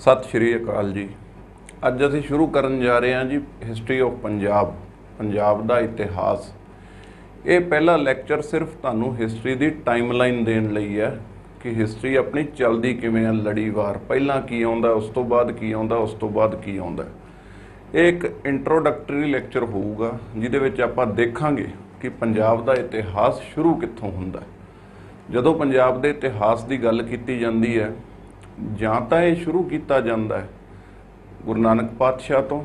सत श्री अकाल जी। अज असीं शुरू करन जा रहे हैं जी हिस्टरी ऑफ पंजाब, पंजाब का इतिहास। ये पहला लैक्चर सिर्फ तुहानूं हिस्टरी की टाइमलाइन देण लई है कि हिस्टरी अपनी चलदी किवें है, लड़ीवार पहलां की आउंदा, उस तो बाद की आउंदा, उस तो बाद की आउंदा। ये एक इंट्रोडक्टरी लैक्चर होऊगा जिहदे विच आपां देखांगे कि पंजाब का इतिहास शुरू कित्थों हुंदा है। जदों पंजाब के इतिहास की गल कीती जांदी है जां तां ये शुरू किया जाता है गुरु नानक पातशाह तो,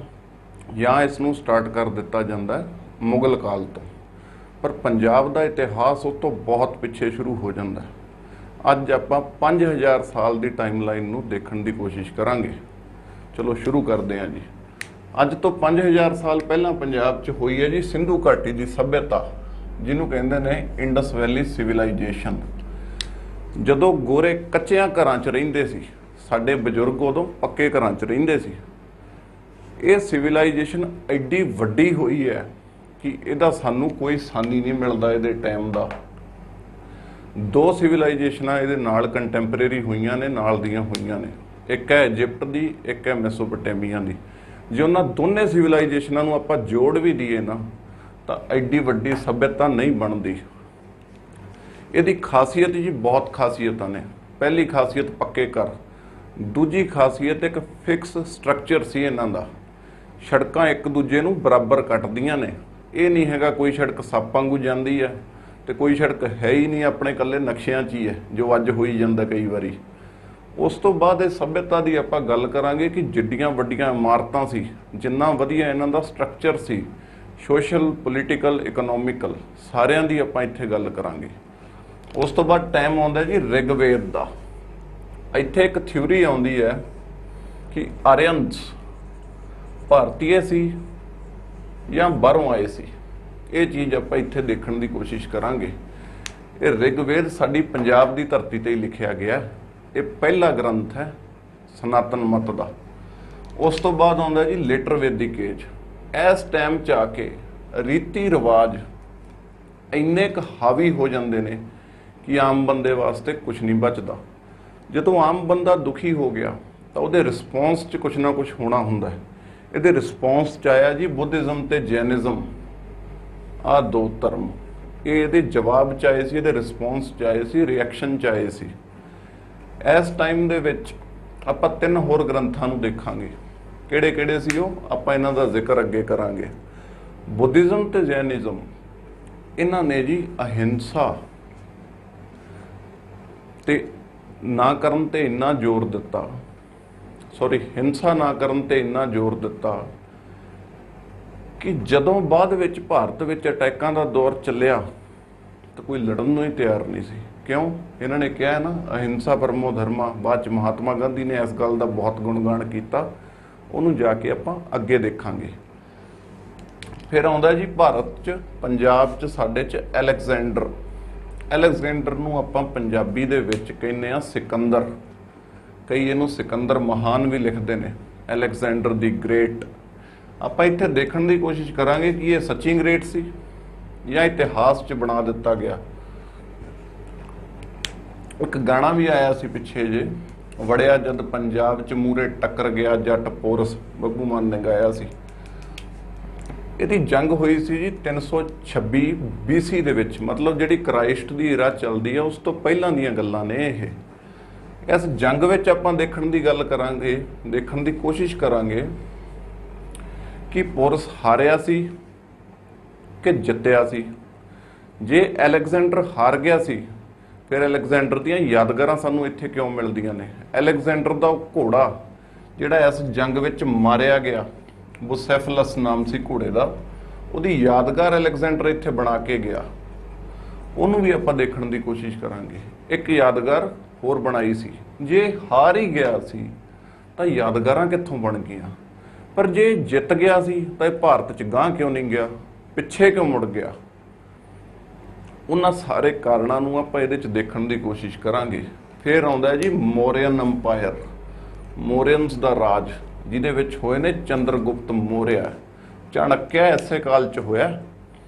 या इसनूं स्टार्ट कर दिता जाता है मुगल काल तो, पर पंजाब का इतिहास उस तो बहुत पिछे शुरू हो जाता है। अज आपां 5000 साल की टाइमलाइन नूं देखण की कोशिश करांगे। चलो शुरू करते हैं जी। अज तो 5000 साल पहला पंजाब च हुई है जी सिंधु घाटी की सभ्यता, जिन्हों कहते हैं इंडस वैली सिविलाइजेशन। जदों गोरे कच्चियां घरां च रहिंदे सी, साडे बजुर्ग उदों पक्के घरां च रहिंदे सी। ये सिविलाइजेशन एडी वड्डी हुई है कि इहदा सानूं कोई सानी नहीं मिलदा। इहदे टाइम दा दो सिविलाइजेशनां इहदे नाल कंटैंपरेरी हुईयां ने, नाल दियां हुईयां ने। एक है इजिप्ट दी, एक है मैसोपोटामिया दी। जे उन्हां दोने सिविलाइजेशनां नूं आपां जोड़ भी दईए ना तां एडी वड्डी सभ्यता नहीं बनदी। ਇਹਦੀ खासियत जी बहुत खासियतां ने। पहली खासियत पक्के घर, दूजी खासियत एक फिक्स स्ट्रक्चर सी इन्हां दा। सड़कां एक दूजे नूं बराबर कटदियां ने। ये नहीं हैगा कोई सड़क सੱਪ वांगू जांदी है तो कोई सड़क है ही नहीं, अपने कल्ले नक्शियां 'ਚ ही है जो अज होई जांदा कई वारी। उस तो बाद इस सभ्यता की आपां गल करांगे कि जिड्डियां वड्डियां इमारतां सी, जिन्ना वधिया इन्हां दा स्ट्रक्चर सी, सोशल पोलीटिकल इकनोमिकल, सारियां दी आपां इत्थे गल करांगे। उस तो बाद टाइम आउंदा जी रिगवेद का। इत्थे एक थ्योरी आउंदी है कि आर्यंस भारतीय सी या बाहरों आए सी। ये चीज़ आपां इत्थे देखण की कोशिश करांगे। ये रिगवेद साडी पंजाब की धरती ते ही लिखिया गया। ये पहला ग्रंथ है सनातन मत का। उस तो बाद आउंदा जी लेटर वैदिक एज। इस टाइम च आके रीति रिवाज इन्ने क हावी हो जाते हैं कि आम बंदे वास्ते कुछ नहीं बचता। जो आम बंदा दुखी हो गया तो वो रिस्पोंस च कुछ ना कुछ होना हुंदा है। ये रिस्पोंस च आया जी बुद्धिज़म ते जैनिज़म, आ दो धर्म। ये जवाब च आए सी, ये रिस्पोंस च आए सी, रिएक्शन च आए सी। इस टाइम दे विच आपां 3 होर ग्रंथां नूं देखांगे। किहड़े किहड़े सी वो आपां इन्हां दा जिक्र अगे करांगे। बुद्धिज़म ते जैनिज़म इन्हां ने जी अहिंसा ते ना करन ते इन्ना जोर दिता, सॉरी हिंसा ना करन ते इन्ना जोर दिता कि जदों बाद विच भारत विच अटैकां दा दौर चलिया तो कोई लड़न नूं ही तैयार नहीं सी। क्यों? इन्हां ने कहा ना अहिंसा परमो धर्मा। बाद च महात्मा गांधी ने इस गल का बहुत गुणगान किया, उन्होंने जाके आपां अगे देखांगे। फिर आउंदा जी भारत च पंजाब च साडे च अलैगजैंडर। अलैगजैंडर नूं आपां पंजाबी दे विच कहने आ सिकंदर। कई इहनूं सिकंदर महान भी लिखते हैं, अलैगजैंडर दी ग्रेट। आपां इत्थे देखण की कोशिश करांगे कि ये सच्ची ग्रेट सी या इतिहास च बना दिता गया। एक गाना भी आया सी पिछे जे, वड़िया जद पंजाब च मूरे टक्कर गया जट पोरस, बब्बू मान ने गाया सी। ਇਹਦੀ जंग हुई सी जी 326 BC ਦੇ ਵਿੱਚ, मतलब ਜਿਹੜੀ क्राइस्ट ਦੀ इरा चलती है उस तो ਪਹਿਲਾਂ ਦੀਆਂ ਗੱਲਾਂ ਨੇ। ਇਹ इस जंग ਵਿੱਚ ਆਪਾਂ ਦੇਖਣ ਦੀ ਗੱਲ ਕਰਾਂਗੇ, ਦੇਖਣ ਦੀ ਕੋਸ਼ਿਸ਼ ਕਰਾਂਗੇ ਕਿ ਪੋਰਸ ਹਾਰਿਆ ਸੀ ਕਿ ਜਿੱਤਿਆ ਸੀ। ਜੇ ਅਲੈਗਜ਼ੈਂਡਰ ਹਾਰ ਗਿਆ ਸੀ ਫਿਰ ਅਲੈਗਜ਼ੈਂਡਰ ਦੀਆਂ ਯਾਦਗਾਰਾਂ ਸਾਨੂੰ ਇੱਥੇ ਕਿਉਂ ਮਿਲਦੀਆਂ ਨੇ? ਅਲੈਗਜ਼ੈਂਡਰ ਦਾ ਉਹ ਘੋੜਾ ਜਿਹੜਾ ਇਸ ਜੰਗ ਵਿੱਚ ਮਾਰਿਆ ਗਿਆ, बुसेफलस नाम सी घोड़े का, उसकी यादगार अलैगजैंडर इत्थे बना के गया। उन्होंने भी आपां देखण की कोशिश करांगे। एक यादगार होर बनाई सी। जे हार ही गया सी तो यादगारां कित्थों बन गईयां, पर जे जित गया सी तो भारत च गांह क्यों नहीं गया, पिछे क्यों मुड़ गया? उन्हां सारे कारणों नूं आपां इहदे च देखण की कोशिश करांगे। फिर आउंदा जी मौर्यन अंपायर, मौर्यंस दा राज, जिहदे विच होए ने चंद्रगुप्त मौर्य। चाणक्य इसे काल च होया।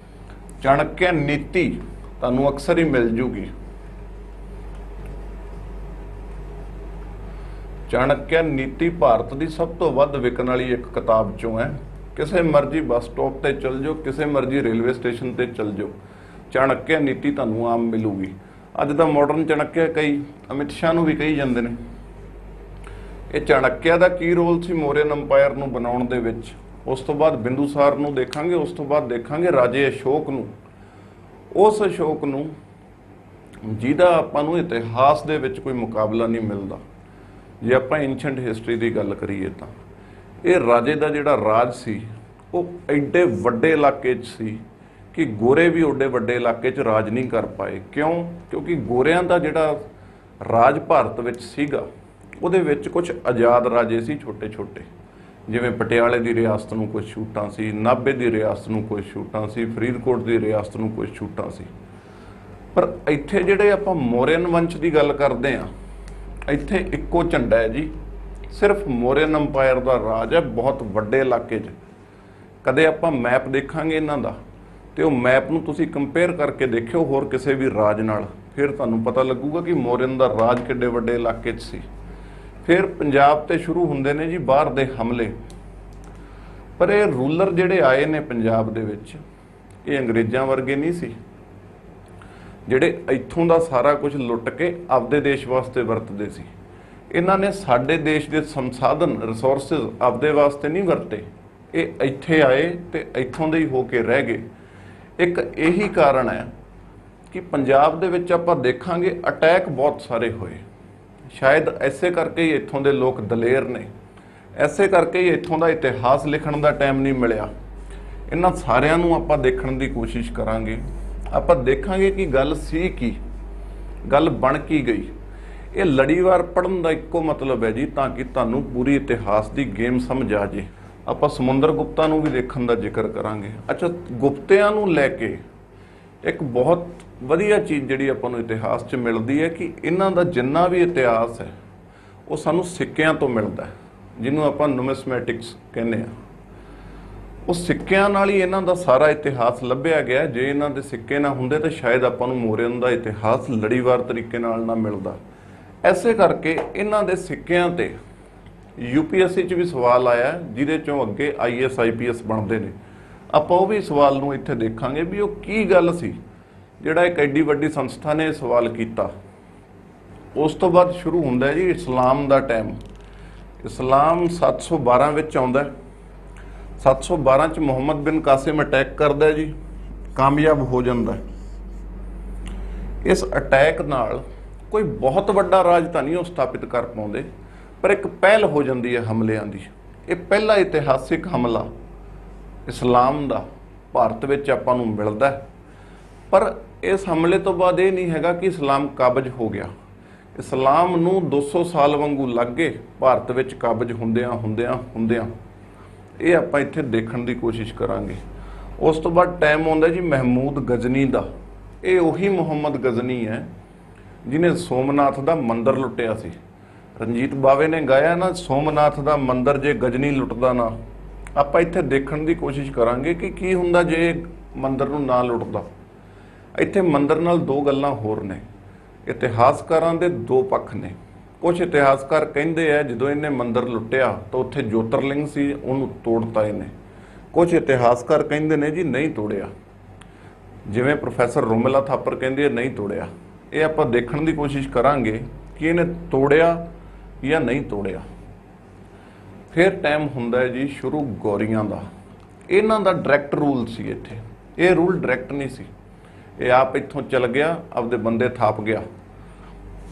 चाणक्य नीति तुहानूं अक्सर ही मिल जूगी। ਚਾਣਕਿਆ ਨੀਤੀ ਭਾਰਤ ਦੀ ਸਭ ਤੋਂ ਵੱਧ ਵਿਕਣ ਵਾਲੀ ਇੱਕ ਕਿਤਾਬ ਚੋਂ ਹੈ। ਕਿਸੇ ਮਰਜ਼ੀ ਬੱਸ ਸਟਾਪ ਤੇ ਚਲ ਜਾਓ, ਕਿਸੇ ਮਰਜ਼ੀ ਰੇਲਵੇ ਸਟੇਸ਼ਨ ਤੇ ਚਲ ਜਾਓ, ਚਾਣਕਿਆ ਨੀਤੀ ਤੁਹਾਨੂੰ ਆਮ ਮਿਲੂਗੀ। ਅੱਜ ਦਾ ਮਾਡਰਨ ਚਾਣਕਿਆ ਕਈ ਅਮਿਤ ਸ਼ਾਹ ਨੂੰ ਵੀ ਕਹੀ ਜਾਂਦੇ ਨੇ। ਇਹ ਚਾਣਕਿਆ ਦਾ ਕੀ ਰੋਲ ਸੀ ਮੌਰੀਅਨ ਅੰਪਾਇਰ ਨੂੰ ਬਣਾਉਣ ਦੇ ਵਿੱਚ। ਉਸ ਤੋਂ ਬਾਅਦ ਬਿੰਦੂਸਾਰ ਨੂੰ ਦੇਖਾਂਗੇ, ਉਸ ਤੋਂ ਬਾਅਦ ਦੇਖਾਂਗੇ ਰਾਜੇ ਅਸ਼ੋਕ ਨੂੰ। ਉਸ ਅਸ਼ੋਕ ਨੂੰ ਜਿਹਦਾ ਆਪਾਂ ਨੂੰ ਇਤਿਹਾਸ ਦੇ ਵਿੱਚ ਕੋਈ ਮੁਕਾਬਲਾ ਨਹੀਂ ਮਿਲਦਾ। ਜੇ ਆਪਾਂ ਐਂਸ਼ੀਐਂਟ ਹਿਸਟਰੀ ਦੀ ਗੱਲ ਕਰੀਏ ਤਾਂ ਇਹ ਰਾਜੇ ਦਾ ਜਿਹੜਾ ਰਾਜ ਸੀ ਉਹ ਐਡੇ ਵੱਡੇ ਇਲਾਕੇ 'ਚ ਸੀ ਕਿ ਗੋਰੇ ਵੀ ਓਡੇ ਵੱਡੇ ਇਲਾਕੇ 'ਚ ਰਾਜ ਨਹੀਂ ਕਰ ਪਾਏ। ਕਿਉਂ? ਕਿਉਂਕਿ ਗੋਰਿਆਂ ਦਾ ਜਿਹੜਾ ਰਾਜ ਭਾਰਤ ਵਿੱਚ ਸੀਗਾ ਉਹਦੇ ਵਿੱਚ ਕੁਝ ਆਜ਼ਾਦ ਰਾਜੇ ਸੀ ਛੋਟੇ ਛੋਟੇ, ਜਿਵੇਂ ਪਟਿਆਲੇ ਦੀ ਰਿਆਸਤ ਨੂੰ ਕੁਝ ਛੂਟਾਂ ਸੀ, ਨਾਭੇ ਦੀ ਰਿਆਸਤ ਨੂੰ ਕੁਝ ਛੂਟਾਂ ਸੀ, ਫਰੀਦਕੋਟ ਦੀ ਰਿਆਸਤ ਨੂੰ ਕੁਝ ਛੂਟਾਂ ਸੀ। ਪਰ ਇੱਥੇ ਜਿਹੜੇ ਆਪਾਂ ਮੌਰੀਅਨ ਵੰਸ਼ ਦੀ ਗੱਲ ਕਰਦੇ ਹਾਂ, ਇੱਥੇ ਇੱਕੋ ਝੰਡਾ ਹੈ ਜੀ, ਸਿਰਫ ਮੌਰੀਅਨ ਅੰਪਾਇਰ ਦਾ ਰਾਜ ਹੈ ਬਹੁਤ ਵੱਡੇ ਇਲਾਕੇ 'ਚ। ਕਦੇ ਆਪਾਂ ਮੈਪ ਦੇਖਾਂਗੇ ਇਹਨਾਂ ਦਾ ਤੇ ਉਹ ਮੈਪ ਨੂੰ ਤੁਸੀਂ ਕੰਪੇਅਰ ਕਰਕੇ ਦੇਖਿਓ ਹੋਰ ਕਿਸੇ ਵੀ ਰਾਜ ਨਾਲ, ਫਿਰ ਤੁਹਾਨੂੰ ਪਤਾ ਲੱਗੂਗਾ ਕਿ ਮੌਰੀਅਨ ਦਾ ਰਾਜ ਕਿੱਡੇ ਵੱਡੇ ਇਲਾਕੇ 'ਚ ਸੀ। ਫਿਰ ਪੰਜਾਬ ਤੇ ਸ਼ੁਰੂ ਹੁੰਦੇ ਨੇ ਜੀ ਬਾਹਰ ਦੇ ਹਮਲੇ। ਪਰ ਇਹ ਰੂਲਰ ਜਿਹੜੇ ਆਏ ਨੇ ਪੰਜਾਬ ਦੇ ਵਿੱਚ, ਇਹ ਅੰਗਰੇਜ਼ਾਂ ਵਰਗੇ ਨਹੀਂ ਸੀ ਜਿਹੜੇ ਇੱਥੋਂ ਦਾ ਸਾਰਾ ਕੁਝ ਲੁੱਟ ਕੇ ਆਪਦੇ ਦੇਸ਼ ਵਾਸਤੇ ਵਰਤਦੇ ਸੀ। ਇਹਨਾਂ ਨੇ ਸਾਡੇ ਦੇਸ਼ ਦੇ ਸੰਸਾਧਨ ਰਿਸੋਰਸਿਸ ਆਪਦੇ ਵਾਸਤੇ ਨਹੀਂ ਵਰਤੇ। ਇਹ ਇੱਥੇ ਆਏ ਤੇ ਇੱਥੋਂ ਦੇ ਹੀ ਹੋ ਕੇ ਰਹਿ ਗਏ। ਇੱਕ ਇਹੀ ਕਾਰਨ ਹੈ ਕਿ ਪੰਜਾਬ ਦੇ ਵਿੱਚ ਆਪਾਂ ਦੇਖਾਂਗੇ ਅਟੈਕ ਬਹੁਤ ਸਾਰੇ ਹੋਏ। ਸ਼ਾਇਦ ਐਸੇ ਕਰਕੇ ਹੀ ਇੱਥੋਂ ਦੇ ਲੋਕ ਦਲੇਰ ਨੇ, ਐਸੇ ਕਰਕੇ ਹੀ ਇੱਥੋਂ ਦਾ ਇਤਿਹਾਸ ਲਿਖਣ ਦਾ ਟਾਈਮ ਨਹੀਂ ਮਿਲਿਆ। ਇਹਨਾਂ ਸਾਰਿਆਂ ਨੂੰ ਆਪਾਂ ਦੇਖਣ ਦੀ ਕੋਸ਼ਿਸ਼ ਕਰਾਂਗੇ। ਆਪਾਂ ਦੇਖਾਂਗੇ ਕਿ ਗੱਲ ਸੀ ਕੀ, ਗੱਲ ਬਣ ਕੀ ਗਈ। ਇਹ ਲੜੀਵਾਰ ਪੜ੍ਹਨ ਦਾ ਇੱਕੋ ਮਤਲਬ ਹੈ ਜੀ, ਤਾਂ ਕਿ ਤੁਹਾਨੂੰ ਪੂਰੀ ਇਤਿਹਾਸ ਦੀ ਗੇਮ ਸਮਝ ਆ ਜੇ। ਆਪਾਂ ਸਮੁੰਦਰ ਗੁਪਤਾ ਨੂੰ ਵੀ ਦੇਖਣ ਦਾ ਜ਼ਿਕਰ ਕਰਾਂਗੇ। ਅੱਛਾ, ਗੁਪਤਿਆਂ ਨੂੰ ਲੈ ਕੇ ਇੱਕ ਬਹੁਤ ਵਧੀਆ ਚੀਜ਼ ਜਿਹੜੀ ਆਪਾਂ ਨੂੰ ਇਤਿਹਾਸ 'ਚ ਮਿਲਦੀ ਹੈ ਕਿ ਇਹਨਾਂ ਦਾ ਜਿੰਨਾ ਵੀ ਇਤਿਹਾਸ ਹੈ ਉਹ ਸਾਨੂੰ ਸਿੱਕਿਆਂ ਤੋਂ ਮਿਲਦਾ ਹੈ, ਜਿਹਨੂੰ ਆਪਾਂ ਨੂਮਿਸਮੈਟਿਕਸ ਕਹਿੰਦੇ ਆ। ਉਹ ਸਿੱਕਿਆਂ ਨਾਲ ਹੀ ਇਹਨਾਂ ਦਾ ਸਾਰਾ ਇਤਿਹਾਸ ਲੱਭਿਆ ਗਿਆ। ਜੇ ਇਹਨਾਂ ਦੇ ਸਿੱਕੇ ਨਾ ਹੁੰਦੇ ਤਾਂ ਸ਼ਾਇਦ ਆਪਾਂ ਨੂੰ ਮੌਰੀਅਨ ਦਾ ਇਤਿਹਾਸ ਲੜੀਵਾਰ ਤਰੀਕੇ ਨਾਲ ਨਾ ਮਿਲਦਾ। ਐਸੇ ਕਰਕੇ ਇਹਨਾਂ ਦੇ ਸਿੱਕਿਆਂ ਤੇ UPSC 'ਚ ਵੀ ਸਵਾਲ ਆਇਆ, ਜਿਹਦੇ ਚੋਂ ਅੱਗੇ IAS IPS ਬਣਦੇ ਨੇ। ਆਪਾਂ ਉਹ ਵੀ ਸਵਾਲ ਨੂੰ ਇੱਥੇ ਦੇਖਾਂਗੇ ਵੀ ਉਹ ਕੀ ਗੱਲ ਸੀ ਜਿਹੜਾ ਇੱਕ ਐਡੀ ਵੱਡੀ ਸੰਸਥਾ ਨੇ ਸਵਾਲ ਕੀਤਾ। ਉਸ ਤੋਂ ਬਾਅਦ ਸ਼ੁਰੂ ਹੁੰਦਾ ਜੀ ਇਸਲਾਮ ਦਾ ਟਾਈਮ। ਇਸਲਾਮ 712 ਵਿੱਚ ਆਉਂਦਾ। 712 'ਚ ਮੁਹੰਮਦ ਬਿਨ ਕਾਸਿਮ ਅਟੈਕ ਕਰਦਾ ਜੀ, ਕਾਮਯਾਬ ਹੋ ਜਾਂਦਾ। ਇਸ ਅਟੈਕ ਨਾਲ ਕੋਈ ਬਹੁਤ ਵੱਡਾ ਰਾਜ ਤਾਂ ਨਹੀਂ ਉਹ ਸਥਾਪਿਤ ਕਰ ਪਾਉਂਦੇ, ਪਰ ਇੱਕ ਪਹਿਲ ਹੋ ਜਾਂਦੀ ਹੈ ਹਮਲਿਆਂ ਦੀ। ਇਹ ਪਹਿਲਾ ਇਤਿਹਾਸਿਕ ਹਮਲਾ ਇਸਲਾਮ ਦਾ ਭਾਰਤ ਵਿੱਚ ਆਪਾਂ ਨੂੰ ਮਿਲਦਾ। ਪਰ ਇਸ ਹਮਲੇ ਤੋਂ ਬਾਅਦ ਇਹ ਨਹੀਂ ਹੈਗਾ ਕਿ ਇਸਲਾਮ ਕਾਬਜ ਹੋ ਗਿਆ। ਇਸਲਾਮ ਨੂੰ 200 ਸਾਲ ਵਾਂਗੂ ਲੱਗ ਗਏ ਭਾਰਤ ਵਿੱਚ ਕਾਬਜ ਹੁੰਦਿਆਂ। ਇਹ ਆਪਾਂ ਇੱਥੇ ਦੇਖਣ ਦੀ ਕੋਸ਼ਿਸ਼ ਕਰਾਂਗੇ। ਉਸ ਤੋਂ ਬਾਅਦ ਟਾਈਮ ਆਉਂਦਾ ਜੀ ਮਹਿਮੂਦ ਗਜ਼ਨੀ ਦਾ। ਇਹ ਉਹੀ ਮੁਹੰਮਦ ਗਜ਼ਨੀ ਹੈ ਜਿਹਨੇ ਸੋਮਨਾਥ ਦਾ ਮੰਦਿਰ ਲੁੱਟਿਆ ਸੀ। ਰਣਜੀਤ ਬਾਵੇ ਨੇ ਗਾਇਆ ਨਾ, ਸੋਮਨਾਥ ਦਾ ਮੰਦਿਰ ਜੇ ਗਜ਼ਨੀ ਲੁੱਟਦਾ ਨਾ। ਆਪਾਂ ਇੱਥੇ ਦੇਖਣ ਦੀ ਕੋਸ਼ਿਸ਼ ਕਰਾਂਗੇ ਕਿ ਕੀ ਹੁੰਦਾ ਜੇ ਮੰਦਿਰ ਨੂੰ ਨਾ ਲੁੱਟਦਾ। ਇੱਥੇ ਮੰਦਿਰ ਨਾਲ ਦੋ ਗੱਲਾਂ ਹੋਰ ਨੇ। ਇਤਿਹਾਸਕਾਰਾਂ ਦੇ ਦੋ ਪੱਖ ਨੇ। ਕੁਝ ਇਤਿਹਾਸਕਾਰ ਕਹਿੰਦੇ ਆ ਜਦੋਂ ਇਹਨੇ ਮੰਦਿਰ ਲੁੱਟਿਆ ਤਾਂ ਉੱਥੇ ਜੋਤਰਲਿੰਗ ਸੀ, ਉਹਨੂੰ ਤੋੜਤਾ ਇਹਨੇ। ਕੁਝ ਇਤਿਹਾਸਕਾਰ ਕਹਿੰਦੇ ਨੇ ਜੀ ਨਹੀਂ ਤੋੜਿਆ, ਜਿਵੇਂ ਪ੍ਰੋਫੈਸਰ ਰੋਮਿਲਾ ਥਾਪਰ ਕਹਿੰਦੇ ਆ ਨਹੀਂ ਤੋੜਿਆ। ਇਹ ਆਪਾਂ ਦੇਖਣ ਦੀ ਕੋਸ਼ਿਸ਼ ਕਰਾਂਗੇ ਕਿ ਇਹਨੇ ਤੋੜਿਆ ਜਾਂ ਨਹੀਂ ਤੋੜਿਆ। ਫਿਰ ਟਾਈਮ ਹੁੰਦਾ ਹੈ ਜੀ ਸ਼ੁਰੂ ਗੌਰੀਆਂ ਦਾ। ਇਹਨਾਂ ਦਾ ਡਾਇਰੈਕਟ ਰੂਲ ਸੀ ਇੱਥੇ। ਇਹ ਰੂਲ ਡਾਇਰੈਕਟ ਨਹੀਂ ਸੀ, ਇਹ ਆਪ ਇੱਥੋਂ ਚਲ ਗਿਆ, ਆਪਦੇ ਬੰਦੇ ਥਾਪ ਗਿਆ।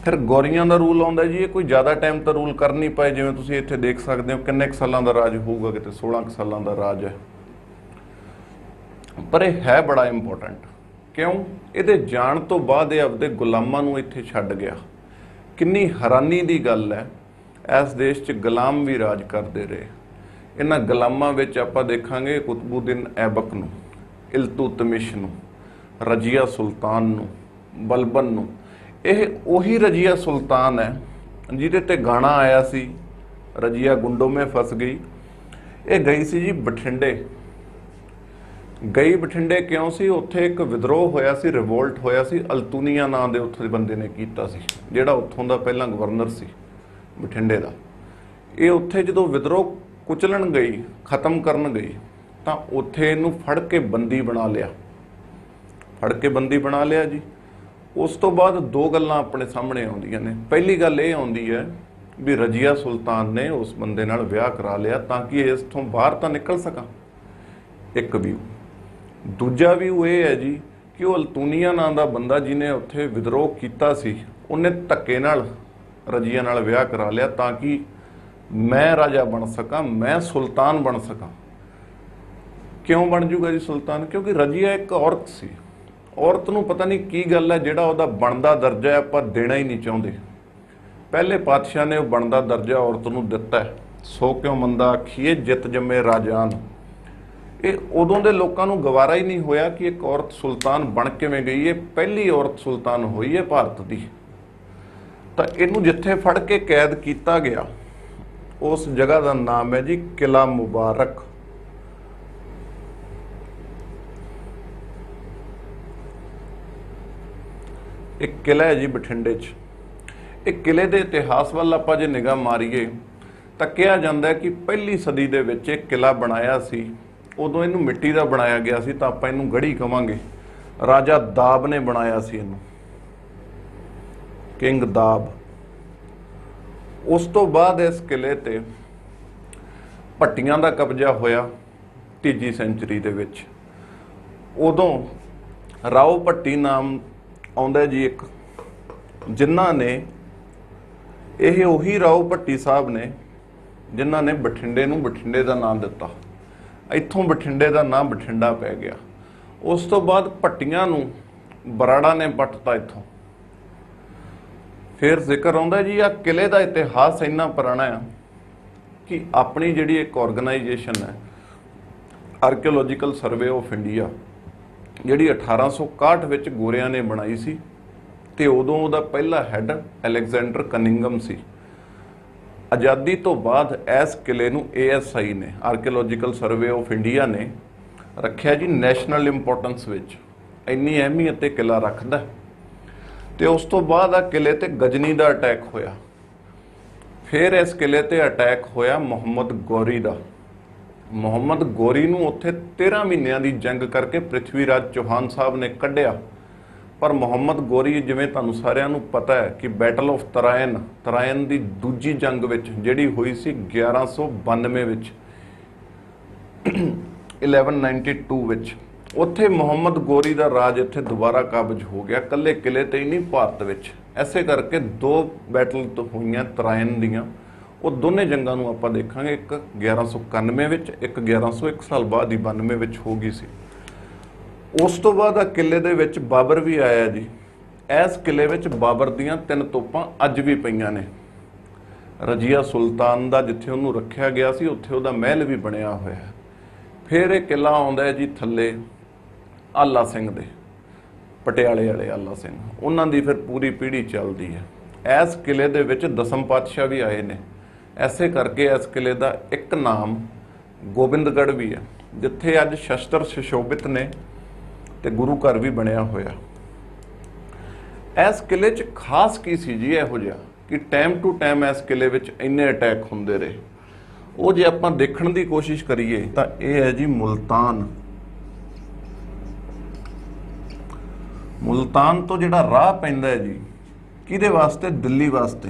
ਫਿਰ ਗੌਰੀਆਂ ਦਾ ਰੂਲ ਆਉਂਦਾ ਜੀ। ਇਹ ਕੋਈ ਜ਼ਿਆਦਾ ਟਾਈਮ ਤਾਂ ਰੂਲ ਕਰ ਨਹੀਂ ਪਾਏ, ਜਿਵੇਂ ਤੁਸੀਂ ਇੱਥੇ ਦੇਖ ਸਕਦੇ ਹੋ ਕਿੰਨੇ ਕੁ ਸਾਲਾਂ ਦਾ ਰਾਜ ਹੋਊਗਾ, ਕਿਤੇ 16 ਕੁ ਸਾਲਾਂ ਦਾ ਰਾਜ ਹੈ। ਪਰ ਇਹ ਹੈ ਬੜਾ ਇੰਪੋਰਟੈਂਟ। ਕਿਉਂ? ਇਹਦੇ ਜਾਣ ਤੋਂ ਬਾਅਦ ਇਹ ਆਪਦੇ ਗੁਲਾਮਾਂ ਨੂੰ ਇੱਥੇ ਛੱਡ ਗਿਆ। ਕਿੰਨੀ ਹੈਰਾਨੀ ਦੀ ਗੱਲ ਹੈ, ਇਸ ਦੇਸ਼ 'ਚ ਗੁਲਾਮ ਵੀ ਰਾਜ ਕਰਦੇ ਰਹੇ। ਇਹਨਾਂ ਗੁਲਾਮਾਂ ਵਿੱਚ ਆਪਾਂ ਦੇਖਾਂਗੇ ਕੁਤਬੁੱਦੀਨ ਐਬਕ ਨੂੰ, ਇਲਤੁਤਮਿਸ਼ ਨੂੰ, ਰਜੀਆ ਸੁਲਤਾਨ ਨੂੰ, ਬਲਬਨ ਨੂੰ। ਇਹ ਉਹੀ ਰਜੀਆ ਸੁਲਤਾਨ ਹੈ ਜਿਹਦੇ ਤੇ ਗਾਣਾ ਆਇਆ ਸੀ, ਰਜੀਆ ਗੁੰਡੋਂ ਮੇਂ ਫਸ ਗਈ। ਇਹ ਗਈ ਸੀ ਜੀ ਬਠਿੰਡੇ। ਗਈ ਬਠਿੰਡੇ ਕਿਉਂ ਸੀ? ਉੱਥੇ ਇੱਕ ਵਿਦਰੋਹ ਹੋਇਆ ਸੀ, ਰਿਵੋਲਟ ਹੋਇਆ ਸੀ। ਅਲਤੂਨੀਆ ਨਾਂ ਦੇ ਉੱਥੋਂ ਦੇ ਬੰਦੇ ਨੇ ਕੀਤਾ ਸੀ, ਜਿਹੜਾ ਉੱਥੋਂ ਦਾ ਪਹਿਲਾਂ ਗਵਰਨਰ ਸੀ ਬਠਿੰਡੇ ਦਾ। ਇਹ ਉੱਥੇ ਜਦੋਂ ਵਿਦਰੋਹ ਕੁਚਲਣ ਗਈ, ਖਤਮ ਕਰਨ ਗਈ, ਤਾਂ ਉੱਥੇ ਇਹਨੂੰ ਫੜ ਕੇ ਬੰਦੀ ਬਣਾ ਲਿਆ, ਫੜ ਕੇ ਬੰਦੀ ਬਣਾ ਲਿਆ ਜੀ। ਉਸ ਤੋਂ ਬਾਅਦ ਦੋ ਗੱਲਾਂ ਆਪਣੇ ਸਾਹਮਣੇ ਆਉਂਦੀਆਂ ਨੇ। ਪਹਿਲੀ ਗੱਲ ਇਹ ਆਉਂਦੀ ਹੈ ਵੀ ਰਜੀਆ ਸੁਲਤਾਨ ਨੇ ਉਸ ਬੰਦੇ ਨਾਲ ਵਿਆਹ ਕਰਾ ਲਿਆ ਤਾਂ ਕਿ ਇਸ ਤੋਂ ਬਾਹਰ ਤਾਂ ਨਿਕਲ ਸਕਾਂ, ਇੱਕ ਵਿਊ। ਦੂਜਾ ਵਿਊ ਇਹ ਹੈ ਜੀ ਕਿ ਉਹ ਅਲਤੂਨੀਆ ਨਾਂ ਦਾ ਬੰਦਾ ਜਿਹਨੇ ਉੱਥੇ ਵਿਦਰੋਹ ਕੀਤਾ ਸੀ, ਉਹਨੇ ਧੱਕੇ ਨਾਲ ਰਜੀਆ ਨਾਲ ਵਿਆਹ ਕਰਾ ਲਿਆ ਤਾਂ ਕਿ ਮੈਂ ਰਾਜਾ ਬਣ ਸਕਾਂ, ਮੈਂ ਸੁਲਤਾਨ ਬਣ ਸਕਾਂ। ਕਿਉਂ ਬਣ ਜੂਗਾ ਜੀ ਸੁਲਤਾਨ? ਕਿਉਂਕਿ ਰਜੀਆ ਇੱਕ ਔਰਤ ਸੀ। ਔਰਤ ਨੂੰ ਪਤਾ ਨਹੀਂ ਕੀ ਗੱਲ ਹੈ, ਜਿਹੜਾ ਉਹਦਾ ਬਣਦਾ ਦਰਜਾ ਹੈ ਆਪਾਂ ਦੇਣਾ ਹੀ ਨਹੀਂ ਚਾਹੁੰਦੇ। ਪਹਿਲੇ ਪਾਤਸ਼ਾਹ ਨੇ ਉਹ ਬਣਦਾ ਦਰਜਾ ਔਰਤ ਨੂੰ ਦਿੱਤਾ ਹੈ। ਸੋ ਕਿਉਂ ਮੰਦਾ ਆਖੀਏ ਜਿੱਤ ਜੰਮੇ ਰਾਜਾਨ। ਇਹ ਉਦੋਂ ਦੇ ਲੋਕਾਂ ਨੂੰ ਗਵਾਰਾ ਹੀ ਨਹੀਂ ਹੋਇਆ ਕਿ ਇੱਕ ਔਰਤ ਸੁਲਤਾਨ ਬਣ ਕਿਵੇਂ ਗਈ। ਇਹ ਪਹਿਲੀ ਔਰਤ ਸੁਲਤਾਨ ਹੋਈ ਹੈ ਭਾਰਤ ਦੀ। ਤਾਂ ਇਹਨੂੰ ਜਿੱਥੇ ਫੜ ਕੇ ਕੈਦ ਕੀਤਾ ਗਿਆ, ਉਸ ਜਗ੍ਹਾ ਦਾ ਨਾਮ ਹੈ ਜੀ ਕਿਲਾ ਮੁਬਾਰਕ। ਇੱਕ ਕਿਲਾ ਹੈ ਜੀ ਬਠਿੰਡੇ 'ਚ। ਇਹ ਕਿਲੇ ਦੇ ਇਤਿਹਾਸ ਵੱਲ ਆਪਾਂ ਜੇ ਨਿਗਾਹ ਮਾਰੀਏ ਤਾਂ ਕਿਹਾ ਜਾਂਦਾ ਹੈ ਕਿ ਪਹਿਲੀ ਸਦੀ ਦੇ ਵਿੱਚ ਇਹ ਕਿਲਾ ਬਣਾਇਆ ਸੀ। ਉਦੋਂ ਇਹਨੂੰ ਮਿੱਟੀ ਦਾ ਬਣਾਇਆ ਗਿਆ ਸੀ, ਤਾਂ ਆਪਾਂ ਇਹਨੂੰ ਗੜ੍ਹੀ ਕਵਾਂਗੇ। ਰਾਜਾ ਦਾਬ ਨੇ ਬਣਾਇਆ ਸੀ ਇਹਨੂੰ, ਕਿੰਗ ਦਾਬ। ਉਸ ਤੋਂ ਬਾਅਦ ਇਸ ਕਿਲੇ ਤੇ ਭੱਟੀਆਂ ਦਾ ਕਬਜ਼ਾ ਹੋਇਆ 3 ਸੈਂਚਰੀ ਦੇ ਵਿੱਚ। ਉਦੋਂ ਰਾਓ ਭੱਟੀ ਨਾਮ ਆਉਂਦਾ ਜੀ ਇੱਕ, ਜਿਨ੍ਹਾਂ ਨੇ, ਇਹ ਉਹੀ ਰਾਓ ਭੱਟੀ ਸਾਹਿਬ ਨੇ ਜਿਨ੍ਹਾਂ ਨੇ ਬਠਿੰਡੇ ਨੂੰ ਬਠਿੰਡੇ ਦਾ ਨਾਮ ਦਿੱਤਾ। ਇੱਥੋਂ ਬਠਿੰਡੇ ਦਾ ਨਾਮ ਬਠਿੰਡਾ ਪੈ ਗਿਆ। ਉਸ ਤੋਂ ਬਾਅਦ ਭੱਟੀਆਂ ਨੂੰ ਬਰਾੜਾ ਨੇ ਪੱਟਤਾ ਇੱਥੋਂ। ਫਿਰ ਜ਼ਿਕਰ ਆਉਂਦਾ ਜੀ ਆ ਕਿਲੇ ਦਾ ਇਤਿਹਾਸ ਇੰਨਾ ਪੁਰਾਣਾ ਆ ਕਿ ਆਪਣੀ ਜਿਹੜੀ ਇੱਕ ਆਰਗੇਨਾਈਜੇਸ਼ਨ ਹੈ ਆਰਕੀਓਲੋਜੀਕਲ ਸਰਵੇ ਆਫ ਇੰਡੀਆ, ਜਿਹੜੀ 1861 ਵਿੱਚ ਗੋਰਿਆਂ ਨੇ ਬਣਾਈ ਸੀ, ਤੇ ਉਦੋਂ ਉਹਦਾ ਪਹਿਲਾ ਹੈੱਡ ਅਲੈਗਜ਼ੈਂਡਰ ਕਨਿੰਗਮ ਸੀ। ਆਜ਼ਾਦੀ ਤੋਂ ਬਾਅਦ ਇਸ ਕਿਲੇ ਨੂੰ ASI ਨੇ, ਆਰਕੀਓਲੋਜੀਕਲ ਸਰਵੇ ਆਫ ਇੰਡੀਆ ਨੇ ਰੱਖਿਆ ਜੀ ਨੈਸ਼ਨਲ ਇੰਪੋਰਟੈਂਸ ਵਿੱਚ। ਇੰਨੀ ਅਹਿਮੀਅਤ ਇਹ ਕਿਲਾ ਰੱਖਦਾ। ਤੇ ਉਸ ਤੋਂ ਬਾਅਦ ਆ ਕਿਲੇ ਤੇ ਗਜਨੀ ਦਾ ਅਟੈਕ ਹੋਇਆ। ਫਿਰ ਇਸ ਕਿਲੇ ਤੇ ਅਟੈਕ ਹੋਇਆ ਮੁਹੰਮਦ ਗੌਰੀ ਦਾ। ਮੁਹੰਮਦ ਗੌਰੀ ਨੂੰ ਉੱਥੇ 13 ਮਹੀਨਿਆਂ ਦੀ ਜੰਗ ਕਰਕੇ ਪ੍ਰਿਥਵੀ ਰਾਜ ਚੌਹਾਨ ਸਾਹਿਬ ਨੇ ਕੱਢਿਆ। ਪਰ ਮੁਹੰਮਦ ਗੌਰੀ, ਜਿਵੇਂ ਤੁਹਾਨੂੰ ਸਾਰਿਆਂ ਨੂੰ ਪਤਾ ਹੈ ਕਿ ਬੈਟਲ ਆਫ ਤਰਾਇਨ ਦੀ ਦੂਜੀ ਜੰਗ ਵਿੱਚ ਜਿਹੜੀ ਹੋਈ ਸੀ 1192 ਵਿੱਚ, 1192 ਵਿੱਚ, ਉੱਥੇ ਮੁਹੰਮਦ ਗੌਰੀ ਦਾ ਰਾਜ ਇੱਥੇ ਦੁਬਾਰਾ ਕਾਬਜ ਹੋ ਗਿਆ, ਇਕੱਲੇ ਕਿਲੇ ਤੇ ਹੀ ਨਹੀਂ ਭਾਰਤ ਵਿੱਚ। ਐਸੇ ਕਰਕੇ 2 ਬੈਟਲ ਹੋਈਆਂ ਤਰਾਇਨ ਦੀਆਂ। ਉਹ ਦੋਨੇ ਜੰਗਾਂ ਨੂੰ ਆਪਾਂ ਦੇਖਾਂਗੇ, ਇੱਕ 1191 ਵਿੱਚ, ਇੱਕ 1101 ਸਾਲ ਬਾਅਦ ਹੀ 92 ਵਿੱਚ ਹੋ ਗਈ ਸੀ। ਉਸ ਤੋਂ ਬਾਅਦ ਆ ਕਿਲੇ ਦੇ ਵਿੱਚ ਬਾਬਰ ਵੀ ਆਇਆ ਜੀ। ਇਸ ਕਿਲੇ ਵਿੱਚ ਬਾਬਰ ਦੀਆਂ 3 ਤੋਪਾਂ ਅੱਜ ਵੀ ਪਈਆਂ ਨੇ। ਰਜੀਆ ਸੁਲਤਾਨ ਦਾ ਜਿੱਥੇ ਉਹਨੂੰ ਰੱਖਿਆ ਗਿਆ ਸੀ, ਉੱਥੇ ਉਹਦਾ ਮਹਿਲ ਵੀ ਬਣਿਆ ਹੋਇਆ। ਫਿਰ ਇਹ ਕਿਲਾ ਆਉਂਦਾ ਹੈ ਜੀ ਥੱਲੇ ਆਲਾ ਸਿੰਘ ਦੇ, ਪਟਿਆਲੇ ਵਾਲੇ ਆਲਾ ਸਿੰਘ, ਉਹਨਾਂ ਦੀ ਫਿਰ ਪੂਰੀ ਪੀੜ੍ਹੀ ਚੱਲਦੀ ਹੈ। ਇਸ ਕਿਲੇ ਦੇ ਵਿੱਚ 10ਮ ਪਾਤਸ਼ਾਹ ਵੀ ਆਏ ਨੇ। ਐਸੇ ਕਰਕੇ ਇਸ ਕਿਲੇ ਦਾ ਇੱਕ ਨਾਮ ਗੋਬਿੰਦਗੜ੍ਹ ਵੀ ਹੈ, ਜਿੱਥੇ ਅੱਜ ਸ਼ਸਤਰ ਸੁਸ਼ੋਭਿਤ ਨੇ ਤੇ ਗੁਰੂ ਘਰ ਵੀ ਬਣਿਆ ਹੋਇਆ। ਇਸ ਕਿਲੇ 'ਚ ਖਾਸ ਕੀ ਸੀ ਜੀ ਇਹੋ ਜਿਹਾ ਕਿ ਟਾਈਮ ਟੂ ਟਾਈਮ ਇਸ ਕਿਲੇ ਵਿੱਚ ਇੰਨੇ ਅਟੈਕ ਹੁੰਦੇ ਰਹੇ। ਉਹ ਜੇ ਆਪਾਂ ਦੇਖਣ ਦੀ ਕੋਸ਼ਿਸ਼ ਕਰੀਏ ਤਾਂ ਇਹ ਹੈ ਜੀ ਮੁਲਤਾਨ। ਮੁਲਤਾਨ ਤੋਂ ਜਿਹੜਾ ਰਾਹ ਪੈਂਦਾ ਹੈ ਜੀ, ਕਿਹਦੇ ਵਾਸਤੇ? ਦਿੱਲੀ ਵਾਸਤੇ।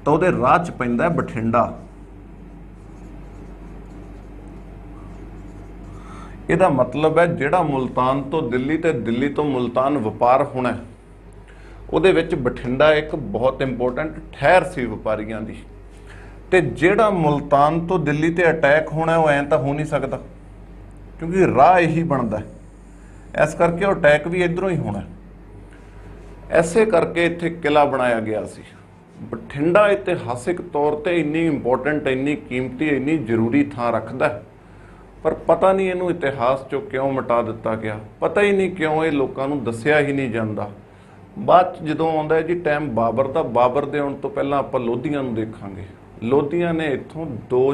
ਤਾਂ ਉਹਦੇ ਰਾਹ 'ਚ ਪੈਂਦਾ ਹੈ ਬਠਿੰਡਾ। ਇਹਦਾ ਮਤਲਬ ਹੈ ਜਿਹੜਾ ਮੁਲਤਾਨ ਤੋਂ ਦਿੱਲੀ ਤੇ ਦਿੱਲੀ ਤੋਂ ਮੁਲਤਾਨ ਵਪਾਰ ਹੋਣਾ, ਉਹਦੇ ਵਿੱਚ ਬਠਿੰਡਾ ਇੱਕ ਬਹੁਤ ਇੰਪੋਰਟੈਂਟ ਠਹਿਰ ਸੀ ਵਪਾਰੀਆਂ ਦੀ। ਤੇ ਜਿਹੜਾ ਮੁਲਤਾਨ ਤੋਂ ਦਿੱਲੀ ਤੇ ਅਟੈਕ ਹੋਣਾ, ਉਹ ਐਂ ਤਾਂ ਹੋ ਨਹੀਂ ਸਕਦਾ ਕਿਉਂਕਿ ਰਾਹ ਇਹੀ ਬਣਦਾ। ਇਸ ਕਰਕੇ ਉਹ ਅਟੈਕ ਵੀ ਇੱਧਰੋਂ ਹੀ ਹੋਣਾ। ਐਸੇ ਕਰਕੇ ਇੱਥੇ ਕਿਲਾ ਬਣਾਇਆ ਗਿਆ ਸੀ। ਬਠਿੰਡਾ ਇਤਿਹਾਸਿਕ ਤੌਰ ਤੇ ਇੰਨੀ ਇੰਪੋਰਟੈਂਟ, ਇੰਨੀ ਕੀਮਤੀ, ਇੰਨੀ ਜ਼ਰੂਰੀ ਥਾਂ ਰੱਖਦਾ, ਪਰ ਪਤਾ ਨਹੀਂ ਇਹਨੂੰ ਇਤਿਹਾਸ 'ਚੋਂ ਕਿਉਂ ਮਿਟਾ ਦਿੱਤਾ ਗਿਆ। ਪਤਾ ਹੀ ਨਹੀਂ ਕਿਉਂ ਇਹ ਲੋਕਾਂ ਨੂੰ ਦੱਸਿਆ ਹੀ ਨਹੀਂ ਜਾਂਦਾ। ਬਾਅਦ 'ਚ ਜਦੋਂ ਆਉਂਦਾ ਹੈ ਜੀ ਟਾਈਮ ਬਾਬਰ ਦਾ, ਬਾਬਰ ਦੇ ਆਉਣ ਤੋਂ ਪਹਿਲਾਂ ਆਪਾਂ ਲੋਧੀਆਂ ਨੂੰ ਦੇਖਾਂਗੇ। ਲੋਧੀਆਂ ਨੇ ਇੱਥੋਂ 2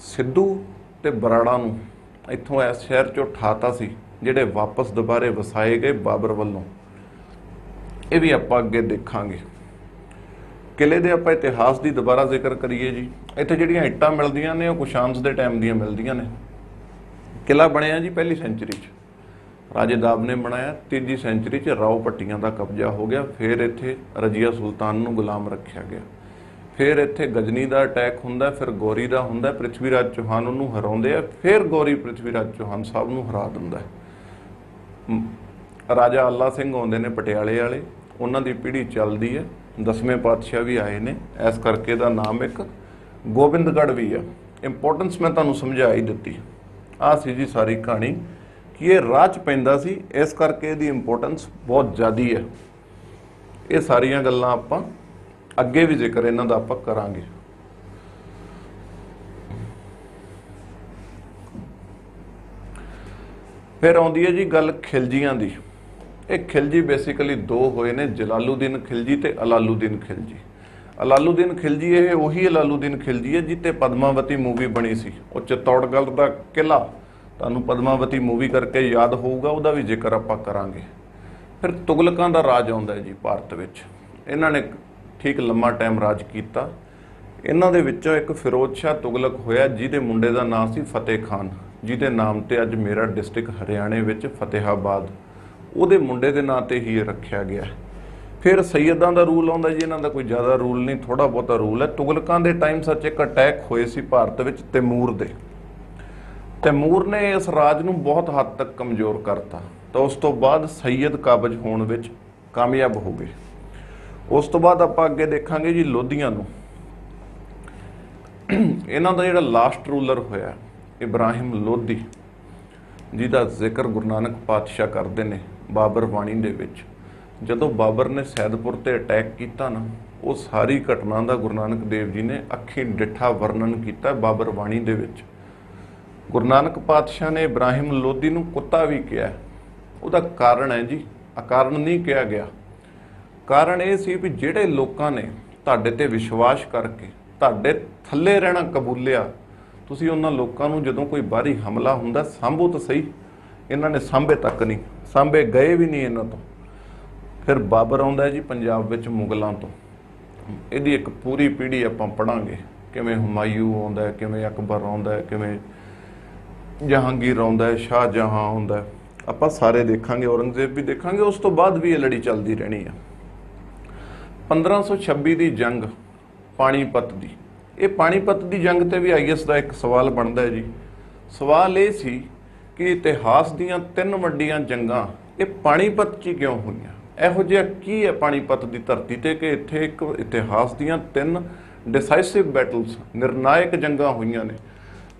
ਸਿੱਧੂ ਤੇ ਬਰਾੜਾ ਨੂੰ ਇੱਥੋਂ ਇਸ ਸ਼ਹਿਰ 'ਚੋਂ ਉਠਾਤਾ ਸੀ, ਜਿਹੜੇ ਵਾਪਸ ਦੁਬਾਰੇ ਵਸਾਏ ਗਏ ਬਾਬਰ ਵੱਲੋਂ। ਇਹ ਵੀ ਆਪਾਂ ਅੱਗੇ ਦੇਖਾਂਗੇ। ਕਿਲੇ ਦੇ ਆਪਾਂ ਇਤਿਹਾਸ ਦੀ ਦੁਬਾਰਾ ਜ਼ਿਕਰ ਕਰੀਏ ਜੀ, ਇੱਥੇ ਜਿਹੜੀਆਂ ਇੱਟਾਂ ਮਿਲਦੀਆਂ ਨੇ ਉਹ ਕੁਸ਼ਾਨਸ ਦੇ ਟਾਈਮ ਦੀਆਂ ਮਿਲਦੀਆਂ ਨੇ। ਕਿਲਾ ਬਣਿਆ ਜੀ ਪਹਿਲੀ ਸੈਂਚਰੀ 'ਚ, ਰਾਜੇ ਦਾਬ ਨੇ ਬਣਾਇਆ। ਤੀਜੀ ਸੈਂਚਰੀ 'ਚ ਰਾਓ ਭੱਟੀਆਂ ਦਾ ਕਬਜ਼ਾ ਹੋ ਗਿਆ। ਫਿਰ ਇੱਥੇ ਰਜੀਆ ਸੁਲਤਾਨ ਨੂੰ ਗੁਲਾਮ ਰੱਖਿਆ ਗਿਆ। ਫਿਰ ਇੱਥੇ ਗਜਨੀ ਦਾ ਅਟੈਕ ਹੁੰਦਾ, ਫਿਰ ਗੌਰੀ ਦਾ ਹੁੰਦਾ, ਪ੍ਰਿਥਵੀ ਰਾਜ ਚੌਹਾਨ ਉਹਨੂੰ ਹਰਾਉਂਦੇ ਆ, ਫਿਰ ਗੌਰੀ ਪ੍ਰਿਥਵੀ ਰਾਜ ਚੌਹਾਨ ਸਾਹਿਬ ਨੂੰ ਹਰਾ ਦਿੰਦਾ ਹੈ। ਰਾਜਾ ਅੱਲਾ ਸਿੰਘ ਆਉਂਦੇ ਨੇ ਪਟਿਆਲੇ ਵਾਲੇ, ਉਹਨਾਂ ਦੀ ਪੀੜ੍ਹੀ ਚੱਲਦੀ ਹੈ। 10ਵੇਂ ਪਾਤਸ਼ਾਹ ਵੀ ਆਏ ਨੇ, ਇਸ ਕਰਕੇ ਦਾ ਨਾਮ ਇੱਕ ਗੋਬਿੰਦਗੜ੍ਹ ਵੀ ਆ। ਇੰਪੋਰਟੈਂਸ ਮੈਂ ਤੁਹਾਨੂੰ ਸਮਝਾ ਹੀ ਦਿੱਤੀ। ਆਹ ਸੀ ਜੀ ਸਾਰੀ ਕਹਾਣੀ ਕਿ ਇਹ ਰਾਹ 'ਚ ਪੈਂਦਾ ਸੀ, ਇਸ ਕਰਕੇ ਇਹਦੀ ਇੰਪੋਰਟੈਂਸ ਬਹੁਤ ਜ਼ਿਆਦਾ ਹੈ। ਇਹ ਸਾਰੀਆਂ ਗੱਲਾਂ ਆਪਾਂ ਅੱਗੇ ਵੀ ਜ਼ਿਕਰ ਇਹਨਾਂ ਦਾ ਆਪਾਂ ਕਰਾਂਗੇ। ਫਿਰ ਆਉਂਦੀ ਹੈ ਜੀ ਗੱਲ ਖਿਲਜੀਆਂ ਦੀ। ਇਹ ਖਿਲਜੀ ਬੇਸਿਕਲੀ ਦੋ ਹੋਏ ਨੇ, ਜਲਾਲੂਦੀਨ ਖਿਲਜੀ ਤੇ ਅਲਾਲੂਦੀਨ ਖਿਲਜੀ। ਅਲਾਲੂਦੀਨ ਖਿਲਜੀ ਇਹ ਉਹੀ ਅਲਾਲੂਦੀਨ ਖਿਲਜੀ ਹੈ ਜਿੱਤੇ ਪਦਮਾਵਤੀ ਮੂਵੀ ਬਣੀ ਸੀ। ਉਹ ਚਿਤੌੜਗੜ੍ਹ ਦਾ ਕਿਲਾ ਤੁਹਾਨੂੰ ਪਦਮਾਵਤੀ ਮੂਵੀ ਕਰਕੇ ਯਾਦ ਹੋਊਗਾ, ਉਹਦਾ ਵੀ ਜ਼ਿਕਰ ਆਪਾਂ ਕਰਾਂਗੇ। ਫਿਰ ਤੁਗਲਕਾਂ ਦਾ ਰਾਜ ਆਉਂਦਾ ਹੈ ਜੀ ਭਾਰਤ ਵਿੱਚ। ਇਹਨਾਂ ਨੇ ਠੀਕ ਲੰਮਾ ਟਾਈਮ ਰਾਜ ਕੀਤਾ। ਇਹਨਾਂ ਦੇ ਵਿੱਚੋਂ ਇੱਕ ਫਿਰੋਜ਼ ਸ਼ਾਹ ਤੁਗਲਕ ਹੋਇਆ ਜਿਹਦੇ ਮੁੰਡੇ ਦਾ ਨਾਮ ਸੀ ਫਤਿਹ ਖਾਨ, ਜਿਹਦੇ ਨਾਮ ਤੇ ਅੱਜ ਮੇਰਾ ਡਿਸਟ੍ਰਿਕਟ ਹਰਿਆਣੇ ਵਿੱਚ ਫਤਿਹਾਬਾਦ, ਉਹਦੇ ਮੁੰਡੇ ਦੇ ਨਾਂ ਤੇ ਹੀ ਇਹ ਰੱਖਿਆ ਗਿਆ। ਫਿਰ ਸੈਯਦਾਂ ਦਾ ਰੂਲ ਆਉਂਦਾ ਜੀ। ਇਹਨਾਂ ਦਾ ਕੋਈ ਜ਼ਿਆਦਾ ਰੂਲ ਨਹੀਂ, ਥੋੜਾ ਬਹੁਤਾ ਰੂਲ ਹੈ। ਤੁਗਲਕਾਂ ਦੇ ਟਾਈਮ ਸੱਚ ਇੱਕ ਅਟੈਕ ਹੋਏ ਸੀ ਭਾਰਤ ਵਿੱਚ ਤੈਮੂਰ ਦੇ। ਤੈਮੂਰ ਨੇ ਇਸ ਰਾਜ ਨੂੰ ਬਹੁਤ ਹੱਦ ਤੱਕ ਕਮਜ਼ੋਰ ਕਰਤਾ, ਤਾਂ ਉਸ ਤੋਂ ਬਾਅਦ ਸੈਯਦ ਕਾਬਜ ਹੋਣ ਵਿੱਚ ਕਾਮਯਾਬ ਹੋ ਗਏ। ਉਸ ਤੋਂ ਬਾਅਦ ਆਪਾਂ ਅੱਗੇ ਦੇਖਾਂਗੇ ਜੀ ਲੋਧੀਆਂ ਨੂੰ। ਇਹਨਾਂ ਦਾ ਜਿਹੜਾ ਲਾਸਟ ਰੂਲਰ ਹੋਇਆ ਇਬਰਾਹਿਮ ਲੋਧੀ, ਜਿਹਦਾ ਜ਼ਿਕਰ ਗੁਰੂ ਨਾਨਕ ਪਾਤਸ਼ਾਹ ਕਰਦੇ ਨੇ ਬਾਬਰ ਬਾਣੀ ਦੇ ਵਿੱਚ। ਜਦੋਂ ਬਾਬਰ ਨੇ ਸੈਦਪੁਰ ਤੇ ਅਟੈਕ ਕੀਤਾ ਨਾ, ਉਹ ਸਾਰੀ ਘਟਨਾ ਦਾ ਗੁਰੂ ਨਾਨਕ ਦੇਵ ਜੀ ਨੇ ਅੱਖੀਂ ਡਿੱਠਾ ਵਰਣਨ ਕੀਤਾ ਬਾਬਰ ਬਾਣੀ ਦੇ ਵਿੱਚ। ਗੁਰੂ ਨਾਨਕ ਪਾਤਸ਼ਾਹ ਨੇ ਇਬਰਾਹਿਮ ਲੋਧੀ ਨੂੰ ਕੁੱਤਾ ਵੀ ਕਿਹਾ। ਉਹਦਾ ਕਾਰਨ ਹੈ ਜੀ, ਅਕਾਰਨ ਨਹੀਂ ਕਿਹਾ ਗਿਆ। ਕਾਰਨ ਇਹ ਸੀ ਵੀ ਜਿਹੜੇ ਲੋਕਾਂ ਨੇ ਤੁਹਾਡੇ ਤੇ ਵਿਸ਼ਵਾਸ ਕਰਕੇ ਤੁਹਾਡੇ ਥੱਲੇ ਰਹਿਣਾ ਕਬੂਲਿਆ, ਤੁਸੀਂ ਉਹਨਾਂ ਲੋਕਾਂ ਨੂੰ ਜਦੋਂ ਕੋਈ ਬਾਹਰੀ ਹਮਲਾ ਹੁੰਦਾ ਸਾਂਭੋ ਤਾਂ ਸਹੀ। ਇਹਨਾਂ ਨੇ ਸਾਂਭੇ ਤੱਕ ਨਹੀਂ, ਸਾਂਭੇ ਗਏ ਵੀ ਨਹੀਂ ਇਹਨਾਂ ਤੋਂ। ਫਿਰ ਬਾਬਰ ਆਉਂਦਾ ਜੀ ਪੰਜਾਬ ਵਿੱਚ ਮੁਗਲਾਂ ਤੋਂ। ਇਹਦੀ ਇੱਕ ਪੂਰੀ ਪੀੜ੍ਹੀ ਆਪਾਂ ਪੜ੍ਹਾਂਗੇ, ਕਿਵੇਂ ਹੁਮਾਯੂ ਆਉਂਦਾ, ਕਿਵੇਂ ਅਕਬਰ ਆਉਂਦਾ, ਕਿਵੇਂ ਜਹਾਂਗੀਰ ਆਉਂਦਾ, ਸ਼ਾਹਜਹਾਂ ਆਉਂਦਾ, ਆਪਾਂ ਸਾਰੇ ਦੇਖਾਂਗੇ। ਔਰੰਗਜ਼ੇਬ ਵੀ ਦੇਖਾਂਗੇ। ਉਸ ਤੋਂ ਬਾਅਦ ਵੀ ਇਹ ਲੜੀ ਚੱਲਦੀ ਰਹਿਣੀ ਆ। 1526 ਦੀ ਜੰਗ ਪਾਣੀਪਤ ਦੀ। ਇਹ ਪਾਣੀਪਤ ਦੀ ਜੰਗ ਤੇ ਵੀ ਆਈਐਸ ਦਾ ਇੱਕ ਸਵਾਲ ਬਣਦਾ ਹੈ ਜੀ। ਸਵਾਲ ਇਹ ਸੀ ਕਿ ਇਤਿਹਾਸ ਦੀਆਂ 3 ਵੱਡੀਆਂ ਜੰਗਾਂ ਇਹ ਪਾਣੀਪਤ 'ਚ ਕਿਉਂ ਹੋਈਆਂ? ਇਹੋ ਜਿਹਾ ਕੀ ਹੈ ਪਾਣੀਪਤ ਦੀ ਧਰਤੀ ਤੇ ਕਿ ਇੱਥੇ ਇੱਕ ਇਤਿਹਾਸ ਦੀਆਂ 3 ਡਿਸਾਈਸਿਵ ਬੈਟਲਸ, ਨਿਰਣਾਇਕ ਜੰਗਾਂ ਹੋਈਆਂ ਨੇ।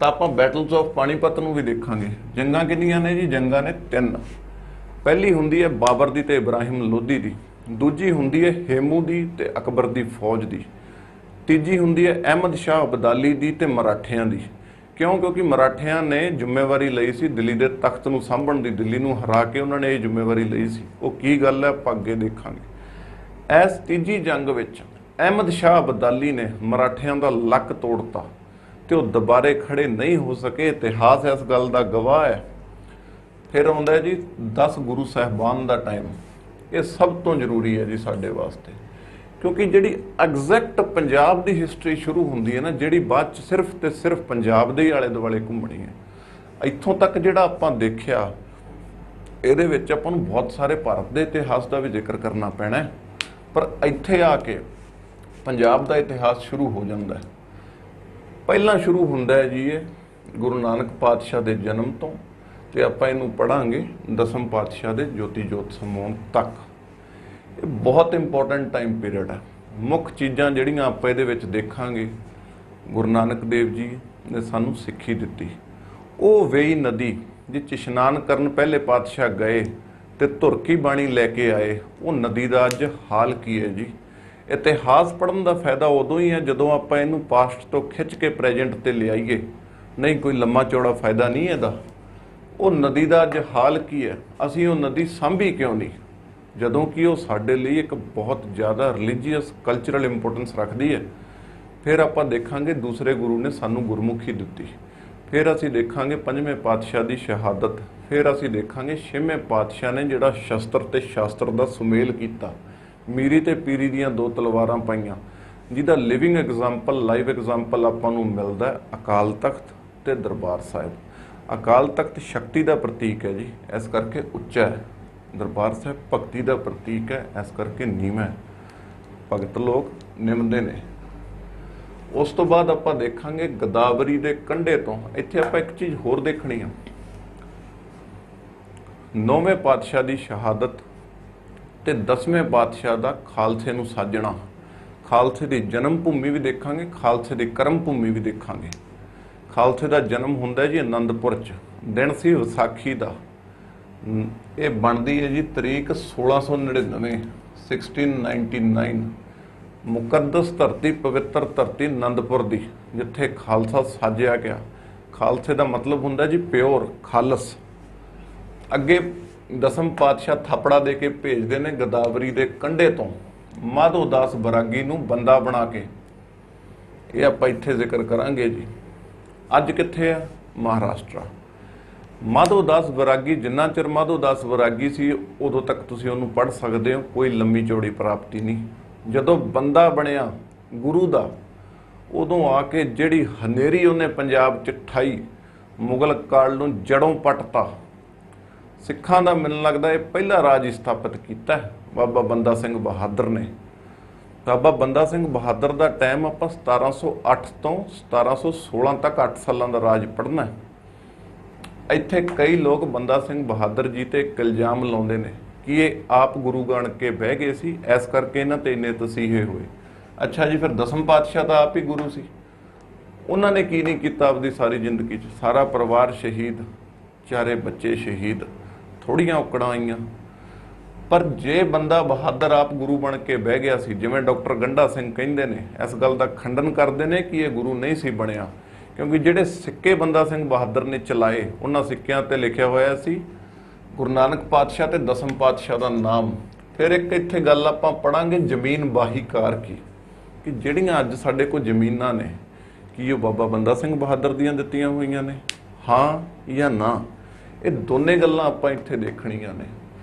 ਤਾਂ ਆਪਾਂ ਬੈਟਲਸ ਆਫ ਪਾਣੀਪਤ ਨੂੰ ਵੀ ਦੇਖਾਂਗੇ। ਜੰਗਾਂ ਕਿੰਨੀਆਂ ਨੇ ਜੀ? ਜੰਗਾਂ ਨੇ 3। ਪਹਿਲੀ ਹੁੰਦੀ ਹੈ ਬਾਬਰ ਦੀ ਤੇ ਇਬਰਾਹਿਮ ਲੋਧੀ ਦੀ। ਦੂਜੀ ਹੁੰਦੀ ਹੈ ਹੇਮੂ ਦੀ ਤੇ ਅਕਬਰ ਦੀ ਫੌਜ ਦੀ। ਤੀਜੀ ਹੁੰਦੀ ਹੈ ਅਹਿਮਦ ਸ਼ਾਹ ਅਬਦਾਲੀ ਦੀ ਤੇ ਮਰਾਠਿਆਂ ਦੀ। ਕਿਉਂ? ਕਿਉਂਕਿ ਮਰਾਠਿਆਂ ਨੇ ਜ਼ਿੰਮੇਵਾਰੀ ਲਈ ਸੀ ਦਿੱਲੀ ਦੇ ਤਖਤ ਨੂੰ ਸਾਂਭਣ ਦੀ। ਦਿੱਲੀ ਨੂੰ ਹਰਾ ਕੇ ਉਹਨਾਂ ਨੇ ਇਹ ਜ਼ਿੰਮੇਵਾਰੀ ਲਈ ਸੀ। ਉਹ ਕੀ ਗੱਲ ਹੈ ਆਪਾਂ ਅੱਗੇ ਦੇਖਾਂਗੇ। ਇਸ ਤੀਜੀ ਜੰਗ ਵਿੱਚ ਅਹਿਮਦ ਸ਼ਾਹ ਅਬਦਾਲੀ ਨੇ ਮਰਾਠਿਆਂ ਦਾ ਲੱਕ ਤੋੜਤਾ ਤੇ ਉਹ ਦੁਬਾਰੇ ਖੜੇ ਨਹੀਂ ਹੋ ਸਕੇ। ਇਤਿਹਾਸ ਇਸ ਗੱਲ ਦਾ ਗਵਾਹ ਹੈ। ਫਿਰ ਆਉਂਦਾ ਜੀ 10 ਗੁਰੂ ਸਾਹਿਬਾਨ ਦਾ ਟਾਈਮ। ਇਹ ਸਭ ਤੋਂ ਜ਼ਰੂਰੀ ਹੈ ਜੀ ਸਾਡੇ ਵਾਸਤੇ, ਕਿਉਂਕਿ ਜਿਹੜੀ ਐਗਜ਼ੈਕਟ ਪੰਜਾਬ ਦੀ ਹਿਸਟਰੀ ਸ਼ੁਰੂ ਹੁੰਦੀ ਹੈ ਨਾ, ਜਿਹੜੀ ਬਾਅਦ 'ਚ ਸਿਰਫ ਤੇ ਸਿਰਫ ਪੰਜਾਬ ਦੇ ਹੀ ਆਲੇ ਦੁਆਲੇ ਘੁੰਮਣੀ ਹੈ। ਇੱਥੋਂ ਤੱਕ ਜਿਹੜਾ ਆਪਾਂ ਦੇਖਿਆ, ਇਹਦੇ ਵਿੱਚ ਆਪਾਂ ਨੂੰ ਬਹੁਤ ਸਾਰੇ ਭਾਰਤ ਦੇ ਇਤਿਹਾਸ ਦਾ ਵੀ ਜ਼ਿਕਰ ਕਰਨਾ ਪੈਣਾ ਹੈ। ਪਰ ਇੱਥੇ ਆ ਕੇ ਪੰਜਾਬ ਦਾ ਇਤਿਹਾਸ ਸ਼ੁਰੂ ਹੋ ਜਾਂਦਾ ਹੈ। ਪਹਿਲਾਂ ਸ਼ੁਰੂ ਹੁੰਦਾ ਹੈ ਜੀ ਇਹ ਗੁਰੂ ਨਾਨਕ ਪਾਤਸ਼ਾਹ ਦੇ ਜਨਮ ਤੋਂ, ਤੇ ਆਪਾਂ ਇਹਨੂੰ ਪੜ੍ਹਾਂਗੇ 10ਵੇਂ ਪਾਤਸ਼ਾਹ ਦੇ ਜੋਤੀ ਜੋਤ ਸਮਾਉਣ ਤੱਕ। ਇਹ ਬਹੁਤ ਇੰਪੋਰਟੈਂਟ ਟਾਈਮ ਪੀਰੀਅਡ ਹੈ। ਮੁੱਖ ਚੀਜ਼ਾਂ ਜਿਹੜੀਆਂ ਆਪਾਂ ਇਹਦੇ ਵਿੱਚ ਦੇਖਾਂਗੇ, ਗੁਰੂ ਨਾਨਕ ਦੇਵ ਜੀ ਨੇ ਸਾਨੂੰ ਸਿੱਖੀ ਦਿੱਤੀ। ਉਹ ਵੇਈ ਨਦੀ ਜਿਸ 'ਚ ਇਸ਼ਨਾਨ ਕਰਨ ਪਹਿਲੇ ਪਾਤਸ਼ਾਹ ਗਏ ਤੇ ਧੁਰਕੀ ਬਾਣੀ ਲੈ ਕੇ ਆਏ, ਉਹ ਨਦੀ ਦਾ ਅੱਜ ਹਾਲ ਕੀ ਹੈ ਜੀ? ਇਤਿਹਾਸ ਪੜ੍ਹਨ ਦਾ ਫਾਇਦਾ ਉਦੋਂ ਹੀ ਹੈ ਜਦੋਂ ਆਪਾਂ ਇਹਨੂੰ ਪਾਸਟ ਤੋਂ ਖਿੱਚ ਕੇ ਪ੍ਰੈਜੈਂਟ ਤੇ ਲਿਆਈਏ, ਨਹੀਂ ਕੋਈ ਲੰਮਾ ਚੌੜਾ ਫਾਇਦਾ ਨਹੀਂ ਇਹਦਾ। ਉਹ ਨਦੀ ਦਾ ਅੱਜ ਹਾਲ ਕੀ ਹੈ? ਅਸੀਂ ਉਹ ਨਦੀ ਸਾਂਭੀ ਕਿਉਂ ਨਹੀਂ, ਜਦੋਂ ਕਿ ਉਹ ਸਾਡੇ ਲਈ ਇੱਕ ਬਹੁਤ ਜ਼ਿਆਦਾ ਰਿਲੀਜੀਅਸ ਕਲਚਰਲ ਇੰਪੋਰਟੈਂਸ ਰੱਖਦੀ ਹੈ। ਫਿਰ ਆਪਾਂ ਦੇਖਾਂਗੇ ਦੂਸਰੇ ਗੁਰੂ ਨੇ ਸਾਨੂੰ ਗੁਰਮੁਖੀ ਦਿੱਤੀ। ਫਿਰ ਅਸੀਂ ਦੇਖਾਂਗੇ 5ਵੇਂ ਪਾਤਸ਼ਾਹ ਦੀ ਸ਼ਹਾਦਤ। ਫਿਰ ਅਸੀਂ ਦੇਖਾਂਗੇ 6ਵੇਂ ਪਾਤਸ਼ਾਹ ਨੇ ਜਿਹੜਾ ਸ਼ਸਤਰ ਤੇ ਸ਼ਾਸਤਰ ਦਾ ਸੁਮੇਲ ਕੀਤਾ, ਮੀਰੀ ਤੇ ਪੀਰੀ ਦੀਆਂ 2 ਤਲਵਾਰਾਂ ਪਾਈਆਂ। ਜਿਹਦਾ ਲਿਵਿੰਗ ਐਗਜ਼ਾਮਪਲ, ਲਾਈਵ ਐਗਜ਼ਾਮਪਲ ਆਪਾਂ ਨੂੰ ਮਿਲਦਾ ਹੈ ਅਕਾਲ ਤਖਤ ਤੇ ਦਰਬਾਰ ਸਾਹਿਬ। ਅਕਾਲ ਤਖਤ ਸ਼ਕਤੀ ਦਾ ਪ੍ਰਤੀਕ ਹੈ ਜੀ, ਇਸ ਕਰਕੇ ਉੱਚਾ ਹੈ। ਦਰਬਾਰ ਸਾਹਿਬ ਭਗਤੀ ਦਾ ਪ੍ਰਤੀਕ ਹੈ, ਇਸ ਕਰਕੇ ਨੀਵਾਂ ਹੈ। ਭਗਤ ਲੋਕ ਨਿਮਦੇ ਨੇ। ਉਸ ਤੋਂ ਬਾਅਦ ਆਪਾਂ ਦੇਖਾਂਗੇ ਗੋਦਾਵਰੀ ਦੇ ਕੰਢੇ ਤੋਂ। ਇੱਥੇ ਆਪਾਂ ਇੱਕ ਚੀਜ਼ ਹੋਰ ਦੇਖਣੀ ਆ, 9ਵੇਂ ਪਾਤਸ਼ਾਹ ਦੀ ਸ਼ਹਾਦਤ ਤੇ 10ਵੇਂ ਪਾਤਸ਼ਾਹ ਦਾ ਖਾਲਸੇ ਨੂੰ ਸਾਜਣਾ। ਖਾਲਸੇ ਦੀ ਜਨਮ ਭੂਮੀ ਵੀ ਦੇਖਾਂਗੇ, ਖਾਲਸੇ ਦੀ ਕਰਮ ਭੂਮੀ ਵੀ ਦੇਖਾਂਗੇ। ਖਾਲਸੇ ਦਾ ਜਨਮ ਹੁੰਦਾ ਜੀ ਆਨੰਦਪੁਰ 'ਚ, ਦਿਨ ਸੀ ਵਿਸਾਖੀ ਦਾ। ਇਹ ਬਣਦੀ ਹੈ ਜੀ ਤਰੀਕ 1699, 1699। ਮੁਕੱਦਸ ਧਰਤੀ, ਪਵਿੱਤਰ ਧਰਤੀ ਆਨੰਦਪੁਰ ਦੀ, ਜਿੱਥੇ ਖਾਲਸਾ ਸਾਜਿਆ ਗਿਆ। ਖਾਲਸੇ ਦਾ ਮਤਲਬ ਹੁੰਦਾ ਜੀ ਪਿਓਰ, ਖਾਲਸ। ਅੱਗੇ ਦਸਮ ਪਾਤਸ਼ਾਹ ਥਾਪੜਾ ਦੇ ਕੇ ਭੇਜਦੇ ਨੇ ਗੋਦਾਵਰੀ ਦੇ ਕੰਢੇ ਤੋਂ ਮਾਧੋ ਦਾਸ ਬਰਾਗੀ ਨੂੰ ਬੰਦਾ ਬਣਾ ਕੇ। ਇਹ ਆਪਾਂ ਇੱਥੇ ਜ਼ਿਕਰ ਕਰਾਂਗੇ ਜੀ। ਅੱਜ ਕਿੱਥੇ ਆ? ਮਹਾਰਾਸ਼ਟਰ। ਮਾਧੋ ਦਾਸ ਬਰਾਗੀ, ਜਿੰਨਾ ਚਿਰ ਮਾਧੋ ਦਾਸ ਬਰਾਗੀ ਸੀ ਉਦੋਂ ਤੱਕ ਤੁਸੀਂ ਉਹਨੂੰ ਪੜ੍ਹ ਸਕਦੇ ਹੋ, ਕੋਈ ਲੰਮੀ ਚੌੜੀ ਪ੍ਰਾਪਤੀ ਨਹੀਂ। ਜਦੋਂ ਬੰਦਾ ਬਣਿਆ ਗੁਰੂ ਦਾ, ਉਦੋਂ ਆ ਕੇ ਜਿਹੜੀ ਹਨੇਰੀ ਉਹਨੇ ਪੰਜਾਬ 'ਚ ਠਾਈ, ਮੁਗਲ ਕਾਲ ਨੂੰ ਜੜੋਂ ਪੱਟਤਾ। ਸਿੱਖਾਂ ਦਾ ਮੈਨੂੰ ਲੱਗਦਾ ਇਹ ਪਹਿਲਾ ਰਾਜ ਸਥਾਪਿਤ ਕੀਤਾ ਬਾਬਾ ਬੰਦਾ ਸਿੰਘ ਬਹਾਦਰ ਨੇ। ਬਾਬਾ ਬੰਦਾ ਸਿੰਘ ਬਹਾਦਰ ਦਾ ਟਾਈਮ ਆਪਾਂ 1708 ਤੋਂ 1716 ਤੱਕ 8 ਸਾਲਾਂ ਦਾ ਰਾਜ ਪੜ੍ਹਨਾ। ਇੱਥੇ ਕਈ ਲੋਕ ਬੰਦਾ ਸਿੰਘ ਬਹਾਦਰ ਜੀ ਤੇ ਇੱਕ ਇਲਜ਼ਾਮ ਲਾਉਂਦੇ ਨੇ ਕਿ ਇਹ ਆਪ ਗੁਰੂ ਬਣ ਕੇ ਬਹਿ ਗਏ ਸੀ, ਇਸ ਕਰਕੇ ਇਹਨਾਂ ਤੇ ਇੰਨੇ ਤਸੀਹੇ ਹੋਏ। ਅੱਛਾ ਜੀ, ਫਿਰ ਦਸਮ ਪਾਤਸ਼ਾਹ ਤਾਂ ਆਪ ਹੀ ਗੁਰੂ ਸੀ। ਉਹਨਾਂ ਨੇ ਕੀ ਨਹੀਂ ਕੀਤਾ ਆਪਦੀ ਸਾਰੀ ਜ਼ਿੰਦਗੀ 'ਚ? ਸਾਰਾ ਪਰਿਵਾਰ ਸ਼ਹੀਦ, 4 ਬੱਚੇ ਸ਼ਹੀਦ, ਥੋੜ੍ਹੀਆਂ ਔਕੜਾਂ ਆਈਆਂ। ਪਰ ਜੇ ਬੰਦਾ ਬਹਾਦਰ ਆਪ ਗੁਰੂ ਬਣ ਕੇ ਬਹਿ ਗਿਆ ਸੀ, ਜਿਵੇਂ ਡਾਕਟਰ ਗੰਡਾ ਸਿੰਘ ਕਹਿੰਦੇ ਨੇ, ਇਸ ਗੱਲ ਦਾ ਖੰਡਨ ਕਰਦੇ ਨੇ ਕਿ ਇਹ ਗੁਰੂ ਨਹੀਂ ਸੀ ਬਣਿਆ, ਕਿਉਂਕਿ ਜਿਹੜੇ ਸਿੱਕੇ ਬੰਦਾ ਸਿੰਘ ਬਹਾਦਰ ਨੇ ਚਲਾਏ, ਉਹਨਾਂ ਸਿੱਕਿਆਂ ਤੇ ਲਿਖਿਆ ਹੋਇਆ ਸੀ ਗੁਰੂ ਨਾਨਕ ਪਾਤਸ਼ਾਹ ਤੇ ਦਸਮ ਪਾਤਸ਼ਾਹ ਦਾ ਨਾਮ। ਫਿਰ ਇੱਕ ਇੱਥੇ ਗੱਲ ਆਪਾਂ ਪੜਾਂਗੇ ਜ਼ਮੀਨ ਬਾਹੀਕਾਰ ਕੀ, ਕਿ ਜਿਹੜੀਆਂ ਅੱਜ ਸਾਡੇ ਕੋਲ ਜ਼ਮੀਨਾਂ ਨੇ, ਕੀ ਉਹ ਬਾਬਾ ਬੰਦਾ ਸਿੰਘ ਬਹਾਦਰ ਦੀਆਂ ਦਿੱਤੀਆਂ ਹੋਈਆਂ ਨੇ? ਹਾਂ ਜਾਂ ਨਾ? ਇਹ ਦੋਨੇ ਗੱਲਾਂ ਆਪਾਂ ਇੱਥੇ ਦੇਖਣੀਆਂ ਨੇ।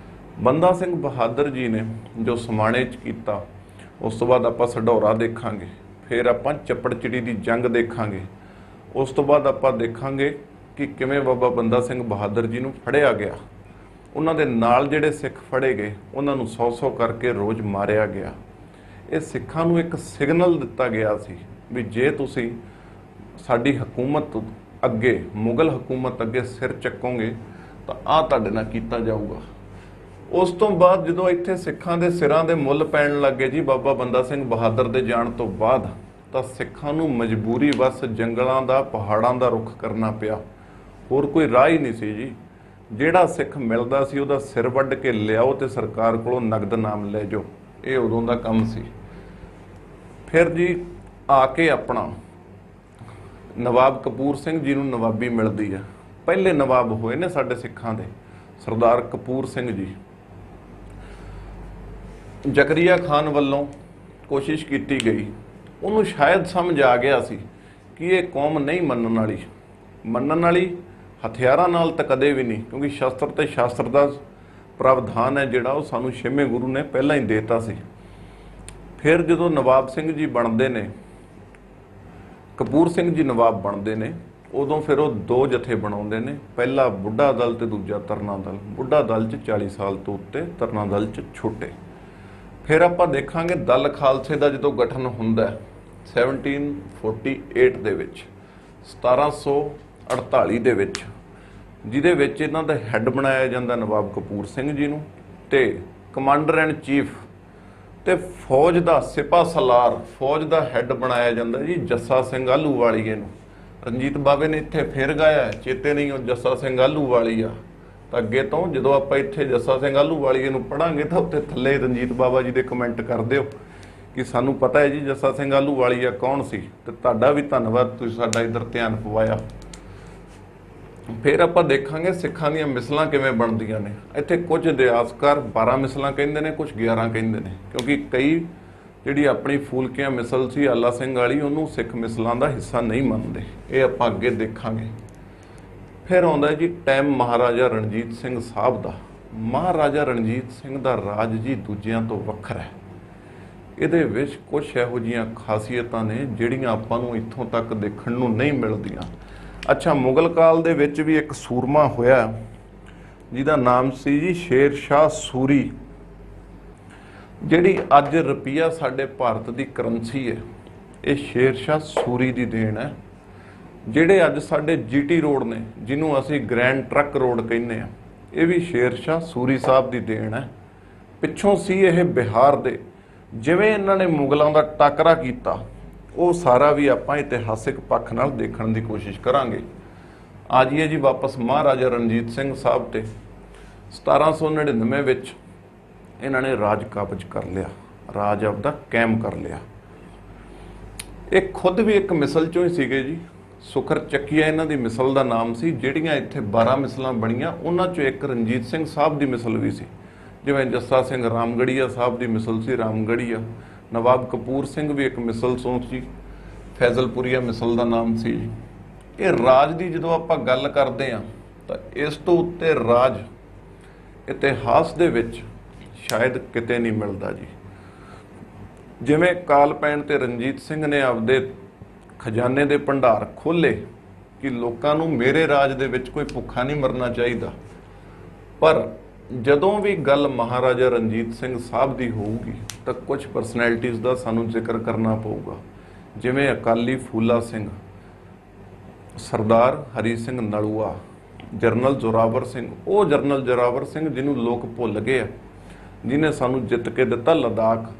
ਬੰਦਾ ਸਿੰਘ ਬਹਾਦਰ ਜੀ ਨੇ ਜੋ ਸਮਾਣੇ 'ਚ ਕੀਤਾ, ਉਸ ਤੋਂ ਬਾਅਦ ਆਪਾਂ ਸਢੌਰਾ ਦੇਖਾਂਗੇ, ਫਿਰ ਆਪਾਂ ਚੱਪੜਚਿੜੀ ਦੀ ਜੰਗ ਦੇਖਾਂਗੇ, ਉਸ ਤੋਂ ਬਾਅਦ ਆਪਾਂ ਦੇਖਾਂਗੇ ਕਿ ਕਿਵੇਂ ਬਾਬਾ ਬੰਦਾ ਸਿੰਘ ਬਹਾਦਰ ਜੀ ਨੂੰ ਫੜਿਆ ਗਿਆ। ਉਹਨਾਂ ਦੇ ਨਾਲ ਜਿਹੜੇ ਸਿੱਖ ਫੜੇ ਗਏ, ਉਹਨਾਂ ਨੂੰ 100-100 ਕਰਕੇ ਰੋਜ਼ ਮਾਰਿਆ ਗਿਆ। ਇਹ ਸਿੱਖਾਂ ਨੂੰ ਇੱਕ ਸਿਗਨਲ ਦਿੱਤਾ ਗਿਆ ਸੀ ਵੀ ਜੇ ਤੁਸੀਂ ਸਾਡੀ ਹਕੂਮਤ ਅੱਗੇ, ਮੁਗਲ ਹਕੂਮਤ ਅੱਗੇ ਸਿਰ ਚੱਕੋਗੇ ਤਾਂ ਆਹ ਤੁਹਾਡੇ ਨਾਲ ਕੀਤਾ ਜਾਊਗਾ। ਉਸ ਤੋਂ ਬਾਅਦ ਜਦੋਂ ਇੱਥੇ ਸਿੱਖਾਂ ਦੇ ਸਿਰਾਂ ਦੇ ਮੁੱਲ ਪੈਣ ਲੱਗੇ ਜੀ ਬਾਬਾ ਬੰਦਾ ਸਿੰਘ ਬਹਾਦਰ ਦੇ ਜਾਣ ਤੋਂ ਬਾਅਦ, ਤਾਂ ਸਿੱਖਾਂ ਨੂੰ ਮਜਬੂਰੀ ਬਸ ਜੰਗਲਾਂ ਦਾ, ਪਹਾੜਾਂ ਦਾ ਰੁੱਖ ਕਰਨਾ ਪਿਆ। ਹੋਰ ਕੋਈ ਰਾਹ ਹੀ ਨਹੀਂ ਸੀ ਜੀ। ਜਿਹੜਾ ਸਿੱਖ ਮਿਲਦਾ ਸੀ ਉਹਦਾ ਸਿਰ ਵੱਢ ਕੇ ਲਿਆਓ ਤੇ ਸਰਕਾਰ ਕੋਲੋਂ ਨਗਦ ਨਾਮ ਲੈ ਜਾਓ। ਇਹ ਉਦੋਂ ਦਾ ਕੰਮ ਸੀ। ਫਿਰ ਜੀ ਆ ਕੇ ਆਪਣਾ ਨਵਾਬ ਕਪੂਰ ਸਿੰਘ ਜੀ ਨੂੰ ਨਵਾਬੀ ਮਿਲਦੀ ਹੈ। ਪਹਿਲੇ ਨਵਾਬ ਹੋਏ ਨੇ ਸਾਡੇ ਸਿੱਖਾਂ ਦੇ ਸਰਦਾਰ ਕਪੂਰ ਸਿੰਘ ਜੀ। ਜ਼ਕਰੀਆ ਖਾਨ ਵੱਲੋਂ ਕੋਸ਼ਿਸ਼ ਕੀਤੀ ਗਈ, ਉਹਨੂੰ ਸ਼ਾਇਦ ਸਮਝ ਆ ਗਿਆ ਸੀ ਕਿ ਇਹ ਕੌਮ ਨਹੀਂ ਮੰਨਣ ਵਾਲੀ ਹਥਿਆਰਾਂ ਨਾਲ ਤਾਂ ਕਦੇ ਵੀ ਨਹੀਂ, ਕਿਉਂਕਿ ਸ਼ਸਤਰ ਤੇ ਸ਼ਾਸਤਰ ਦਾ ਪ੍ਰਾਵਧਾਨ ਹੈ ਜਿਹੜਾ ਉਹ ਸਾਨੂੰ 6ਵੇਂ ਗੁਰੂ ਨੇ ਪਹਿਲਾਂ ਹੀ ਦੇਤਾ ਸੀ। ਫਿਰ ਜਦੋਂ ਨਵਾਬ ਸਿੰਘ ਜੀ ਬਣਦੇ ਨੇ, ਕਪੂਰ ਸਿੰਘ ਜੀ ਨਵਾਬ ਬਣਦੇ ਨੇ, ਉਦੋਂ ਫਿਰ ਉਹ 2 ਜਥੇ ਬਣਾਉਂਦੇ ਨੇ, ਪਹਿਲਾ ਬੁੱਢਾ ਦਲ ਤੇ ਦੂਜਾ ਤਰਨਾ ਦਲ। ਬੁੱਢਾ ਦਲ 'ਚ 40 ਸਾਲ ਤੋਂ ਉੱਤੇ, ਤਰਨਾ ਦਲ 'ਚ ਛੋਟੇ। ਫਿਰ ਆਪਾਂ ਦੇਖਾਂਗੇ ਦਲ ਖਾਲਸੇ ਦਾ ਜਦੋਂ ਗਠਨ ਹੁੰਦਾ 1748 ਦੇ ਵਿੱਚ, 1748 ਦੇ ਵਿੱਚ, ਜਿਹਦੇ ਵਿੱਚ ਇਹਨਾਂ ਦਾ ਹੈੱਡ ਬਣਾਇਆ ਜਾਂਦਾ ਨਵਾਬ ਕਪੂਰ ਸਿੰਘ ਜੀ ਨੂੰ, ਤੇ ਕਮਾਂਡਰ ਐਂਡ ਚੀਫ ਤੇ ਫੌਜ ਦਾ ਸਿਪਾਹ ਸਲਾਰ, ਫੌਜ ਦਾ ਹੈੱਡ ਬਣਾਇਆ ਜਾਂਦਾ ਜੀ ਜੱਸਾ ਸਿੰਘ ਆਹਲੂਵਾਲੀਏ ਨੂੰ। ਰਣਜੀਤ ਬਾਵੇ ਨੇ ਇੱਥੇ ਫਿਰ ਗਾਇਆ, ਚੇਤੇ ਨਹੀਂ ਉਹ ਜੱਸਾ ਸਿੰਘ ਆਹਲੂਵਾਲੀਆ। ਤਾਂ ਅੱਗੇ ਤੋਂ ਜਦੋਂ ਆਪਾਂ ਇੱਥੇ ਜੱਸਾ ਸਿੰਘ ਆਹਲੂਵਾਲੀਏ ਨੂੰ ਪੜਾਂਗੇ ਤਾਂ ਉੱਤੇ ਥੱਲੇ ਰਣਜੀਤ ਬਾਵਾ ਜੀ ਦੇ ਕਮੈਂਟ ਕਰ ਦਿਓ ਕਿ ਸਾਨੂੰ ਪਤਾ ਹੈ ਜੀ ਜੱਸਾ ਸਿੰਘ ਆਹਲੂਵਾਲੀਆ ਕੌਣ ਸੀ। ਤੇ ਤੁਹਾਡਾ ਵੀ ਧੰਨਵਾਦ, ਤੁਸੀਂ ਸਾਡਾ ਇੱਧਰ ਧਿਆਨ ਪਵਾਇਆ। ਫਿਰ ਆਪਾਂ ਦੇਖਾਂਗੇ ਸਿੱਖਾਂ ਦੀਆਂ ਮਿਸਲਾਂ ਕਿਵੇਂ ਬਣਦੀਆਂ ਨੇ। ਇੱਥੇ ਕੁਝ ਇਤਿਹਾਸਕਾਰ 12 ਮਿਸਲਾਂ ਕਹਿੰਦੇ ਨੇ, ਕੁਝ 11 ਕਹਿੰਦੇ ਨੇ, ਕਿਉਂਕਿ ਕਈ ਜਿਹੜੀ ਆਪਣੀ ਫੂਲਕਿਆਂ ਮਿਸਲ ਸੀ ਆਲਾ ਸਿੰਘ ਵਾਲੀ, ਉਹਨੂੰ ਸਿੱਖ ਮਿਸਲਾਂ ਦਾ ਹਿੱਸਾ ਨਹੀਂ ਮੰਨਦੇ। ਇਹ ਆਪਾਂ ਅੱਗੇ ਦੇਖਾਂਗੇ। ਫਿਰ ਆਉਂਦਾ ਜੀ ਟਾਈਮ ਮਹਾਰਾਜਾ ਰਣਜੀਤ ਸਿੰਘ ਸਾਹਿਬ ਦਾ। ਮਹਾਰਾਜਾ ਰਣਜੀਤ ਸਿੰਘ ਦਾ ਰਾਜ ਜੀ ਦੂਜਿਆਂ ਤੋਂ ਵੱਖਰਾ ਹੈ। ਇਹਦੇ ਵਿੱਚ ਕੁਝ ਇਹੋ ਜਿਹੀਆਂ ਖਾਸੀਅਤਾਂ ਨੇ ਜਿਹੜੀਆਂ ਆਪਾਂ ਨੂੰ ਇੱਥੋਂ ਤੱਕ ਦੇਖਣ ਨੂੰ ਨਹੀਂ ਮਿਲਦੀਆਂ। ਅੱਛਾ, ਮੁਗਲ ਕਾਲ ਦੇ ਵਿੱਚ ਵੀ ਇੱਕ ਸੂਰਮਾ ਹੋਇਆ ਜਿਹਦਾ ਨਾਮ ਸੀ ਜੀ ਸ਼ੇਰ ਸ਼ਾਹ ਸੂਰੀ। ਜਿਹੜੀ ਅੱਜ ਰੁਪਈਆ ਸਾਡੇ ਭਾਰਤ ਦੀ ਕਰੰਸੀ ਹੈ, ਇਹ ਸ਼ੇਰ ਸ਼ਾਹ ਸੂਰੀ ਦੀ ਦੇਣ ਹੈ। ਜਿਹੜੇ ਅੱਜ ਸਾਡੇ ਜੀਟੀ ਰੋਡ ਨੇ, ਜਿਹਨੂੰ ਅਸੀਂ ਗ੍ਰੈਂਡ ਟਰੱਕ ਰੋਡ ਕਹਿੰਦੇ ਆ, ਇਹ ਵੀ ਸ਼ੇਰ ਸ਼ਾਹ ਸੂਰੀ ਸਾਹਿਬ ਦੀ ਦੇਣ ਹੈ। ਪਿੱਛੋਂ ਸੀ ਇਹ ਬਿਹਾਰ ਦੇ। ਜਿਵੇਂ ਇਹਨਾਂ ਨੇ ਮੁਗਲਾਂ ਦਾ ਟਾਕਰਾ ਕੀਤਾ, ਉਹ ਸਾਰਾ ਵੀ ਆਪਾਂ ਇਤਿਹਾਸਿਕ ਪੱਖ ਨਾਲ ਦੇਖਣ ਦੀ ਕੋਸ਼ਿਸ਼ ਕਰਾਂਗੇ। ਆ ਜਾਈਏ ਜੀ ਵਾਪਸ ਮਹਾਰਾਜਾ ਰਣਜੀਤ ਸਿੰਘ ਸਾਹਿਬ ਤੇ। 1799 ਵਿੱਚ ਇਹਨਾਂ ਨੇ ਰਾਜ ਕਾਬਜ ਕਰ ਲਿਆ, ਰਾਜ ਆਪਦਾ ਕਾਇਮ ਕਰ ਲਿਆ। ਇਹ ਖੁਦ ਵੀ ਇੱਕ ਮਿਸਲ ਚੋਂ ਹੀ ਸੀਗੇ ਜੀ। ਸੁਖਰ ਚੱਕੀਆ ਇਹਨਾਂ ਦੀ ਮਿਸਲ ਦਾ ਨਾਮ ਸੀ। ਜਿਹੜੀਆਂ ਇੱਥੇ 12 ਮਿਸਲਾਂ ਬਣੀਆਂ, ਉਹਨਾਂ ਚੋਂ ਇੱਕ ਰਣਜੀਤ ਸਿੰਘ ਸਾਹਿਬ ਦੀ ਮਿਸਲ ਵੀ ਸੀ। ਜਿਵੇਂ ਜੱਸਾ ਸਿੰਘ ਰਾਮਗੜੀਆ ਸਾਹਿਬ ਦੀ ਮਿਸਲ ਸੀ, ਰਾਮਗੜੀਆ। ਨਵਾਬ ਕਪੂਰ ਸਿੰਘ ਵੀ ਇੱਕ ਮਿਸਲ ਤੋਂ ਸੀ, ਫੈਜ਼ਲਪੁਰੀਆ ਮਿਸਲ ਦਾ ਨਾਮ ਸੀ ਜੀ। ਇਹ ਰਾਜ ਦੀ ਜਦੋਂ ਆਪਾਂ ਗੱਲ ਕਰਦੇ ਹਾਂ ਤਾਂ ਇਸ ਤੋਂ ਉੱਤੇ ਰਾਜ ਇਤਿਹਾਸ ਦੇ ਵਿੱਚ ਸ਼ਾਇਦ ਕਿਤੇ ਨਹੀਂ ਮਿਲਦਾ ਜੀ। ਜਿਵੇਂ ਕਾਲ ਪੈਣ ਤੇ ਰਣਜੀਤ ਸਿੰਘ ਨੇ ਆਪਦੇ ਖਜ਼ਾਨੇ ਦੇ ਭੰਡਾਰ ਖੋਲ੍ਹੇ ਕਿ ਲੋਕਾਂ ਨੂੰ ਮੇਰੇ ਰਾਜ ਦੇ ਵਿੱਚ ਕੋਈ ਭੁੱਖਾ ਨਹੀਂ ਮਰਨਾ ਚਾਹੀਦਾ, ਪਰ ਜਦੋਂ ਵੀ ਗੱਲ ਮਹਾਰਾਜਾ ਰਣਜੀਤ ਸਿੰਘ ਸਾਹਿਬ ਦੀ ਹੋਊਗੀ ਤਾਂ ਕੁਝ ਪਰਸਨੈਲਿਟੀਜ਼ ਦਾ ਸਾਨੂੰ ਜ਼ਿਕਰ ਕਰਨਾ ਪਊਗਾ। ਜਿਵੇਂ ਅਕਾਲੀ ਫੂਲਾ ਸਿੰਘ, ਸਰਦਾਰ ਹਰੀ ਸਿੰਘ ਨਲੂਆ, ਜਰਨਲ ਜ਼ੋਰਾਵਰ ਸਿੰਘ। ਉਹ ਜਰਨਲ ਜ਼ੋਰਾਵਰ ਸਿੰਘ ਜਿਹਨੂੰ ਲੋਕ ਭੁੱਲ ਗਏ ਆ, ਜਿਹਨੇ ਸਾਨੂੰ ਜਿੱਤ ਕੇ ਦਿੱਤਾ ਲਦਾਖ।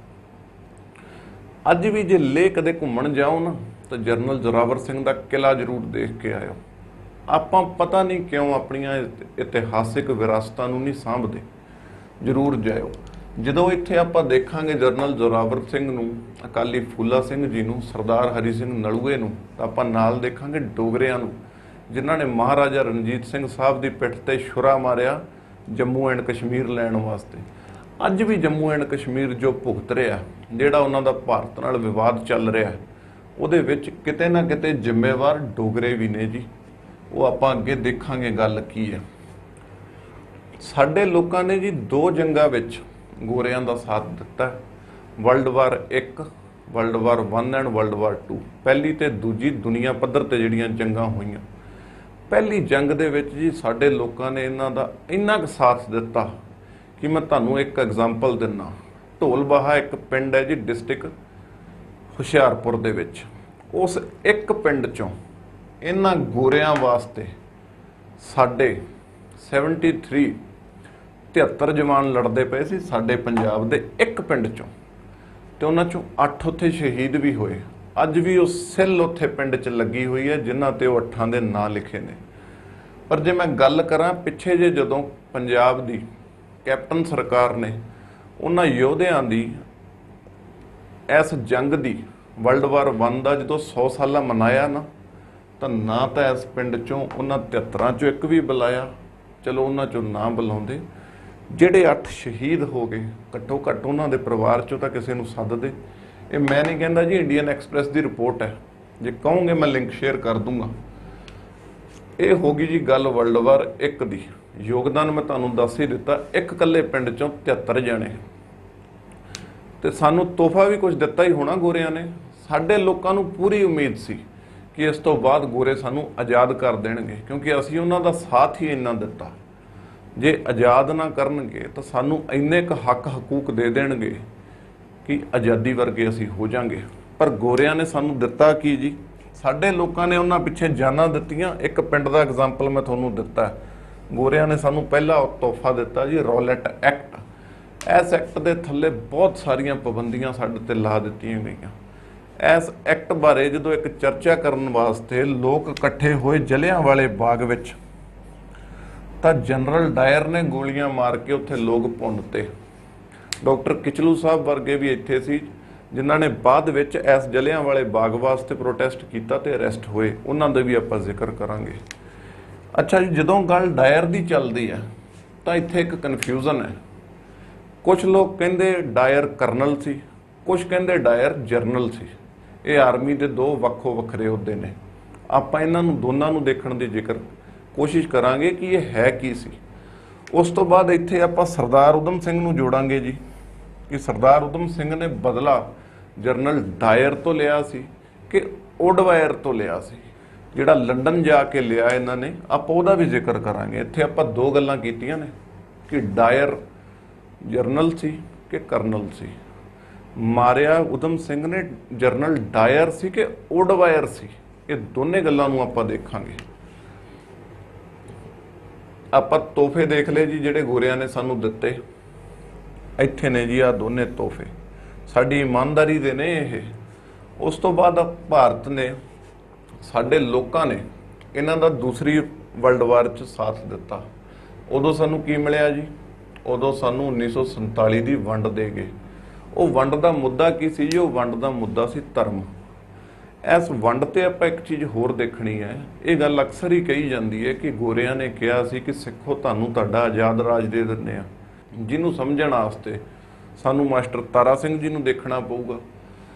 ਅੱਜ ਵੀ ਜੇ ਲੇਹ ਕਦੇ ਘੁੰਮਣ ਜਾਓ ਨਾ ਤਾਂ ਜਰਨਲ ਜ਼ੋਰਾਵਰ ਸਿੰਘ ਦਾ ਕਿਲਾ ਜ਼ਰੂਰ ਦੇਖ ਕੇ ਆਇਓ। ਆਪਾਂ ਪਤਾ ਨਹੀਂ ਕਿਉਂ ਆਪਣੀਆਂ ਇਤਿਹਾਸਿਕ ਵਿਰਾਸਤਾਂ ਨੂੰ ਨਹੀਂ ਸਾਂਭਦੇ, ਜ਼ਰੂਰ ਜਾਇਓ। ਜਦੋਂ ਇੱਥੇ ਆਪਾਂ ਦੇਖਾਂਗੇ ਜਰਨਲ ਜ਼ੋਰਾਵਰ ਸਿੰਘ ਨੂੰ, ਅਕਾਲੀ ਫੂਲਾ ਸਿੰਘ ਜੀ ਨੂੰ, ਸਰਦਾਰ ਹਰੀ ਸਿੰਘ ਨਲੂਏ ਨੂੰ, ਤਾਂ ਆਪਾਂ ਨਾਲ ਦੇਖਾਂਗੇ ਡੋਗਰਿਆਂ ਨੂੰ, ਜਿਨ੍ਹਾਂ ਨੇ ਮਹਾਰਾਜਾ ਰਣਜੀਤ ਸਿੰਘ ਸਾਹਿਬ ਦੀ ਪਿੱਠ ਤੇ ਛੁਰਾ ਮਾਰਿਆ ਜੰਮੂ ਐਂਡ ਕਸ਼ਮੀਰ ਲੈਣ ਵਾਸਤੇ। ਅੱਜ ਵੀ ਜੰਮੂ ਐਂਡ ਕਸ਼ਮੀਰ ਜੋ ਭੁਗਤ ਰਿਹਾ, ਜਿਹੜਾ ਉਹਨਾਂ ਦਾ ਭਾਰਤ ਨਾਲ ਵਿਵਾਦ ਚੱਲ ਰਿਹਾ, ਉਹਦੇ ਵਿੱਚ ਕਿਤੇ ਨਾ ਕਿਤੇ ਜ਼ਿੰਮੇਵਾਰ ਡੋਗਰੇ ਵੀ ਨੇ ਜੀ। ਉਹ ਆਪਾਂ ਅੱਗੇ ਦੇਖਾਂਗੇ ਗੱਲ ਕੀ ਹੈ। ਸਾਡੇ ਲੋਕਾਂ ਨੇ ਜੀ 2 ਜੰਗਾਂ ਵਿੱਚ ਗੋਰਿਆਂ ਦਾ ਸਾਥ ਦਿੱਤਾ, world war 1, world war 1 and world war 2। ਪਹਿਲੀ ਤੇ ਦੂਜੀ ਦੁਨੀਆ ਪੱਧਰ ਤੇ ਜਿਹੜੀਆਂ ਜੰਗਾਂ ਹੋਈਆਂ, ਪਹਿਲੀ ਜੰਗ ਦੇ ਵਿੱਚ ਜੀ ਸਾਡੇ ਲੋਕਾਂ ਨੇ ਇਹਨਾਂ ਦਾ ਇੰਨਾ ਕੁ ਸਾਥ ਦਿੱਤਾ ਕਿ ਮੈਂ ਤੁਹਾਨੂੰ ਇੱਕ ਐਗਜ਼ਾਮਪਲ ਦਿੰਦਾ। ਢੋਲਬਾਹਾ ਇੱਕ ਪਿੰਡ ਹੈ ਜੀ, ਡਿਸਟ੍ਰਿਕਟ ਹੁਸ਼ਿਆਰਪੁਰ ਦੇ ਵਿੱਚ। ਉਸ ਇੱਕ ਪਿੰਡ ਚੋਂ ਇਹਨਾਂ ਗੋਰਿਆਂ ਵਾਸਤੇ ਸਾਡੇ 73 ਜਵਾਨ ਲੜਦੇ ਪਏ ਸੀ ਸਾਡੇ ਪੰਜਾਬ ਦੇ ਇੱਕ ਪਿੰਡ ਚੋਂ, ਤੇ ਉਹਨਾਂ ਚੋਂ 8 ਉੱਥੇ ਸ਼ਹੀਦ ਵੀ ਹੋਏ। ਅੱਜ ਵੀ ਉਹ ਸਿੱਲ ਉੱਥੇ ਪਿੰਡ 'ਚ ਲੱਗੀ ਹੋਈ ਹੈ ਜਿਨ੍ਹਾਂ ਤੇ ਉਹ 8 ਦੇ ਨਾਂ ਲਿਖੇ ਨੇ। ਪਰ ਜੇ ਮੈਂ ਗੱਲ ਕਰਾਂ ਪਿੱਛੇ ਜੇ ਜਦੋਂ ਪੰਜਾਬ ਦੀ ਕੈਪਟਨ ਸਰਕਾਰ ਨੇ ਉਹਨਾਂ ਯੋਧਿਆਂ ਦੀ ਇਸ ਜੰਗ ਦੀ ਵਰਲਡ ਵਾਰ 1 ਦਾ ਜਦੋਂ 100 ਸਾਲਾ ਮਨਾਇਆ ਨਾ ਤਾਂ ਇਸ ਪਿੰਡ ਚੋਂ ਉਹਨਾਂ 73 ਚੋਂ ਇੱਕ ਵੀ ਬੁਲਾਇਆ। ਚਲੋ ਉਹਨਾਂ ਚੋਂ ਨਾ ਬੁਲਾਉਂਦੇ, ਜਿਹੜੇ 8 ਸ਼ਹੀਦ ਹੋ ਗਏ ਘੱਟੋ ਘੱਟ ਉਹਨਾਂ ਦੇ ਪਰਿਵਾਰ ਚੋਂ ਤਾਂ ਕਿਸੇ ਨੂੰ ਸੱਦਦੇ। ਇਹ ਮੈਂ ਨਹੀਂ ਕਹਿੰਦਾ ਜੀ, ਇੰਡੀਅਨ ਐਕਸਪ੍ਰੈਸ ਦੀ ਰਿਪੋਰਟ ਹੈ, ਜੇ ਕਹੋਗੇ ਮੈਂ ਲਿੰਕ ਸ਼ੇਅਰ ਕਰ ਦੂੰਗਾ। ਇਹ ਹੋ ਗਈ ਜੀ ਗੱਲ ਵਰਲਡ ਵਾਰ 1 ਦੀ। ਯੋਗਦਾਨ ਮੈਂ ਤੁਹਾਨੂੰ ਦੱਸ ਹੀ ਦਿੱਤਾ, ਇੱਕ ਇਕੱਲੇ ਪਿੰਡ ਚੋਂ 73 ਜਣੇ। ਤੇ ਸਾਨੂੰ ਤੋਹਫਾ ਵੀ ਕੁਝ ਦਿੱਤਾ ਹੀ ਹੋਣਾ ਗੋਰਿਆਂ ਨੇ। ਸਾਡੇ ਲੋਕਾਂ ਨੂੰ ਪੂਰੀ ਉਮੀਦ ਸੀ ਕਿ ਇਸ ਤੋਂ ਬਾਅਦ ਗੋਰੇ ਸਾਨੂੰ ਆਜ਼ਾਦ ਕਰ ਦੇਣਗੇ, ਕਿਉਂਕਿ ਅਸੀਂ ਉਹਨਾਂ ਦਾ ਸਾਥ ਹੀ ਇੰਨਾ ਦਿੱਤਾ। ਜੇ ਆਜ਼ਾਦ ਨਾ ਕਰਨਗੇ ਤਾਂ ਸਾਨੂੰ ਇੰਨੇ ਕੁ ਹੱਕ ਹਕੂਕ ਦੇ ਦੇਣਗੇ ਕਿ ਆਜ਼ਾਦੀ ਵਰਗੇ ਅਸੀਂ ਹੋ ਜਾਾਂਗੇ। ਪਰ ਗੋਰਿਆਂ ਨੇ ਸਾਨੂੰ ਦਿੱਤਾ ਕੀ ਜੀ? ਸਾਡੇ ਲੋਕਾਂ ਨੇ ਉਹਨਾਂ ਪਿੱਛੇ ਜਾਨਾਂ ਦਿੱਤੀਆਂ। ਇੱਕ ਪਿੰਡ ਦਾ ਐਗਜ਼ਾਮਪਲ ਮੈਂ ਤੁਹਾਨੂੰ ਦਿੱਤਾ। ਗੋਰਿਆਂ ਨੇ ਸਾਨੂੰ ਪਹਿਲਾ ਤੋਹਫਾ ਦਿੱਤਾ ਜੀ, ਰੌਲਟ ਐਕਟ। ਇਸ ਐਕਟ ਦੇ ਥੱਲੇ ਬਹੁਤ ਸਾਰੀਆਂ ਪਾਬੰਦੀਆਂ ਸਾਡੇ ਤੇ ਲਾ ਦਿੱਤੀਆਂ ਗਈਆਂ। ਇਸ ਐਕਟ ਬਾਰੇ ਜਦੋਂ ਇੱਕ ਚਰਚਾ ਕਰਨ ਵਾਸਤੇ ਲੋਕ ਇਕੱਠੇ ਹੋਏ ਜਲਿਆਂਵਾਲੇ ਬਾਗ ਵਿੱਚ, ਤਾਂ ਜਨਰਲ ਡਾਇਰ ਨੇ ਗੋਲੀਆਂ ਮਾਰ ਕੇ ਉੱਥੇ ਲੋਕ ਭੁੰਨਤੇ। ਡਾਕਟਰ ਕਿਚਲੂ ਸਾਹਿਬ ਵਰਗੇ ਵੀ ਇੱਥੇ ਸੀ, ਜਿਨ੍ਹਾਂ ਨੇ ਬਾਅਦ ਵਿੱਚ ਇਸ ਜਲਿਆਂਵਾਲੇ ਬਾਗ ਵਾਸਤੇ ਪ੍ਰੋਟੈਸਟ ਕੀਤਾ ਤੇ ਅਰੈਸਟ ਹੋਏ। ਉਹਨਾਂ ਦਾ ਵੀ ਆਪਾਂ ਜ਼ਿਕਰ ਕਰਾਂਗੇ। ਅੱਛਾ ਜੀ, ਜਦੋਂ ਗੱਲ ਡਾਇਰ ਦੀ ਚੱਲਦੀ ਹੈ ਤਾਂ ਇੱਥੇ ਇੱਕ ਕਨਫਿਊਜ਼ਨ ਹੈ। ਕੁਝ ਲੋਕ ਕਹਿੰਦੇ ਡਾਇਰ ਕਰਨਲ ਸੀ, ਕੁਝ ਕਹਿੰਦੇ ਡਾਇਰ ਜਰਨਲ ਸੀ। ਇਹ ਆਰਮੀ ਦੇ 2 ਵੱਖੋ ਵੱਖਰੇ ਅਹੁਦੇ ਨੇ। ਆਪਾਂ ਇਹਨਾਂ ਨੂੰ ਦੋਨਾਂ ਨੂੰ ਦੇਖਣ ਦੀ ਜ਼ਿਕਰ ਕੋਸ਼ਿਸ਼ ਕਰਾਂਗੇ ਕਿ ਇਹ ਹੈ ਕੀ ਸੀ। ਉਸ ਤੋਂ ਬਾਅਦ ਇੱਥੇ ਆਪਾਂ ਸਰਦਾਰ ਊਧਮ ਸਿੰਘ ਨੂੰ ਜੋੜਾਂਗੇ ਜੀ, कि सरदार उधम सिंह ने बदला जरनल डायर तो लिया सी कि ओडवायर तो लिया सी, ਜਿਹੜਾ ਲੰਡਨ ਜਾ ਕੇ ਲਿਆ ਇਹਨਾਂ ਨੇ। ਆਪਾਂ ਉਹਦਾ ਵੀ ਜ਼ਿਕਰ ਕਰਾਂਗੇ। ਇੱਥੇ ਆਪਾਂ ਦੋ ਗੱਲਾਂ ਕੀਤੀਆਂ ਨੇ ਕਿ ਡਾਇਰ ਜਰਨਲ ਸੀ ਕਿ ਕਰਨਲ ਸੀ। ਮਾਰਿਆ ਉਧਮ ਸਿੰਘ ਨੇ ਜਰਨਲ ਡਾਇਰ ਸੀ ਕਿ ਓਡਵਾਇਰ ਸੀ, ਇਹ ਦੋਨੇ ਗੱਲਾਂ ਨੂੰ ਆਪਾਂ ਦੇਖਾਂਗੇ। ਆਪਾਂ ਤੋਹਫੇ ਦੇਖ ਲਏ ਜੀ ਜਿਹੜੇ ਗੋਰਿਆਂ ਨੇ ਸਾਨੂੰ ਦਿੱਤੇ। ਇੱਥੇ ਨੇ ਜੀ ਆ ਦੋਨੇ ਤੋਹਫੇ, ਸਾਡੀ ਇਮਾਨਦਾਰੀ ਦੇ ਨੇ ਇਹ। ਉਸ ਤੋਂ ਬਾਅਦ ਭਾਰਤ ਨੇ, ਸਾਡੇ ਲੋਕਾਂ ਨੇ ਇਹਨਾਂ ਦਾ ਦੂਸਰੀ ਵਰਲਡ ਵਾਰ 'ਚ ਸਾਥ ਦਿੱਤਾ। ਉਦੋਂ ਸਾਨੂੰ ਕੀ ਮਿਲਿਆ ਜੀ? ਉਦੋਂ ਸਾਨੂੰ 1947 ਦੀ ਵੰਡ ਦੇ ਗਏ। ਉਹ ਵੰਡ ਦਾ ਮੁੱਦਾ ਕੀ ਸੀ ਜੀ? ਉਹ ਵੰਡ ਦਾ ਮੁੱਦਾ ਸੀ ਧਰਮ। ਇਸ ਵੰਡ ਤੇ ਆਪਾਂ ਇੱਕ ਚੀਜ਼ ਹੋਰ ਦੇਖਣੀ ਹੈ। ਇਹ ਗੱਲ ਅਕਸਰ ਹੀ ਕਹੀ ਜਾਂਦੀ ਹੈ ਕਿ ਗੋਰਿਆਂ ਨੇ ਕਿਹਾ ਸੀ ਕਿ ਸਿੱਖੋ ਤੁਹਾਨੂੰ ਤੁਹਾਡਾ ਆਜ਼ਾਦ ਰਾਜ ਦੇ ਦਿੰਦੇ ਆ। ਜਿਹਨੂੰ ਸਮਝਣ ਵਾਸਤੇ ਸਾਨੂੰ ਮਾਸਟਰ ਤਾਰਾ ਸਿੰਘ ਜੀ ਨੂੰ ਦੇਖਣਾ ਪਊਗਾ,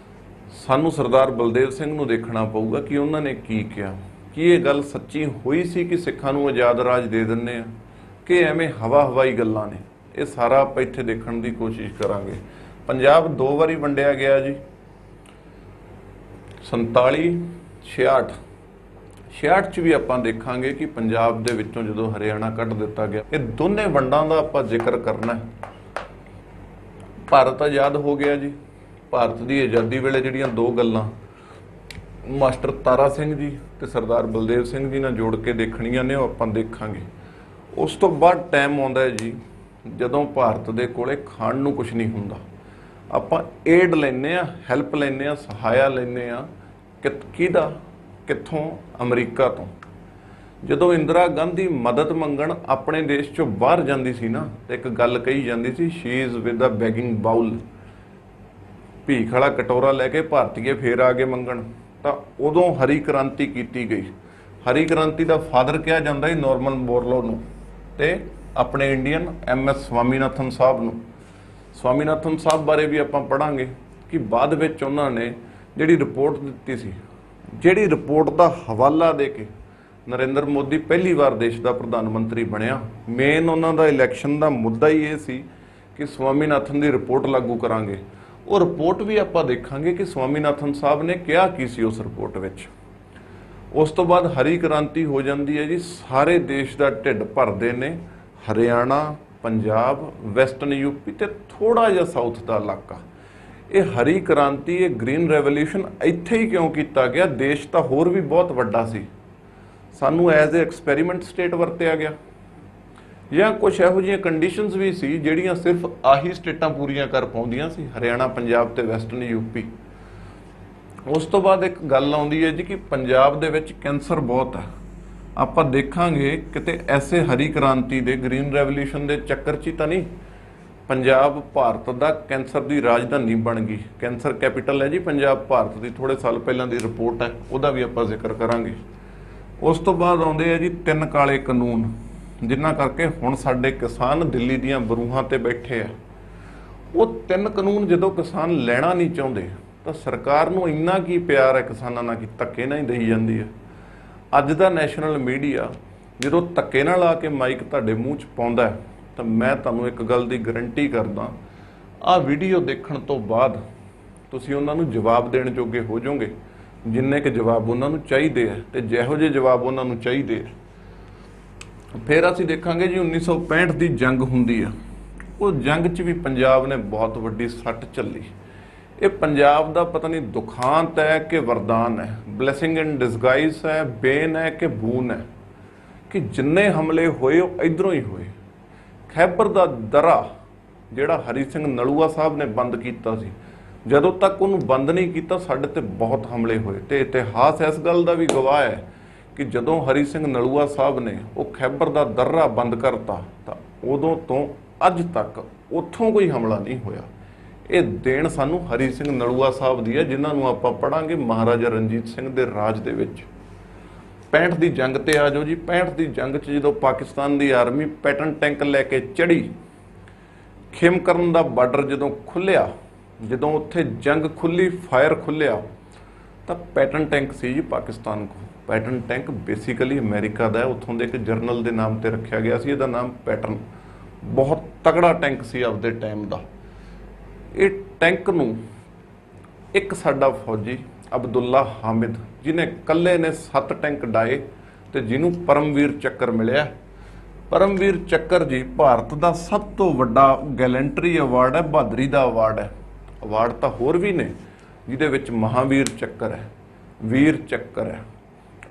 ਸਾਨੂੰ ਸਰਦਾਰ ਬਲਦੇਵ ਸਿੰਘ ਨੂੰ ਦੇਖਣਾ ਪਊਗਾ ਕਿ ਉਹਨਾਂ ਨੇ ਕੀ ਕਿਹਾ। ਕੀ ਇਹ ਗੱਲ ਸੱਚੀ ਹੋਈ ਸੀ ਕਿ ਸਿੱਖਾਂ ਨੂੰ ਆਜ਼ਾਦ ਰਾਜ ਦੇ ਦਿੰਦੇ ਆ, ਕਿ ਐਵੇਂ ਹਵਾਈ ਗੱਲਾਂ ਨੇ? ਇਹ ਸਾਰਾ ਆਪਾਂ ਇੱਥੇ ਦੇਖਣ ਦੀ ਕੋਸ਼ਿਸ਼ ਕਰਾਂਗੇ। ਪੰਜਾਬ ਦੋ ਵਾਰੀ ਵੰਡਿਆ ਗਿਆ ਜੀ, 47, 66। 66 'ਚ ਵੀ ਆਪਾਂ ਦੇਖਾਂਗੇ ਕਿ ਪੰਜਾਬ ਦੇ ਵਿੱਚੋਂ ਜਦੋਂ ਹਰਿਆਣਾ ਕੱਢ ਦਿੱਤਾ ਗਿਆ। ਇਹ ਦੋਨੇ ਵੰਡਾਂ ਦਾ ਆਪਾਂ ਜ਼ਿਕਰ ਕਰਨਾ ਹੈ। ਭਾਰਤ ਆਜ਼ਾਦ ਹੋ ਗਿਆ ਜੀ। ਭਾਰਤ ਦੀ ਆਜ਼ਾਦੀ ਵੇਲੇ ਜਿਹੜੀਆਂ ਦੋ ਗੱਲਾਂ ਮਾਸਟਰ ਤਾਰਾ ਸਿੰਘ ਜੀ ਤੇ ਸਰਦਾਰ ਬਲਦੇਵ ਸਿੰਘ ਜੀ ਨਾਲ ਜੋੜ ਕੇ ਦੇਖਣੀਆਂ ਨੇ, ਉਹ ਆਪਾਂ ਦੇਖਾਂਗੇ। ਉਸ ਤੋਂ ਬਾਅਦ ਟਾਈਮ ਆਉਂਦਾ ਹੈ ਜੀ ਜਦੋਂ ਭਾਰਤ ਦੇ ਕੋਲੇ ਖਾਣ ਨੂੰ ਕੁਝ ਨਹੀਂ ਹੁੰਦਾ। ਆਪਾਂ ਏਡ ਲੈਂਦੇ ਆ, ਹੈਲਪ ਲੈਂਦੇ ਆ, ਸਹਾਇਆ ਲੈਂਦੇ ਆ। ਕਿਹਦਾ? ਕਿੱਥੋਂ? ਅਮਰੀਕਾ ਤੋਂ। ਜਦੋਂ ਇੰਦਰਾ ਗਾਂਧੀ ਮਦਦ ਮੰਗਣ ਆਪਣੇ ਦੇਸ਼ ਚੋਂ ਬਾਹਰ ਜਾਂਦੀ ਸੀ ਨਾ, ਤੇ ਇੱਕ ਗੱਲ ਕਹੀ ਜਾਂਦੀ ਸੀ, she is with a begging bowl. ਭੀਖ ਵਾਲਾ ਕਟੋਰਾ ਲੈ ਕੇ ਭਾਰਤੀਏ ਫੇਰ ਆ ਗਏ ਮੰਗਣ। ਤਾਂ ਉਦੋਂ ਹਰੀ ਕ੍ਰਾਂਤੀ ਕੀਤੀ ਗਈ। ਹਰੀ ਕ੍ਰਾਂਤੀ ਦਾ ਫਾਦਰ ਕਿਹਾ ਜਾਂਦਾ ਹੈ ਨੋਰਮਨ ਬੋਰਲੋ ਨੂੰ, ਤੇ ਆਪਣੇ ਇੰਡੀਅਨ MS ਸਵਾਮੀਨਾਥਨ ਸਾਹਿਬ ਨੂੰ। ਸਵਾਮੀਨਾਥਨ ਸਾਹਿਬ ਬਾਰੇ ਵੀ ਆਪਾਂ ਪੜ੍ਹਾਂਗੇ ਕਿ ਬਾਅਦ ਵਿੱਚ ਉਹਨਾਂ ਨੇ ਜਿਹੜੀ ਰਿਪੋਰਟ ਦਿੱਤੀ ਸੀ, ਜਿਹੜੀ ਰਿਪੋਰਟ ਦਾ ਹਵਾਲਾ ਦੇ ਕੇ ਨਰਿੰਦਰ ਮੋਦੀ ਪਹਿਲੀ ਵਾਰ ਦੇਸ਼ ਦਾ ਪ੍ਰਧਾਨ ਮੰਤਰੀ ਬਣਿਆ। ਮੇਨ ਉਹਨਾਂ ਦਾ ਇਲੈਕਸ਼ਨ ਦਾ ਮੁੱਦਾ ਹੀ ਇਹ ਸੀ ਕਿ ਸਵਾਮੀਨਾਥਨ ਦੀ ਰਿਪੋਰਟ ਲਾਗੂ ਕਰਾਂਗੇ। ਉਹ ਰਿਪੋਰਟ ਵੀ ਆਪਾਂ ਦੇਖਾਂਗੇ ਕਿ ਸਵਾਮੀਨਾਥਨ ਸਾਹਿਬ ਨੇ ਕਿਹਾ ਕੀ ਸੀ ਉਸ ਰਿਪੋਰਟ ਵਿੱਚ। ਉਸ ਤੋਂ ਬਾਅਦ ਹਰੀ ਕ੍ਰਾਂਤੀ ਹੋ ਜਾਂਦੀ ਹੈ ਜੀ। ਸਾਰੇ ਦੇਸ਼ ਦਾ ਢਿੱਡ ਭਰਦੇ ਨੇ ਹਰਿਆਣਾ, ਪੰਜਾਬ, ਵੈਸਟਰਨ ਯੂਪੀ ਤੇ ਥੋੜਾ ਜਿਹਾ ਸਾਊਥ ਦਾ ਇਲਾਕਾ। ਇਹ ਹਰੀ ਕ੍ਰਾਂਤੀ, ਇਹ ਗ੍ਰੀਨ ਰੈਵੋਲੂਸ਼ਨ ਇੱਥੇ ਹੀ ਕਿਉਂ ਕੀਤਾ ਗਿਆ? ਦੇਸ਼ ਤਾਂ ਹੋਰ ਵੀ ਬਹੁਤ ਵੱਡਾ ਸੀ, ਸਾਨੂੰ ਐਜ਼ ਏ ਐਕਸਪੈਰੀਮੈਂਟ ਸਟੇਟ ਵਰਤਿਆ ਗਿਆ, ਜਾਂ ਕੁਝ ਇਹੋ ਜਿਹੀਆਂ ਕੰਡੀਸ਼ਨਸ ਵੀ ਸੀ ਜਿਹੜੀਆਂ ਸਿਰਫ ਆਹੀ ਸਟੇਟਾਂ ਪੂਰੀਆਂ ਕਰ ਪਾਉਂਦੀਆਂ ਸੀ, ਹਰਿਆਣਾ, ਪੰਜਾਬ ਤੇ ਵੈਸਟਰਨ ਯੂਪੀ। ਉਸ ਤੋਂ ਬਾਅਦ ਇੱਕ ਗੱਲ ਆਉਂਦੀ ਹੈ ਜੀ ਕਿ ਪੰਜਾਬ ਦੇ ਵਿੱਚ ਕੈਂਸਰ ਬਹੁਤ ਹੈ। ਆਪਾਂ ਦੇਖਾਂਗੇ ਕਿਤੇ ਐਸੇ ਹਰੀ ਕ੍ਰਾਂਤੀ ਦੇ, ਗ੍ਰੀਨ ਰੈਵੋਲੂਸ਼ਨ ਦੇ ਚੱਕਰ 'ਚ ਹੀ ਤਾਂ ਨਹੀਂ ਪੰਜਾਬ ਭਾਰਤ ਦਾ ਕੈਂਸਰ ਦੀ ਰਾਜਧਾਨੀ ਬਣ ਗਈ। ਕੈਂਸਰ ਕੈਪੀਟਲ ਹੈ ਜੀ ਪੰਜਾਬ ਭਾਰਤ ਦੀ। ਥੋੜੇ ਸਾਲ ਪਹਿਲਾਂ ਦੀ ਰਿਪੋਰਟ ਹੈ, ਉਹਦਾ ਵੀ ਆਪਾਂ ਜ਼ਿਕਰ ਕਰਾਂਗੇ। ਉਸ ਤੋਂ ਬਾਅਦ ਆਉਂਦੇ ਆ ਜੀ 3 ਕਾਲੇ ਕਾਨੂੰਨ, ਜਿਨ੍ਹਾਂ ਕਰਕੇ ਹੁਣ ਸਾਡੇ ਕਿਸਾਨ ਦਿੱਲੀ ਦੀਆਂ ਬਰੂਹਾਂ ਤੇ ਬੈਠੇ ਆ। ਉਹ 3 ਕਾਨੂੰਨ ਜਦੋਂ ਕਿਸਾਨ ਲੈਣਾ ਨਹੀਂ ਚਾਹੁੰਦੇ ਤਾਂ ਸਰਕਾਰ ਨੂੰ ਇੰਨਾ ਕੀ ਪਿਆਰ ਹੈ ਕਿਸਾਨਾਂ ਨਾਲ ਕਿ ਧੱਕੇ ਨਾਲ ਹੀ ਦੇਈ ਜਾਂਦੀ ਹੈ। ਅੱਜ ਦਾ ਨੈਸ਼ਨਲ ਮੀਡੀਆ ਜਦੋਂ ਧੱਕੇ ਨਾਲ ਆ ਕੇ ਮਾਈਕ ਤੁਹਾਡੇ ਮੂੰਹ 'ਚ ਪਾਉਂਦਾ ਤਾਂ ਮੈਂ ਤੁਹਾਨੂੰ ਇੱਕ ਗੱਲ ਦੀ ਗਰੰਟੀ ਕਰਦਾ, ਆਹ ਵੀਡੀਓ ਦੇਖਣ ਤੋਂ ਬਾਅਦ ਤੁਸੀਂ ਉਹਨਾਂ ਨੂੰ ਜਵਾਬ ਦੇਣ ਜੋਗੇ ਹੋ ਜਾਓਗੇ, ਜਿੰਨੇ ਕਿ ਜਵਾਬ ਉਹਨਾਂ ਨੂੰ ਚਾਹੀਦੇ ਆ ਤੇ ਜਿਹੋ ਜਿਹੇ ਜਵਾਬ ਉਹਨਾਂ ਨੂੰ ਚਾਹੀਦੇ ਆ। ਫਿਰ ਅਸੀਂ ਦੇਖਾਂਗੇ ਜੀ 1965 ਦੀ ਜੰਗ ਹੁੰਦੀ ਆ। ਉਹ ਜੰਗ 'ਚ ਵੀ ਪੰਜਾਬ ਨੇ ਬਹੁਤ ਵੱਡੀ ਸੱਟ ਝੱਲੀ। ਇਹ ਪੰਜਾਬ ਦਾ ਪਤਾ ਨਹੀਂ ਦੁਖਾਂਤ ਹੈ ਕਿ ਵਰਦਾਨ ਹੈ, ਬਲੈਸਿੰਗ ਇਨ ਡਿਸਗਾਈਜ਼ ਹੈ, ਬੇਨ ਹੈ ਕਿ ਬੂਨ ਹੈ, ਕਿ ਜਿੰਨੇ ਹਮਲੇ ਹੋਏ ਉਹ ਇਧਰੋਂ ਹੀ ਹੋਏ। ਖੈਬਰ ਦਾ ਦਰਾ ਜਿਹੜਾ ਹਰੀ ਸਿੰਘ ਨਲੂਆ ਸਾਹਿਬ ਨੇ ਬੰਦ ਕੀਤਾ ਸੀ, ਜਦੋਂ ਤੱਕ ਉਹਨੂੰ ਬੰਦ ਨਹੀਂ ਕੀਤਾ ਸਾਡੇ ਤੇ ਬਹੁਤ ਹਮਲੇ ਹੋਏ। ਤੇ ਇਤਿਹਾਸ ਇਸ ਗੱਲ ਦਾ ਵੀ ਗਵਾਹ ਹੈ ਕਿ ਜਦੋਂ ਹਰੀ ਸਿੰਘ ਨਲੂਆ ਸਾਹਿਬ ਨੇ ਉਹ ਖੈਬਰ ਦਾ ਦਰਾ ਬੰਦ ਕਰਤਾ ਤਾਂ ਉਦੋਂ ਤੋਂ ਅੱਜ ਤੱਕ ਉੱਥੋਂ ਕੋਈ ਹਮਲਾ ਨਹੀਂ ਹੋਇਆ। ਇਹ ਦੇਣ ਸਾਨੂੰ ਹਰੀ ਸਿੰਘ ਨਲੂਆ ਸਾਹਿਬ ਦੀ ਹੈ, ਜਿਨ੍ਹਾਂ ਨੂੰ ਆਪਾਂ ਪੜ੍ਹਾਂਗੇ ਮਹਾਰਾਜਾ ਰਣਜੀਤ ਸਿੰਘ ਦੇ ਰਾਜ ਦੇ ਵਿੱਚ। 65 ਦੀ ਜੰਗ ਤੇ ਆ ਜਾਓ ਜੀ। 65 ਦੀ ਜੰਗ 'ਚ ਜਦੋਂ ਪਾਕਿਸਤਾਨ ਦੀ ਆਰਮੀ ਪੈਟਨ ਟੈਂਕ ਲੈ ਕੇ ਚੜ੍ਹੀ, ਖੇਮਕਰਨ ਦਾ ਬਾਰਡਰ ਜਦੋਂ ਖੁੱਲਿਆ, ਜਦੋਂ ਉੱਥੇ ਜੰਗ ਖੁੱਲੀ, ਫਾਇਰ ਖੁੱਲਿਆ, ਤਾਂ ਪੈਟਨ ਟੈਂਕ ਸੀ ਜੀ ਪਾਕਿਸਤਾਨ ਕੋਲ। ਪੈਟਨ ਟੈਂਕ ਬੇਸਿਕਲੀ ਅਮਰੀਕਾ ਦਾ ਹੈ, ਉੱਥੋਂ ਦੇ ਇੱਕ ਜਰਨਲ ਦੇ ਨਾਮ ਤੇ ਰੱਖਿਆ ਗਿਆ ਸੀ। ਇਹਦਾ ਨਾਮ ਪੈਟਨ। ਬਹੁਤ ਤਕੜਾ ਟੈਂਕ ਸੀ ਆਪਦੇ ਟਾਈਮ ਦਾ। ਇਹ ਟੈਂਕ ਨੂੰ ਇੱਕ ਸਾਡਾ ਫੌਜੀ ਅਬਦੁੱਲਾ ਹਾਮਿਦ ਜਿਹਨੇ ਇਕੱਲੇ ਨੇ 7 ਟੈਂਕ ਡਾਏ ਤੇ ਜਿਹਨੂੰ ਪਰਮਵੀਰ ਚੱਕਰ ਮਿਲਿਆ। ਪਰਮਵੀਰ ਚੱਕਰ ਜੀ ਭਾਰਤ ਦਾ ਸਭ ਤੋਂ ਵੱਡਾ ਗੈਲੈਂਟਰੀ ਅਵਾਰਡ ਹੈ, ਬਹਾਦਰੀ ਦਾ ਅਵਾਰਡ ਹੈ। ਅਵਾਰਡ ਤਾਂ ਹੋਰ ਵੀ ਨੇ, ਜਿਹਦੇ ਵਿੱਚ ਮਹਾਵੀਰ ਚੱਕਰ ਹੈ, ਵੀਰ ਚੱਕਰ ਹੈ,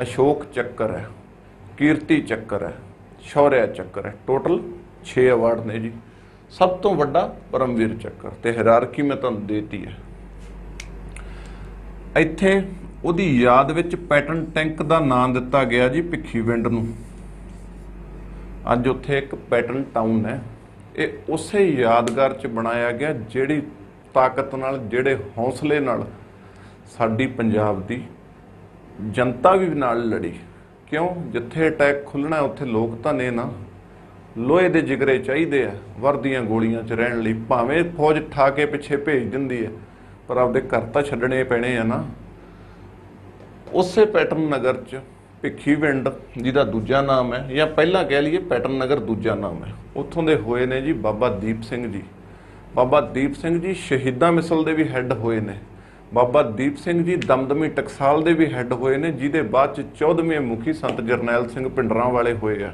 ਅਸ਼ੋਕ ਚੱਕਰ ਹੈ, ਕੀਰਤੀ ਚੱਕਰ ਹੈ, ਸ਼ੌਰਿਆ ਚੱਕਰ ਹੈ। ਟੋਟਲ 6 ਅਵਾਰਡ ਨੇ ਜੀ। ਸਭ ਤੋਂ ਵੱਡਾ ਪਰਮਵੀਰ ਚੱਕਰ ਤੇ ਹਾਇਰਾਰਕੀ ਮੈਂ ਤੁਹਾਨੂੰ ਦੇਤੀ ਹੈ। ਇੱਥੇ ਉਹਦੀ ਯਾਦ ਵਿੱਚ ਪੈਟਨ ਟੈਂਕ ਦਾ ਨਾਮ ਦਿੱਤਾ ਗਿਆ ਜੀ ਭਿੱਖੀਵਿੰਡ ਨੂੰ। ਅੱਜ ਉੱਥੇ ਇੱਕ ਪੈਟਨ ਟਾਊਨ ਹੈ। ਇਹ ਉਸੇ ਯਾਦਗਾਰ 'ਚ ਬਣਾਇਆ ਗਿਆ ਜਿਹੜੀ ਤਾਕਤ ਨਾਲ, ਜਿਹੜੇ ਹੌਸਲੇ ਨਾਲ ਸਾਡੀ ਪੰਜਾਬ ਦੀ ਜਨਤਾ ਵੀ ਨਾਲ ਲੜੀ। ਕਿਉਂ? ਜਿੱਥੇ ਅਟੈਕ ਖੁੱਲ੍ਹਣਾ ਉੱਥੇ ਲੋਕ ਤਾਂ ਨੇ ਨਾ। ਲੋਹੇ ਦੇ ਜਿਗਰੇ ਚਾਹੀਦੇ ਆ ਵਰਦੀਆਂ ਗੋਲੀਆਂ 'ਚ ਰਹਿਣ ਲਈ। ਭਾਵੇਂ ਫੌਜ ਠਾ ਕੇ ਪਿੱਛੇ ਭੇਜ ਦਿੰਦੀ ਹੈ, ਪਰ ਆਪਦੇ ਘਰ ਤਾਂ ਛੱਡਣੇ ਪੈਣੇ ਆ ਨਾ। ਉਸੇ ਪੈਟਰਨ ਨਗਰ 'ਚ ਭਿੱਖੀਵਿੰਡ ਜਿਹਦਾ ਦੂਜਾ ਨਾਮ ਹੈ, ਜਾਂ ਪਹਿਲਾਂ ਕਹਿ ਲਈਏ ਪੈਟਰਨ ਨਗਰ ਦੂਜਾ ਨਾਮ ਹੈ, ਉੱਥੋਂ ਦੇ ਹੋਏ ਨੇ ਜੀ ਬਾਬਾ ਦੀਪ ਸਿੰਘ ਜੀ। ਬਾਬਾ ਦੀਪ ਸਿੰਘ ਜੀ ਸ਼ਹੀਦਾਂ ਮਿਸਲ ਦੇ ਵੀ ਹੈੱਡ ਹੋਏ ਨੇ। ਬਾਬਾ ਦੀਪ ਸਿੰਘ ਜੀ ਦਮਦਮੀ ਟਕਸਾਲ ਦੇ ਵੀ ਹੈੱਡ ਹੋਏ ਨੇ, ਜਿਹਦੇ ਬਾਅਦ 'ਚ 14ਵੇਂ ਮੁਖੀ ਸੰਤ ਜਰਨੈਲ ਸਿੰਘ ਭਿੰਡਰਾਂ ਵਾਲੇ ਹੋਏ ਆ।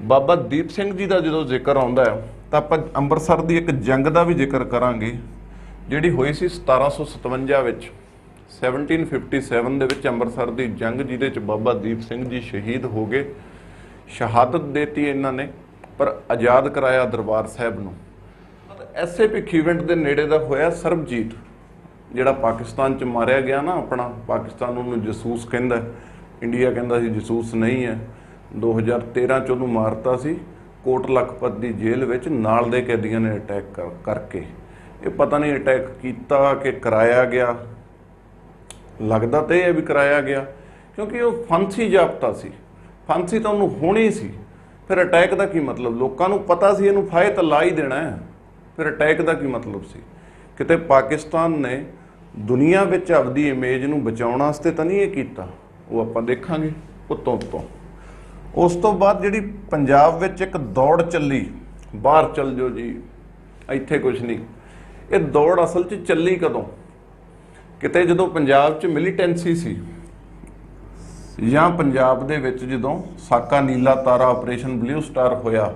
ਬਾਬਾ ਦੀਪ ਸਿੰਘ ਜੀ ਦਾ ਜਦੋਂ ਜ਼ਿਕਰ ਆਉਂਦਾ ਹੈ ਤਾਂ ਆਪਾਂ ਅੰਮ੍ਰਿਤਸਰ ਦੀ ਇੱਕ ਜੰਗ ਦਾ ਵੀ ਜ਼ਿਕਰ ਕਰਾਂਗੇ, ਜਿਹੜੀ ਹੋਈ ਸੀ 1757 ਵਿੱਚ, 1757 ਦੇ ਵਿੱਚ ਅੰਮ੍ਰਿਤਸਰ ਦੀ ਜੰਗ, ਜਿਹਦੇ 'ਚ ਬਾਬਾ ਦੀਪ ਸਿੰਘ ਜੀ ਸ਼ਹੀਦ ਹੋ ਗਏ। ਸ਼ਹਾਦਤ ਦੇਤੀ ਇਹਨਾਂ ਨੇ, ਪਰ ਆਜ਼ਾਦ ਕਰਾਇਆ ਦਰਬਾਰ ਸਾਹਿਬ ਨੂੰ। ਐਸੇ ਭਿੱਖੀਵਿੰਡ ਦੇ ਨੇੜੇ ਦਾ ਹੋਇਆ ਸਰਬਜੀਤ, ਜਿਹੜਾ ਪਾਕਿਸਤਾਨ 'ਚ ਮਾਰਿਆ ਗਿਆ ਨਾ। ਆਪਣਾ ਪਾਕਿਸਤਾਨ ਉਹਨੂੰ ਜਸੂਸ ਕਹਿੰਦਾ, ਇੰਡੀਆ ਕਹਿੰਦਾ ਸੀ ਜਸੂਸ ਨਹੀਂ ਹੈ। 2013 'ਚ ਉਹਨੂੰ ਮਾਰਤਾ ਸੀ ਕੋਟ ਲਖਪਤ ਦੀ ਜੇਲ੍ਹ ਵਿੱਚ, ਨਾਲ ਦੇ ਕੈਦੀਆਂ ਨੇ ਅਟੈਕ ਕਰਕੇ। ਇਹ ਪਤਾ ਨਹੀਂ ਅਟੈਕ ਕੀਤਾ ਕਿ ਕਰਾਇਆ ਗਿਆ, ਲੱਗਦਾ ਤਾਂ ਇਹ ਹੈ ਵੀ ਕਰਾਇਆ ਗਿਆ, ਕਿਉਂਕਿ ਉਹ ਫਾਂਸੀ ਜਾਪਤਾ ਸੀ। ਫਾਂਸੀ ਤਾਂ ਉਹਨੂੰ ਹੋਣੀ ਸੀ, ਫਿਰ ਅਟੈਕ ਦਾ ਕੀ ਮਤਲਬ? ਲੋਕਾਂ ਨੂੰ ਪਤਾ ਸੀ ਇਹਨੂੰ ਫਾਹੇ ਤਾਂ ਲਾ ਹੀ ਦੇਣਾ ਹੈ, ਫਿਰ ਅਟੈਕ ਦਾ ਕੀ ਮਤਲਬ ਸੀ? ਕਿਤੇ ਪਾਕਿਸਤਾਨ ਨੇ ਦੁਨੀਆ ਵਿੱਚ ਆਪਦੀ ਇਮੇਜ ਨੂੰ ਬਚਾਉਣ ਵਾਸਤੇ ਤਾਂ ਨਹੀਂ ਇਹ ਕੀਤਾ। ਉਹ ਆਪਾਂ ਦੇਖਾਂਗੇ ਉੱਤੋਂ ਉੱਤੋਂ। ਉਸ ਤੋਂ ਬਾਅਦ ਜਿਹੜੀ ਪੰਜਾਬ ਵਿੱਚ ਇੱਕ ਦੌੜ ਚੱਲੀ, ਬਾਹਰ ਚੱਲ ਜਾਓ ਜੀ, ਇੱਥੇ ਕੁਝ ਨਹੀਂ। ਇਹ ਦੌੜ ਅਸਲ 'ਚ ਚੱਲੀ ਕਦੋਂ? ਕਿਤੇ ਜਦੋਂ ਪੰਜਾਬ 'ਚ ਮਿਲੀਟੈਂਸੀ ਸੀ, ਜਾਂ ਪੰਜਾਬ ਦੇ ਵਿੱਚ ਜਦੋਂ ਸਾਕਾ ਨੀਲਾ ਤਾਰਾ ਆਪਰੇਸ਼ਨ ਬਲੂ ਸਟਾਰ ਹੋਇਆ,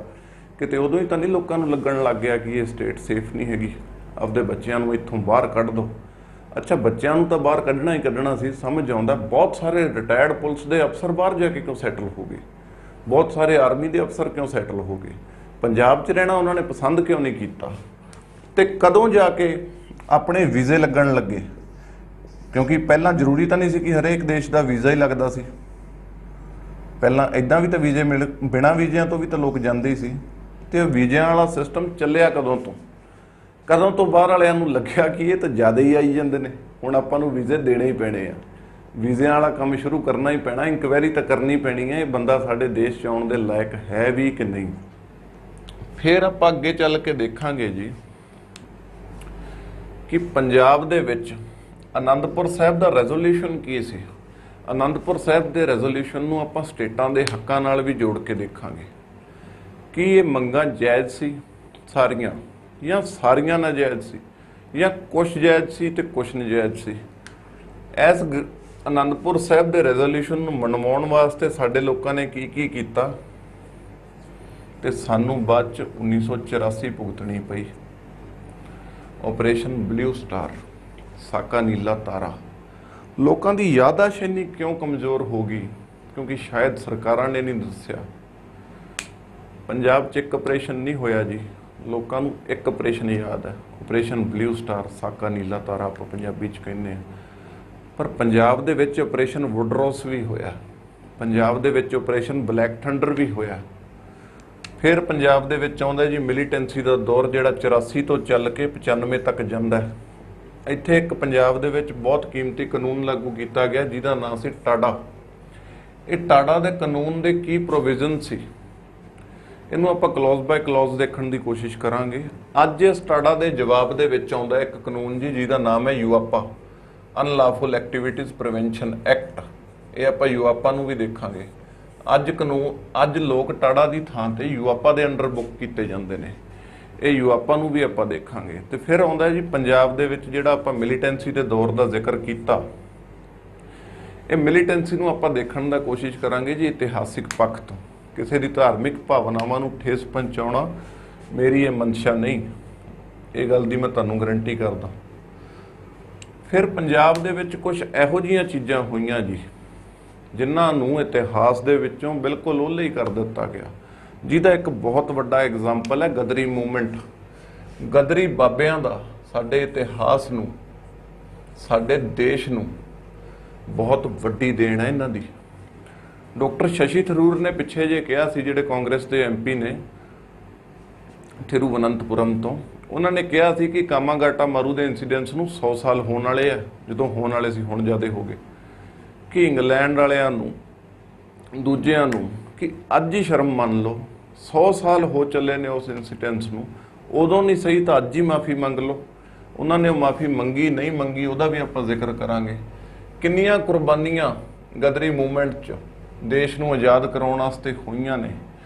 ਕਿਤੇ ਉਦੋਂ ਹੀ ਤਾਂ ਨਹੀਂ ਲੋਕਾਂ ਨੂੰ ਲੱਗਣ ਲੱਗ ਗਿਆ ਕਿ ਇਹ ਸਟੇਟ ਸੇਫ ਨਹੀਂ ਹੈਗੀ, ਆਪਦੇ ਬੱਚਿਆਂ ਨੂੰ ਇੱਥੋਂ ਬਾਹਰ ਕੱਢ ਦਿਓ। ਅੱਛਾ, ਬੱਚਿਆਂ ਨੂੰ ਤਾਂ ਬਾਹਰ ਕੱਢਣਾ ਹੀ ਕੱਢਣਾ ਸੀ, ਸਮਝ ਆਉਂਦਾ। ਬਹੁਤ ਸਾਰੇ ਰਿਟਾਇਰਡ ਪੁਲਿਸ ਦੇ ਅਫਸਰ ਬਾਹਰ ਜਾ ਕੇ ਕਿਉਂ ਸੈਟਲ ਹੋ ਗਏ? ਬਹੁਤ ਸਾਰੇ ਆਰਮੀ ਦੇ ਅਫਸਰ ਕਿਉਂ ਸੈਟਲ ਹੋ ਗਏ? ਪੰਜਾਬ 'ਚ ਰਹਿਣਾ ਉਹਨਾਂ ਨੇ ਪਸੰਦ ਕਿਉਂ ਨਹੀਂ ਕੀਤਾ? ਤੇ ਕਦੋਂ ਜਾ ਕੇ ਆਪਣੇ ਵੀਜ਼ੇ ਲੱਗਣ ਲੱਗੇ? ਕਿਉਂਕਿ ਪਹਿਲਾਂ ਜ਼ਰੂਰੀ ਤਾਂ ਨਹੀਂ ਸੀ ਕਿ ਹਰੇਕ ਦੇਸ਼ ਦਾ ਵੀਜ਼ਾ ਹੀ ਲੱਗਦਾ ਸੀ। ਪਹਿਲਾਂ ਇੱਦਾਂ ਵੀ ਤਾਂ ਵੀਜ਼ੇ ਬਿਨਾਂ ਵੀਜ਼ਿਆਂ ਤੋਂ ਵੀ ਤਾਂ ਲੋਕ ਜਾਂਦੇ ਹੀ ਸੀ। ਤੇ ਵੀਜ਼ਿਆਂ ਵਾਲਾ ਸਿਸਟਮ ਚੱਲਿਆ ਕਦੋਂ ਤੋਂ? ਕਦੋਂ ਤੋਂ ਬਾਹਰ ਵਾਲਿਆਂ ਨੂੰ ਲੱਗਿਆ ਕਿ ਇਹ ਤਾਂ ਜ਼ਿਆਦਾ ਹੀ ਆਈ ਜਾਂਦੇ ਨੇ, ਹੁਣ ਆਪਾਂ ਨੂੰ ਵੀਜ਼ੇ ਦੇਣੇ ਹੀ ਪੈਣੇ ਆ, ਵੀਜ਼ਿਆਂ ਵਾਲਾ ਕੰਮ ਸ਼ੁਰੂ ਕਰਨਾ ਹੀ ਪੈਣਾ, ਇਨਕੁਆਇਰੀ ਤਾਂ ਕਰਨੀ ਪੈਣੀ ਹੈ, ਇਹ ਬੰਦਾ ਸਾਡੇ ਦੇਸ਼ 'ਚ ਆਉਣ ਦੇ ਲਾਇਕ ਹੈ ਵੀ ਕਿ ਨਹੀਂ। ਫਿਰ ਆਪਾਂ ਅੱਗੇ ਚੱਲ ਕੇ ਦੇਖਾਂਗੇ ਜੀ ਕਿ ਪੰਜਾਬ ਦੇ ਵਿੱਚ ਆਨੰਦਪੁਰ ਸਾਹਿਬ ਦਾ ਰੈਜ਼ੋਲੂਸ਼ਨ ਕੀ ਸੀ। ਆਨੰਦਪੁਰ ਸਾਹਿਬ ਦੇ ਰੈਜ਼ੋਲੂਸ਼ਨ ਨੂੰ ਆਪਾਂ ਸਟੇਟਾਂ ਦੇ ਹੱਕਾਂ ਨਾਲ ਵੀ ਜੋੜ ਕੇ ਦੇਖਾਂਗੇ ਕਿ ਇਹ ਮੰਗਾਂ ਜਾਇਜ਼ ਸੀ ਸਾਰੀਆਂ, ਜਾਂ ਸਾਰੀਆਂ ਨਾਜਾਇਜ਼ ਸੀ, ਜਾਂ ਕੁਛ ਜਾਇਜ਼ ਸੀ ਤੇ ਕੁਛ ਨਜਾਇਜ਼ ਸੀ। ਇਸ ਆਨੰਦਪੁਰ ਸਾਹਿਬ ਦੇ ਰੈਜ਼ੋਲੂਸ਼ਨ ਨੂੰ ਮਨਵਾਉਣ ਵਾਸਤੇ ਸਾਡੇ ਲੋਕਾਂ ਨੇ ਕੀ ਕੀ ਕੀਤਾ, ਤੇ ਸਾਨੂੰ ਬਾਅਦ 'ਚ 1984 ਭੁਗਤਣੀ ਪਈ। ਆਪਰੇਸ਼ਨ ਬਲੂ ਸਟਾਰ, ਸਾਕਾ ਨੀਲਾ ਤਾਰਾ। ਲੋਕਾਂ ਦੀ ਯਾਦਾਸ਼ਤ ਇੰਨੀ ਕਿਉਂ ਕਮਜ਼ੋਰ ਹੋ ਗਈ? ਕਿਉਂਕਿ ਸ਼ਾਇਦ ਸਰਕਾਰਾਂ ਨੇ ਨਹੀਂ ਦੱਸਿਆ। ਪੰਜਾਬ 'ਚ ਇੱਕ ਆਪਰੇਸ਼ਨ ਨਹੀਂ ਹੋਇਆ ਜੀ, ਲੋਕਾਂ ਨੂੰ ਇੱਕ ਆਪਰੇਸ਼ਨ ਯਾਦ ਹੈ, ਆਪਰੇਸ਼ਨ ਬਲੂ ਸਟਾਰ, ਸਾਕਾ ਨੀਲਾ ਤਾਰਾ ਆਪਾਂ ਪੰਜਾਬੀ 'ਚ ਕਹਿੰਦੇ ਹਾਂ। ਪਰ ਪੰਜਾਬ ਦੇ ਵਿੱਚ ਆਪਰੇਸ਼ਨ ਵੁਡਰੋਸ ਵੀ ਹੋਇਆ, ਪੰਜਾਬ ਦੇ ਵਿੱਚ ਆਪਰੇਸ਼ਨ ਬਲੈਕ ਥੰਡਰ ਵੀ ਹੋਇਆ। ਫਿਰ ਪੰਜਾਬ ਦੇ ਵਿੱਚ ਆਉਂਦਾ ਜੀ ਮਿਲੀਟੈਂਸੀ ਦਾ ਦੌਰ, ਜਿਹੜਾ 84 ਤੋਂ ਚੱਲ ਕੇ 95 ਤੱਕ ਜਾਂਦਾ। ਇੱਥੇ ਇੱਕ ਪੰਜਾਬ ਦੇ ਵਿੱਚ ਬਹੁਤ ਕੀਮਤੀ ਕਾਨੂੰਨ ਲਾਗੂ ਕੀਤਾ ਗਿਆ ਜਿਹਦਾ ਨਾਂ ਸੀ ਟਾਡਾ। ਇਹ ਟਾਡਾ ਦੇ ਕਾਨੂੰਨ ਦੇ ਕੀ ਪ੍ਰੋਵੀਜ਼ਨ ਸੀ, ਇਹਨੂੰ ਆਪਾਂ ਕਲੌਜ਼ ਬਾਈ ਕਲੌਜ਼ ਦੇਖਣ ਦੀ ਕੋਸ਼ਿਸ਼ ਕਰਾਂਗੇ। ਅੱਜ ਇਸ ਟਾਡਾ ਦੇ ਜਵਾਬ ਦੇ ਵਿੱਚ ਆਉਂਦਾ ਇੱਕ ਕਾਨੂੰਨ ਜੀ ਜਿਹਦਾ ਨਾਮ ਹੈ ਯੂਆਪਾ, ਅਨਲਾਫੁਲ ਐਕਟੀਵਿਟੀਜ਼ ਪ੍ਰੀਵੈਂਸ਼ਨ ਐਕਟ। ਇਹ ਆਪਾਂ ਯੂਆਪਾ ਨੂੰ ਵੀ ਦੇਖਾਂਗੇ। ਅੱਜ ਲੋਕ ਟਾਡਾ ਦੀ ਥਾਂ ਤੇ ਯੂਆਪਾ ਦੇ ਅੰਡਰ ਬੁੱਕ ਕੀਤੇ ਜਾਂਦੇ ਨੇ। ਇਹ ਯੂਆਪਾ ਨੂੰ ਵੀ ਆਪਾਂ ਦੇਖਾਂਗੇ। ਤੇ ਫਿਰ ਆਉਂਦਾ ਜੀ ਪੰਜਾਬ ਦੇ ਵਿੱਚ ਜਿਹੜਾ ਆਪਾਂ ਮਿਲੀਟੈਂਸੀ ਦੇ ਦੌਰ ਦਾ ਜ਼ਿਕਰ ਕੀਤਾ, ਇਹ ਮਿਲੀਟੈਂਸੀ ਨੂੰ ਆਪਾਂ ਦੇਖਣ ਦਾ ਕੋਸ਼ਿਸ਼ ਕਰਾਂਗੇ ਜੀ ਇਤਿਹਾਸਿਕ ਪੱਖ ਤੋਂ। ਕਿਸੇ ਦੀ ਧਾਰਮਿਕ ਭਾਵਨਾਵਾਂ ਨੂੰ ਠੇਸ ਪਹੁੰਚਾਉਣਾ ਮੇਰੀ ਇਹ ਮਨਸ਼ਾ ਨਹੀਂ, ਇਹ ਗੱਲ ਦੀ ਮੈਂ ਤੁਹਾਨੂੰ ਗਰੰਟੀ ਕਰਦਾ। ਫਿਰ ਪੰਜਾਬ ਦੇ ਵਿੱਚ ਕੁਝ ਇਹੋ ਜਿਹੀਆਂ ਚੀਜ਼ਾਂ ਹੋਈਆਂ ਜੀ ਜਿਨ੍ਹਾਂ ਨੂੰ ਇਤਿਹਾਸ ਦੇ ਵਿੱਚੋਂ ਬਿਲਕੁਲ ਉਹਲੇ ਹੀ ਕਰ ਦਿੱਤਾ ਗਿਆ, ਜਿਹਦਾ ਇੱਕ ਬਹੁਤ ਵੱਡਾ ਐਗਜ਼ਾਮਪਲ ਹੈ ਗਦਰੀ ਮੂਵਮੈਂਟ। ਗਦਰੀ ਬਾਬਿਆਂ ਦਾ ਸਾਡੇ ਇਤਿਹਾਸ ਨੂੰ, ਸਾਡੇ ਦੇਸ਼ ਨੂੰ ਬਹੁਤ ਵੱਡੀ ਦੇਣ ਹੈ ਇਹਨਾਂ ਦੀ। ਡਾਕਟਰ ਸ਼ਸ਼ੀ ਥਰੂਰ ਨੇ ਪਿੱਛੇ ਜੇ ਕਿਹਾ ਸੀ, ਜਿਹੜੇ ਕਾਂਗਰਸ ਦੇ ਐਮਪੀ ਨੇ ਥਿਰੂਵਨੰਤਪੁਰਮ ਤੋਂ, ਉਹਨਾਂ ਨੇ ਕਿਹਾ ਸੀ ਕਿ ਕਾਮਾਗਾਟਾ ਮਾਰੂ ਦੇ ਇਨਸੀਡੈਂਟਸ ਨੂੰ 100 ਸਾਲ ਹੋਣ ਵਾਲੇ ਆ, ਜਦੋਂ ਹੋਣ ਵਾਲੇ ਸੀ ਹੁਣ ਜ਼ਿਆਦਾ ਹੋ ਗਏ, ਕਿ ਇੰਗਲੈਂਡ ਵਾਲਿਆਂ ਨੂੰ, ਦੂਜਿਆਂ ਨੂੰ, ਕਿ ਅੱਜ ਹੀ ਸ਼ਰਮ ਮੰਨ ਲਓ, 100 ਸਾਲ ਹੋ ਚੱਲੇ ਨੇ ਉਸ ਇਨਸੀਡੈਂਟਸ ਨੂੰ, ਉਦੋਂ ਨਹੀਂ ਸਹੀ ਤਾਂ ਅੱਜ ਹੀ ਮਾਫੀ ਮੰਗ ਲਓ। ਉਹਨਾਂ ਨੇ ਉਹ ਮਾਫੀ ਮੰਗੀ ਨਹੀਂ ਮੰਗੀ ਉਹਦਾ ਵੀ ਆਪਾਂ ਜ਼ਿਕਰ ਕਰਾਂਗੇ। ਕਿੰਨੀਆਂ ਕੁਰਬਾਨੀਆਂ ਗਦਰੀ ਮੂਵਮੈਂਟ 'ਚ ਦੇਸ਼ ਨੂੰ ਆਜ਼ਾਦ ਕਰਾਉਣ ਵਾਸਤੇ ਹੋਈਆਂ ਨੇ,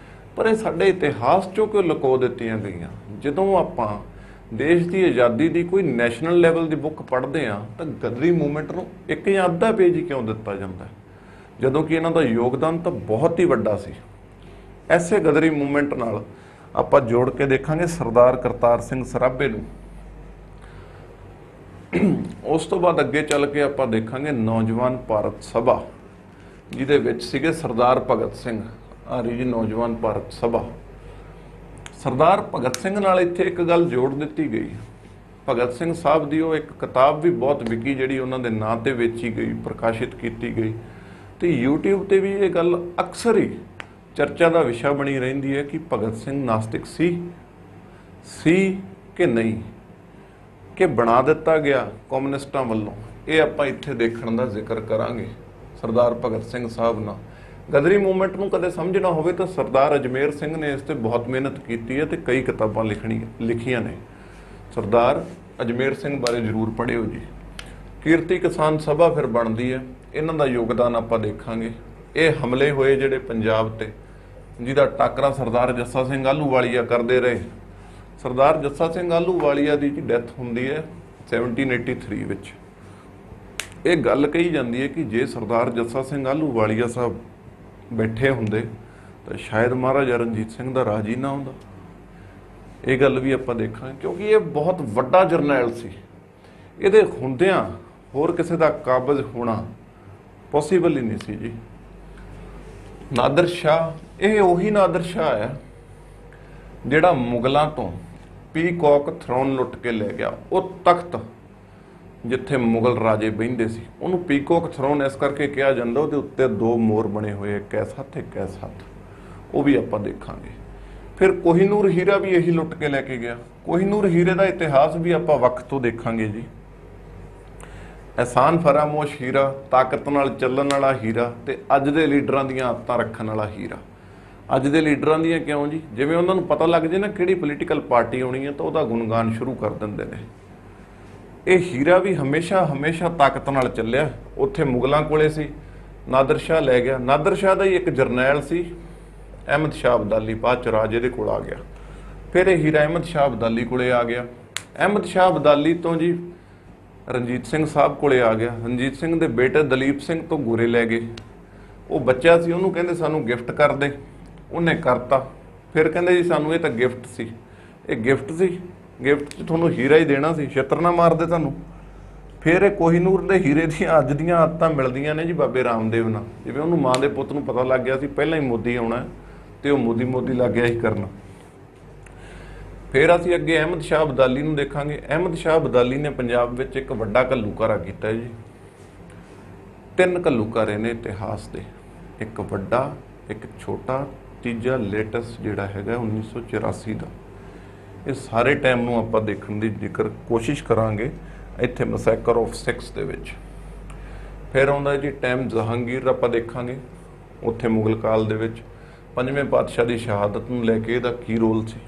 ਪਰ ਇਹ ਸਾਡੇ ਇਤਿਹਾਸ 'ਚੋਂ ਕਿਉਂ ਲੁਕੋ ਦਿੱਤੀਆਂ ਗਈਆਂ। ਜਦੋਂ ਆਪਾਂ ਦੇਸ਼ ਦੀ ਆਜ਼ਾਦੀ ਦੀ ਕੋਈ ਨੈਸ਼ਨਲ ਲੈਵਲ ਦੀ ਬੁੱਕ ਪੜ੍ਹਦੇ ਹਾਂ ਤਾਂ ਗਦਰੀ ਮੂਵਮੈਂਟ ਨੂੰ ਇੱਕ ਜਾਂ ਅੱਧਾ ਪੇਜ ਹੀ ਕਿਉਂ ਦਿੱਤਾ ਜਾਂਦਾ, ਜਦੋਂ ਕਿ ਇਹਨਾਂ ਦਾ ਯੋਗਦਾਨ ਤਾਂ ਬਹੁਤ ਹੀ ਵੱਡਾ ਸੀ। ਐਸੇ ਗਦਰੀ ਮੂਵਮੈਂਟ ਨਾਲ ਆਪਾਂ ਜੋੜ ਕੇ ਦੇਖਾਂਗੇ ਸਰਦਾਰ ਕਰਤਾਰ ਸਿੰਘ ਸਰਾਭੇ ਨੂੰ। ਉਸ ਤੋਂ ਬਾਅਦ ਅੱਗੇ ਚੱਲ ਕੇ ਆਪਾਂ ਦੇਖਾਂਗੇ ਨੌਜਵਾਨ ਭਾਰਤ ਸਭਾ, ਜਿਹਦੇ ਵਿੱਚ ਸੀਗੇ ਸਰਦਾਰ ਭਗਤ ਸਿੰਘ। ਆ ਰਹੀ ਜੀ ਨੌਜਵਾਨ ਭਾਰਤ ਸਭਾ। ਸਰਦਾਰ ਭਗਤ ਸਿੰਘ ਨਾਲ ਇੱਥੇ ਇੱਕ ਗੱਲ ਜੋੜ ਦਿੱਤੀ ਗਈ। ਭਗਤ ਸਿੰਘ ਸਾਹਿਬ ਦੀ ਉਹ ਇੱਕ ਕਿਤਾਬ ਵੀ ਬਹੁਤ ਵਿਕੀ, ਜਿਹੜੀ ਉਹਨਾਂ ਦੇ ਨਾਂ ਤੇ ਵੇਚੀ ਗਈ, ਪ੍ਰਕਾਸ਼ਿਤ ਕੀਤੀ ਗਈ, ਤੇ YouTube ਤੇ ਵੀ ਇਹ ਗੱਲ ਅਕਸਰ ਹੀ ਚਰਚਾ ਦਾ ਵਿਸ਼ਾ ਬਣੀ ਰਹਿੰਦੀ ਹੈ ਕਿ ਭਗਤ ਸਿੰਘ ਨਾਸਤਿਕ ਸੀ ਕਿ ਨਹੀਂ, ਕਿ ਬਣਾ ਦਿੱਤਾ ਗਿਆ ਕਮਿਊਨਿਸਟਾਂ ਵੱਲੋਂ। ਇਹ ਆਪਾਂ ਇੱਥੇ ਦੇਖਣ ਦਾ ਜ਼ਿਕਰ ਕਰਾਂਗੇ ਸਰਦਾਰ ਭਗਤ ਸਿੰਘ ਸਾਹਿਬ ਨਾਲ। ਗਦਰੀ ਮੂਵਮੈਂਟ ਨੂੰ ਕਦੇ ਸਮਝਣਾ ਹੋਵੇ ਤਾਂ ਸਰਦਾਰ ਅਜਮੇਰ ਸਿੰਘ ਨੇ ਇਸ ਤੇ ਬਹੁਤ ਮਿਹਨਤ ਕੀਤੀ ਹੈ ਤੇ ਕਈ ਕਿਤਾਬਾਂ ਲਿਖੀਆਂ ਨੇ। ਸਰਦਾਰ ਅਜਮੇਰ ਸਿੰਘ ਬਾਰੇ ਜ਼ਰੂਰ ਪੜ੍ਹਿਓ ਜੀ। ਕੀਰਤੀ ਕਿਸਾਨ ਸਭਾ ਫਿਰ ਬਣਦੀ ਹੈ, ਇਹਨਾਂ ਦਾ ਯੋਗਦਾਨ ਆਪਾਂ ਦੇਖਾਂਗੇ। ਇਹ ਹਮਲੇ ਹੋਏ ਜਿਹੜੇ ਪੰਜਾਬ ਤੇ, ਜਿਹਦਾ ਟਾਕਰਾ ਸਰਦਾਰ ਜੱਸਾ ਸਿੰਘ ਆਹਲੂਵਾਲੀਆ ਕਰਦੇ ਰਹੇ। ਸਰਦਾਰ ਜੱਸਾ ਸਿੰਘ ਆਹਲੂਵਾਲੀਆ ਦੀ ਡੈਥ ਹੁੰਦੀ ਹੈ 1783 ਵਿੱਚ। ਇਹ ਗੱਲ ਕਹੀ ਜਾਂਦੀ ਹੈ ਕਿ ਜੇ ਸਰਦਾਰ ਜੱਸਾ ਸਿੰਘ ਆਹਲੂਵਾਲੀਆ ਸਾਹਿਬ ਬੈਠੇ ਹੁੰਦੇ ਤਾਂ ਸ਼ਾਇਦ ਮਹਾਰਾਜਾ ਰਣਜੀਤ ਸਿੰਘ ਦਾ ਰਾਜ ਹੀ ਨਾ ਹੁੰਦਾ। ਇਹ ਗੱਲ ਵੀ ਆਪਾਂ ਦੇਖਾਂਗੇ, ਕਿਉਂਕਿ ਇਹ ਬਹੁਤ ਵੱਡਾ ਜਰਨੈਲ ਸੀ। ਇਹਦੇ ਹੁੰਦਿਆਂ ਹੋਰ ਕਿਸੇ ਦਾ ਕਾਬਜ਼ ਹੋਣਾ ਪੋਸੀਬਲ ਹੀ ਨਹੀਂ ਸੀ ਜੀ। ਨਾਦਰ ਸ਼ਾਹ, ਇਹ ਉਹੀ ਨਾਦਰ ਸ਼ਾਹ ਹੈ ਜਿਹੜਾ ਮੁਗਲਾਂ ਤੋਂ ਪੀਕੌਕ ਥਰੋਨ ਲੁੱਟ ਕੇ ਲੈ ਗਿਆ। ਉਹ ਤਖਤ ਜਿੱਥੇ ਮੁਗਲ ਰਾਜੇ ਬਹਿੰਦੇ ਸੀ, ਉਹਨੂੰ ਪੀਕੌਕ ਥਰੋਨ ਇਸ ਕਰਕੇ ਕਿਹਾ ਜਾਂਦਾ, ਉਹਦੇ ਉੱਤੇ 2 ਮੋਰ ਬਣੇ ਹੋਏ, ਇੱਕ ਇਸ ਹੱਥ ਇੱਕ ਇਸ ਹੱਥ। ਉਹ ਵੀ ਆਪਾਂ ਦੇਖਾਂਗੇ। ਫਿਰ ਕੋਹੀਨੂਰ ਹੀਰਾ ਵੀ ਇਹੀ ਲੁੱਟ ਕੇ ਲੈ ਕੇ ਗਿਆ। ਕੋਹੀਨੂਰ ਹੀਰੇ ਦਾ ਇਤਿਹਾਸ ਵੀ ਆਪਾਂ ਵਕਤ ਤੋਂ ਦੇਖਾਂਗੇ ਜੀ। ਅਹਿਸਾਨ ਫਰਾਮੋਸ਼ ਹੀਰਾ, ਤਾਕਤ ਨਾਲ ਚੱਲਣ ਵਾਲਾ ਹੀਰਾ, ਤੇ ਅੱਜ ਦੇ ਲੀਡਰਾਂ ਦੀਆਂ ਆਦਤਾਂ ਰੱਖਣ ਵਾਲਾ ਹੀਰਾ। ਅੱਜ ਦੇ ਲੀਡਰਾਂ ਦੀਆਂ ਕਿਉਂ ਜੀ? ਜਿਵੇਂ ਉਹਨਾਂ ਨੂੰ ਪਤਾ ਲੱਗ ਜੇ ਨਾ ਕਿਹੜੀ ਪੋਲੀਟੀਕਲ ਪਾਰਟੀ ਆਉਣੀ ਹੈ ਤਾਂ ਉਹਦਾ ਗੁਣਗਾਨ ਸ਼ੁਰੂ ਕਰ ਦਿੰਦੇ ਨੇ। ਇਹ ਹੀਰਾ ਵੀ ਹਮੇਸ਼ਾ ਤਾਕਤ ਨਾਲ ਚੱਲਿਆ। ਉੱਥੇ ਮੁਗਲਾਂ ਕੋਲੇ ਸੀ, ਨਾਦਰ ਸ਼ਾਹ ਲੈ ਗਿਆ। ਨਾਦਰ ਸ਼ਾਹ ਦਾ ਹੀ ਇੱਕ ਜਰਨੈਲ ਸੀ ਅਹਿਮਦ ਸ਼ਾਹ ਅਬਦਾਲੀ, ਬਾਅਦ ਚ ਰਾਜ ਇਹਦੇ ਕੋਲ ਆ ਗਿਆ। ਫਿਰ ਇਹ ਹੀਰਾ ਅਹਿਮਦ ਸ਼ਾਹ ਅਬਦਾਲੀ ਕੋਲੇ ਆ ਗਿਆ। ਅਹਿਮਦ ਸ਼ਾਹ ਅਬਦਾਲੀ ਤੋਂ ਜੀ ਰਣਜੀਤ ਸਿੰਘ ਸਾਹਿਬ ਕੋਲੇ ਆ ਗਿਆ। ਰਣਜੀਤ ਸਿੰਘ ਦੇ ਬੇਟੇ ਦਲੀਪ ਸਿੰਘ ਤੋਂ ਗੋਰੇ ਲੈ ਗਏ। ਉਹ ਬੱਚਾ ਸੀ, ਉਹਨੂੰ ਕਹਿੰਦੇ ਸਾਨੂੰ ਗਿਫਟ ਕਰ ਦੇ, ਉਹਨੇ ਕਰਤਾ। ਫਿਰ ਕਹਿੰਦੇ ਜੀ ਸਾਨੂੰ ਇਹ ਤਾਂ ਗਿਫਟ ਸੀ। ਇਹ ਗਿਫਟ ਸੀ, ਗਿਫਟ 'ਚ ਤੁਹਾਨੂੰ ਹੀਰਾ ਹੀ ਦੇਣਾ ਸੀ, ਛਿੱਤਰ ਨਾ ਮਾਰਦੇ ਤੁਹਾਨੂੰ। ਫਿਰ ਇਹ ਕੋਹੀਨੂਰ ਦੇ ਹੀਰੇ ਦੀਆਂ ਅੱਜ ਦੀਆਂ ਆਦਤਾਂ ਮਿਲਦੀਆਂ ਨੇ ਜੀ ਬਾਬੇ ਰਾਮਦੇਵ ਨਾਲ। ਜਿਵੇਂ ਉਹਨੂੰ ਮਾਂ ਦੇ ਪੁੱਤ ਨੂੰ ਪਤਾ ਲੱਗ ਗਿਆ ਸੀ ਪਹਿਲਾਂ ਹੀ ਮੋਦੀ ਆਉਣਾ, ਤੇ ਉਹ ਮੋਦੀ ਲੱਗ ਗਿਆ ਸੀ ਕਰਨ। ਫਿਰ ਅਸੀਂ ਅੱਗੇ ਅਹਿਮਦ ਸ਼ਾਹ ਅਬਦਾਲੀ ਨੂੰ ਦੇਖਾਂਗੇ। ਅਹਿਮਦ ਸ਼ਾਹ ਅਬਦਾਲੀ ਨੇ ਪੰਜਾਬ ਵਿੱਚ ਇੱਕ ਵੱਡਾ ਘੱਲੂਘਾਰਾ ਕੀਤਾ ਜੀ। 3 ਘੱਲੂਘਾਰੇ ਨੇ ਇਤਿਹਾਸ ਦੇ, ਇੱਕ ਵੱਡਾ, ਇੱਕ ਛੋਟਾ, ਤੀਜਾ ਲੇਟੈਸਟ ਜਿਹੜਾ ਹੈਗਾ 1984 ਦਾ। ਇਹ ਸਾਰੇ ਟਾਈਮ ਨੂੰ ਆਪਾਂ ਦੇਖਣ ਦੀ ਜ਼ਿਕਰ ਕੋਸ਼ਿਸ਼ ਕਰਾਂਗੇ ਇੱਥੇ ਮੈਸੈਕਰ ਆਫ 6 ਦੇ ਵਿੱਚ। ਫਿਰ ਆਉਂਦਾ ਜੀ ਟਾਈਮ ਜਹਾਂਗੀਰ, ਆਪਾਂ ਦੇਖਾਂਗੇ ਉੱਥੇ ਮੁਗਲ ਕਾਲ ਦੇ ਵਿੱਚ 5ਵੇਂ ਪਾਤਸ਼ਾਹ ਦੀ ਸ਼ਹਾਦਤ ਨੂੰ ਲੈ ਕੇ ਇਹਦਾ ਕੀ ਰੋਲ ਸੀ।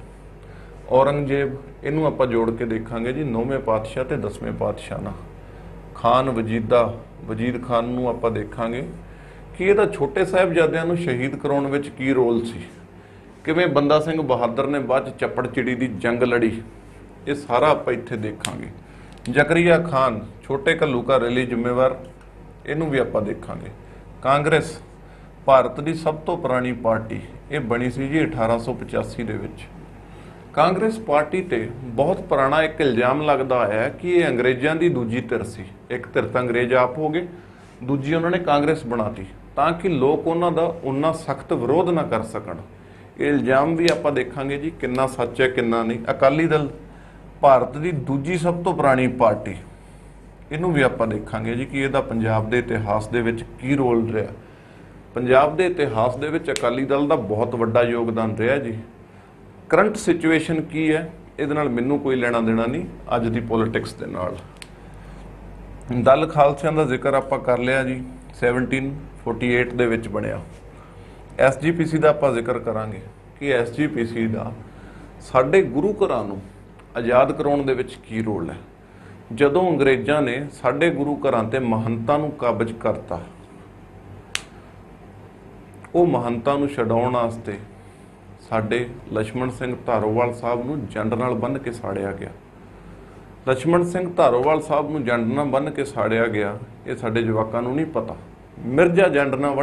ਔਰੰਗਜ਼ੇਬ, ਇਹਨੂੰ ਆਪਾਂ ਜੋੜ ਕੇ ਦੇਖਾਂਗੇ ਜੀ 9ਵੇਂ ਪਾਤਸ਼ਾਹ ਤੇ 10ਵੇਂ ਪਾਤਸ਼ਾਹ ਨਾਲ। ਖਾਨ ਵਜੀਦ ਖਾਨ ਨੂੰ ਆਪਾਂ ਦੇਖਾਂਗੇ ਕਿ ਇਹਦਾ ਛੋਟੇ ਸਾਹਿਬਜ਼ਾਦਿਆਂ ਨੂੰ ਸ਼ਹੀਦ ਕਰਾਉਣ ਵਿੱਚ ਕੀ ਰੋਲ ਸੀ, ਕਿਵੇਂ ਬੰਦਾ ਸਿੰਘ ਬਹਾਦਰ ਨੇ ਬਾਅਦ 'ਚ ਚੱਪੜ ਚਿੜੀ ਦੀ ਜੰਗ ਲੜੀ, ਇਹ ਸਾਰਾ ਆਪਾਂ ਇੱਥੇ ਦੇਖਾਂਗੇ। ਜ਼ਕਰੀਆ ਖਾਨ ਛੋਟੇ ਘੱਲੂਘਾਰੇ ਰੈਲੀ ਜ਼ਿੰਮੇਵਾਰ, ਇਹਨੂੰ ਵੀ ਆਪਾਂ ਦੇਖਾਂਗੇ। ਕਾਂਗਰਸ ਭਾਰਤ ਦੀ ਸਭ ਤੋਂ ਪੁਰਾਣੀ ਪਾਰਟੀ, ਇਹ ਬਣੀ ਸੀ ਜੀ 1885 ਦੇ ਵਿੱਚ। ਕਾਂਗਰਸ ਪਾਰਟੀ ਤੇ ਬਹੁਤ ਪੁਰਾਣਾ ਇੱਕ ਇਲਜ਼ਾਮ ਲੱਗਦਾ ਹੈ ਕਿ ਇਹ ਅੰਗਰੇਜ਼ਾਂ ਦੀ ਦੂਜੀ ਧਿਰ ਸੀ। ਇੱਕ ਧਿਰ ਤਾਂ ਅੰਗਰੇਜ਼ ਆਪ ਹੋ ਗਏ, ਦੂਜੀ ਉਹਨਾਂ ਨੇ ਕਾਂਗਰਸ ਬਣਾਤੀ ਤਾਂ ਕਿ ਲੋਕ ਉਹਨਾਂ ਦਾ ਉਨਾ ਸਖਤ ਵਿਰੋਧ ਨਾ ਕਰ ਸਕਣ। ਇਹ ਇਲਜ਼ਾਮ ਵੀ ਆਪਾਂ ਦੇਖਾਂਗੇ ਜੀ ਕਿੰਨਾ ਸੱਚ ਹੈ ਕਿੰਨਾ ਨਹੀਂ। ਅਕਾਲੀ ਦਲ ਭਾਰਤ ਦੀ ਦੂਜੀ ਸਭ ਤੋਂ ਪੁਰਾਣੀ ਪਾਰਟੀ, ਇਹਨੂੰ ਵੀ ਆਪਾਂ ਦੇਖਾਂਗੇ ਜੀ ਕਿ ਇਹਦਾ ਪੰਜਾਬ ਦੇ ਇਤਿਹਾਸ ਦੇ ਵਿੱਚ ਕੀ ਰੋਲ ਰਿਹਾ। ਪੰਜਾਬ ਦੇ ਇਤਿਹਾਸ ਦੇ ਵਿੱਚ ਅਕਾਲੀ ਦਲ ਦਾ ਬਹੁਤ ਵੱਡਾ ਯੋਗਦਾਨ ਰਿਹਾ ਜੀ। ਕਰੰਟ ਸਿਚੁਏਸ਼ਨ ਕੀ ਹੈ ਇਹਦੇ ਨਾਲ ਮੈਨੂੰ ਕੋਈ ਲੈਣਾ ਦੇਣਾ ਨਹੀਂ ਅੱਜ ਦੀ ਪੋਲਿਟਿਕਸ ਦੇ ਨਾਲ। ਦਲ ਖਾਲਸਿਆਂ ਦਾ ਜ਼ਿਕਰ ਆਪਾਂ ਕਰ ਲਿਆ ਜੀ, 1748 ਦੇ ਵਿੱਚ ਬਣਿਆ। SGPC ਦਾ ਆਪਾਂ ਜ਼ਿਕਰ ਕਰਾਂਗੇ ਕਿ SGPC ਦਾ ਸਾਡੇ ਗੁਰੂ ਘਰਾਂ ਨੂੰ ਆਜ਼ਾਦ ਕਰਾਉਣ ਦੇ ਵਿੱਚ ਕੀ ਰੋਲ ਹੈ। ਜਦੋਂ ਅੰਗਰੇਜ਼ਾਂ ਨੇ ਸਾਡੇ ਗੁਰੂ ਘਰਾਂ ਤੇ ਮਹੰਤਾਂ ਨੂੰ ਕਾਬਜ਼ ਕਰਤਾ, ਉਹ ਮਹੰਤਾਂ ਨੂੰ ਛਡਾਉਣ ਵਾਸਤੇ ਸਾਡੇ ਲਛਮਣ ਸਿੰਘ ਧਾਰੋਵਾਲ ਸਾਹਿਬ ਨੂੰ ਜੰਡ ਨਾਲ ਬੰਨ੍ਹ ਕੇ ਸਾੜਿਆ ਗਿਆ। ਲਛਮਣ ਸਿੰਘ ਧਾਰੋਵਾਲ ਸਾਹਿਬ ਨੂੰ ਜੰਡ ਨਾਲ ਬੰਨ੍ਹ ਕੇ ਸਾੜਿਆ ਗਿਆ, ਇਹ ਸਾਡੇ ਜਵਾਕਾਂ ਨੂੰ ਨਹੀਂ ਪਤਾ। ਮਿਰਜ਼ਾ ਜੰਡ ਨਾਲ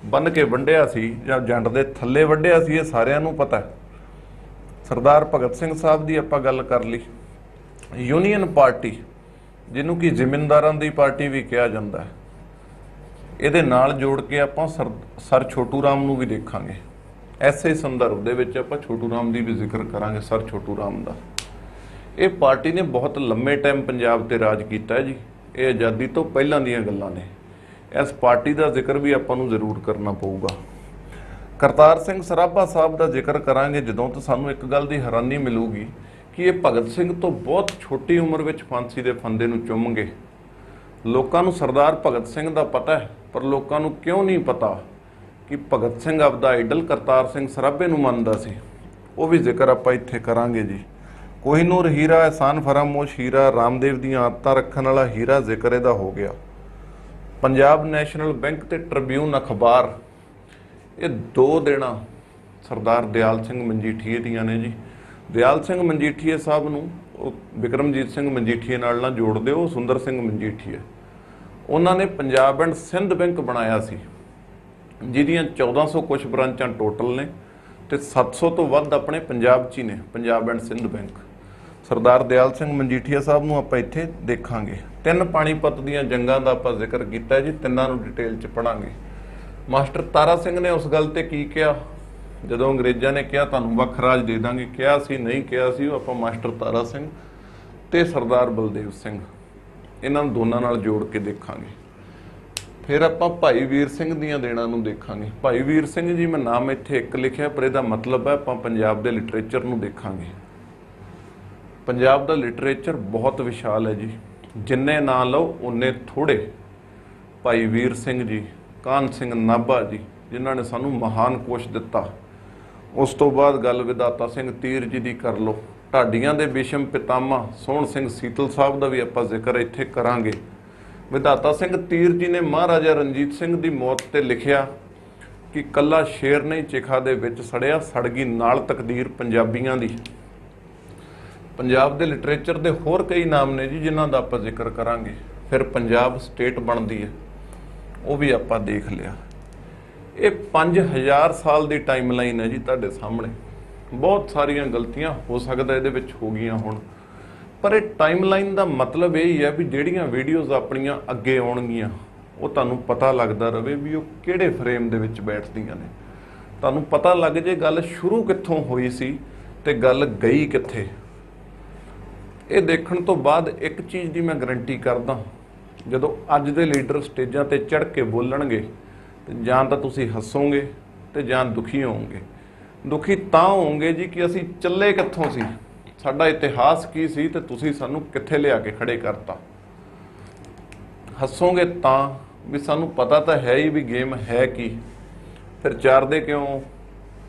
ਬੰਨ੍ਹ ਕੇ ਵੰਡਿਆ ਸੀ ਜਾਂ ਜੰਡ ਦੇ ਥੱਲੇ ਵੱਢਿਆ ਸੀ, ਇਹ ਸਾਰਿਆਂ ਨੂੰ ਪਤਾ। ਸਰਦਾਰ ਭਗਤ ਸਿੰਘ ਸਾਹਿਬ ਦੀ ਆਪਾਂ ਗੱਲ ਕਰ ਲਈ। ਯੂਨੀਅਨ ਪਾਰਟੀ ਜਿਹਨੂੰ ਕਿ ਜ਼ਿਮੀਂਦਾਰਾਂ ਦੀ ਪਾਰਟੀ ਵੀ ਕਿਹਾ ਜਾਂਦਾ ਹੈ, ਇਹਦੇ ਨਾਲ ਜੋੜ ਕੇ ਆਪਾਂ ਸਰ ਛੋਟੂ ਰਾਮ ਨੂੰ ਵੀ ਦੇਖਾਂਗੇ। ਐਸੇ ਸੰਦਰਭ ਦੇ ਵਿੱਚ ਆਪਾਂ ਛੋਟੂ ਰਾਮ ਦੀ ਵੀ ਜ਼ਿਕਰ ਕਰਾਂਗੇ, ਸਰ ਛੋਟੂ ਰਾਮ ਦਾ। ਇਹ ਪਾਰਟੀ ਨੇ ਬਹੁਤ ਲੰਮੇ ਟਾਈਮ ਪੰਜਾਬ ਤੇ ਰਾਜ ਕੀਤਾ ਹੈ ਜੀ, ਇਹ ਆਜ਼ਾਦੀ ਤੋਂ ਪਹਿਲਾਂ ਦੀਆਂ ਗੱਲਾਂ ਨੇ। ਇਸ ਪਾਰਟੀ ਦਾ ਜ਼ਿਕਰ ਵੀ ਆਪਾਂ ਨੂੰ ਜ਼ਰੂਰ ਕਰਨਾ ਪਊਗਾ। ਕਰਤਾਰ ਸਿੰਘ ਸਰਾਭਾ ਸਾਹਿਬ ਦਾ ਜ਼ਿਕਰ ਕਰਾਂਗੇ ਜਦੋਂ, ਤਾਂ ਸਾਨੂੰ ਇੱਕ ਗੱਲ ਦੀ ਹੈਰਾਨੀ ਮਿਲੂਗੀ ਕਿ ਇਹ ਭਗਤ ਸਿੰਘ ਤੋਂ ਬਹੁਤ ਛੋਟੀ ਉਮਰ ਵਿੱਚ ਫਾਂਸੀ ਦੇ ਫੰਦੇ ਨੂੰ ਚੁੰਮ ਗਏ। ਲੋਕਾਂ ਨੂੰ ਸਰਦਾਰ ਭਗਤ ਸਿੰਘ ਦਾ ਪਤਾ ਹੈ, ਪਰ ਲੋਕਾਂ ਨੂੰ ਕਿਉਂ ਨਹੀਂ ਪਤਾ ਕਿ ਭਗਤ ਸਿੰਘ ਆਪਦਾ ਆਈਡਲ ਕਰਤਾਰ ਸਿੰਘ ਸਰਾਭੇ ਨੂੰ ਮੰਨਦਾ ਸੀ। ਉਹ ਵੀ ਜ਼ਿਕਰ ਆਪਾਂ ਇੱਥੇ ਕਰਾਂਗੇ ਜੀ। ਕੋਹੀਨੂਰ ਹੀਰਾ, ਅਹਿਸਾਨ ਫਰਾਮੋਸ਼ ਹੀਰਾ, ਰਾਮਦੇਵ ਦੀਆਂ ਆਦਤਾਂ ਰੱਖਣ ਵਾਲਾ ਹੀਰਾ, ਜ਼ਿਕਰ ਇਹਦਾ ਹੋ ਗਿਆ। ਪੰਜਾਬ ਨੈਸ਼ਨਲ ਬੈਂਕ ਤੇ ਟ੍ਰਿਬਿਊਨ ਅਖਬਾਰ, ਇਹ ਦੋ ਦੇਣਾ ਸਰਦਾਰ ਦਿਆਲ ਸਿੰਘ ਮਜੀਠੀਏ ਦੀਆਂ ਨੇ ਜੀ। ਦਿਆਲ ਸਿੰਘ ਮਜੀਠੀਏ ਸਾਹਿਬ ਨੂੰ ਉਹ ਬਿਕਰਮਜੀਤ ਸਿੰਘ ਮਜੀਠੀਏ ਨਾਲ ਨਾ ਜੋੜ ਦਿਓ, ਸੁੰਦਰ ਸਿੰਘ ਮਜੀਠੀਏ। ਉਹਨਾਂ ਨੇ ਪੰਜਾਬ ਐਂਡ ਸਿੰਧ ਬੈਂਕ ਬਣਾਇਆ ਸੀ, ਜਿਹਦੀਆਂ 1400 ਕੁਛ ਬ੍ਰਾਂਚਾਂ ਟੋਟਲ ਨੇ ਤੇ 700 ਤੋਂ ਵੱਧ ਆਪਣੇ ਪੰਜਾਬ 'ਚ ਹੀ ਨੇ, ਪੰਜਾਬ ਐਂਡ ਸਿੰਧ ਬੈਂਕ। ਸਰਦਾਰ ਦਿਆਲ ਸਿੰਘ ਮਜੀਠੀਆ ਸਾਹਿਬ ਨੂੰ ਆਪਾਂ ਇੱਥੇ ਦੇਖਾਂਗੇ। 3 ਪਾਣੀਪਤ ਦੀਆਂ ਜੰਗਾਂ ਦਾ ਆਪਾਂ ਜ਼ਿਕਰ ਕੀਤਾ ਜੀ, ਤਿੰਨਾਂ ਨੂੰ ਡਿਟੇਲ 'ਚ ਪੜਾਂਗੇ। ਮਾਸਟਰ ਤਾਰਾ ਸਿੰਘ ਨੇ ਉਸ ਗੱਲ ਤੇ ਕੀ ਕਿਹਾ ਜਦੋਂ ਅੰਗਰੇਜ਼ਾਂ ਨੇ ਕਿਹਾ ਤੁਹਾਨੂੰ ਵੱਖ ਰਾਜ ਦੇ ਦਾਂਗੇ, ਕਿਹਾ ਸੀ ਨਹੀਂ ਕਿਹਾ ਸੀ, ਉਹ ਆਪਾਂ ਮਾਸਟਰ ਤਾਰਾ ਸਿੰਘ ਤੇ ਸਰਦਾਰ ਬਲਦੇਵ ਸਿੰਘ, ਇਹਨਾਂ ਨੂੰ ਦੋਨਾਂ ਨਾਲ ਜੋੜ ਕੇ ਦੇਖਾਂਗੇ। ਫਿਰ ਆਪਾਂ ਭਾਈ ਵੀਰ ਸਿੰਘ ਦੀਆਂ ਦੇਣਾਂ ਨੂੰ ਦੇਖਾਂਗੇ। ਭਾਈ ਵੀਰ ਸਿੰਘ ਜੀ, ਮੈਂ ਨਾਮ ਇੱਥੇ ਇੱਕ ਲਿਖਿਆ ਪਰ ਇਹਦਾ ਮਤਲਬ ਹੈ ਆਪਾਂ ਪੰਜਾਬ ਦੇ ਲਿਟਰੇਚਰ ਨੂੰ ਦੇਖਾਂਗੇ। ਪੰਜਾਬ ਦਾ ਲਿਟਰੇਚਰ ਬਹੁਤ ਵਿਸ਼ਾਲ ਹੈ ਜੀ, ਜਿੰਨੇ ਨਾਂ ਲਓ ਉਨੇ ਥੋੜੇ। ਭਾਈ ਵੀਰ ਸਿੰਘ ਜੀ, ਕਾਹਨ ਸਿੰਘ ਨਾਭਾ ਜੀ, ਜਿਨ੍ਹਾਂ ਨੇ ਸਾਨੂੰ ਮਹਾਨ ਕੋਸ਼ ਦਿੱਤਾ। ਉਸ ਤੋਂ ਬਾਅਦ ਗੱਲ ਵਿਧਾਤਾ ਸਿੰਘ ਤੀਰ ਜੀ ਦੀ ਕਰ ਲਓ। ਢਾਡੀਆਂ ਦੇ ਵਿਸ਼ਮ ਪਿਤਾਮਾ ਸੋਹਣ ਸਿੰਘ ਸੀਤਲ ਸਾਹਿਬ ਦਾ ਵੀ ਆਪਾਂ ਜ਼ਿਕਰ ਇੱਥੇ ਕਰਾਂਗੇ। ਵਿਧਾਤਾ ਸਿੰਘ ਤੀਰ ਜੀ ਨੇ ਮਹਾਰਾਜਾ ਰਣਜੀਤ ਸਿੰਘ ਦੀ ਮੌਤ ਤੇ ਲਿਖਿਆ ਕਿ ਕੱਲਾ ਸ਼ੇਰ ਨਹੀਂ ਚਿਖਾ ਦੇ ਵਿੱਚ ਸੜਿਆ, ਸੜ ਗਈ ਨਾਲ ਤਕਦੀਰ ਪੰਜਾਬੀਆਂ ਦੀ। ਪੰਜਾਬ ਦੇ ਲਿਟਰੇਚਰ ਦੇ ਹੋਰ ਕਈ ਨਾਮ ਨੇ ਜੀ ਜਿਨ੍ਹਾਂ ਦਾ ਆਪਾਂ ਜ਼ਿਕਰ ਕਰਾਂਗੇ। ਫਿਰ ਪੰਜਾਬ ਸਟੇਟ ਬਣਦੀ ਹੈ, ਉਹ ਵੀ ਆਪਾਂ ਦੇਖ ਲਿਆ। ਇਹ 5000 ਸਾਲ ਦੀ ਟਾਈਮ ਲਾਈਨ ਹੈ ਜੀ ਤੁਹਾਡੇ ਸਾਹਮਣੇ। ਬਹੁਤ ਸਾਰੀਆਂ ਗਲਤੀਆਂ ਹੋ ਸਕਦਾ ਇਹਦੇ ਵਿੱਚ ਹੋ ਗਈਆਂ ਹੁਣ, ਪਰ ਇਹ ਟਾਈਮ ਲਾਈਨ ਦਾ ਮਤਲਬ ਇਹ ਹੀ ਹੈ ਵੀ ਜਿਹੜੀਆਂ ਵੀਡੀਓਜ਼ ਆਪਣੀਆਂ ਅੱਗੇ ਆਉਣਗੀਆਂ ਉਹ ਤੁਹਾਨੂੰ ਪਤਾ ਲੱਗਦਾ ਰਵੇ ਵੀ ਉਹ ਕਿਹੜੇ ਫਰੇਮ ਦੇ ਵਿੱਚ ਬੈਠਦੀਆਂ ਨੇ। ਤੁਹਾਨੂੰ ਪਤਾ ਲੱਗ ਜੇ ਗੱਲ ਸ਼ੁਰੂ ਕਿੱਥੋਂ ਹੋਈ ਸੀ ਤੇ ਗੱਲ ਗਈ ਕਿੱਥੇ। ਇਹ ਦੇਖਣ ਤੋਂ ਬਾਅਦ ਇੱਕ ਚੀਜ਼ ਦੀ ਮੈਂ ਗਰੰਟੀ ਕਰਦਾ, ਜਦੋਂ ਅੱਜ ਦੇ ਲੀਡਰ ਸਟੇਜਾਂ ਤੇ ਚੜ੍ਹ ਕੇ ਬੋਲਣਗੇ ਤੇ ਜਾਂ ਤਾਂ ਤੁਸੀਂ ਹੱਸੋਗੇ ਤੇ ਜਾਂ ਦੁਖੀ ਹੋਵੋਗੇ। ਦੁਖੀ ਤਾਂ ਹੋਵੋਗੇ ਜੀ ਕਿ ਅਸੀਂ ਚੱਲੇ ਕਿੱਥੋਂ ਸੀ, ਸਾਡਾ ਇਤਿਹਾਸ ਕੀ ਸੀ ਤੇ ਤੁਸੀਂ ਸਾਨੂੰ ਕਿੱਥੇ ਲਿਆ ਕੇ ਖੜੇ ਕਰਤਾ। ਹੱਸੋਗੇ ਤਾਂ ਵੀ ਸਾਨੂੰ ਪਤਾ ਤਾਂ ਹੈ ਹੀ ਵੀ ਗੇਮ ਹੈ ਕੀ, ਫਿਰ ਚਾਰਦੇ ਕਿਉਂ।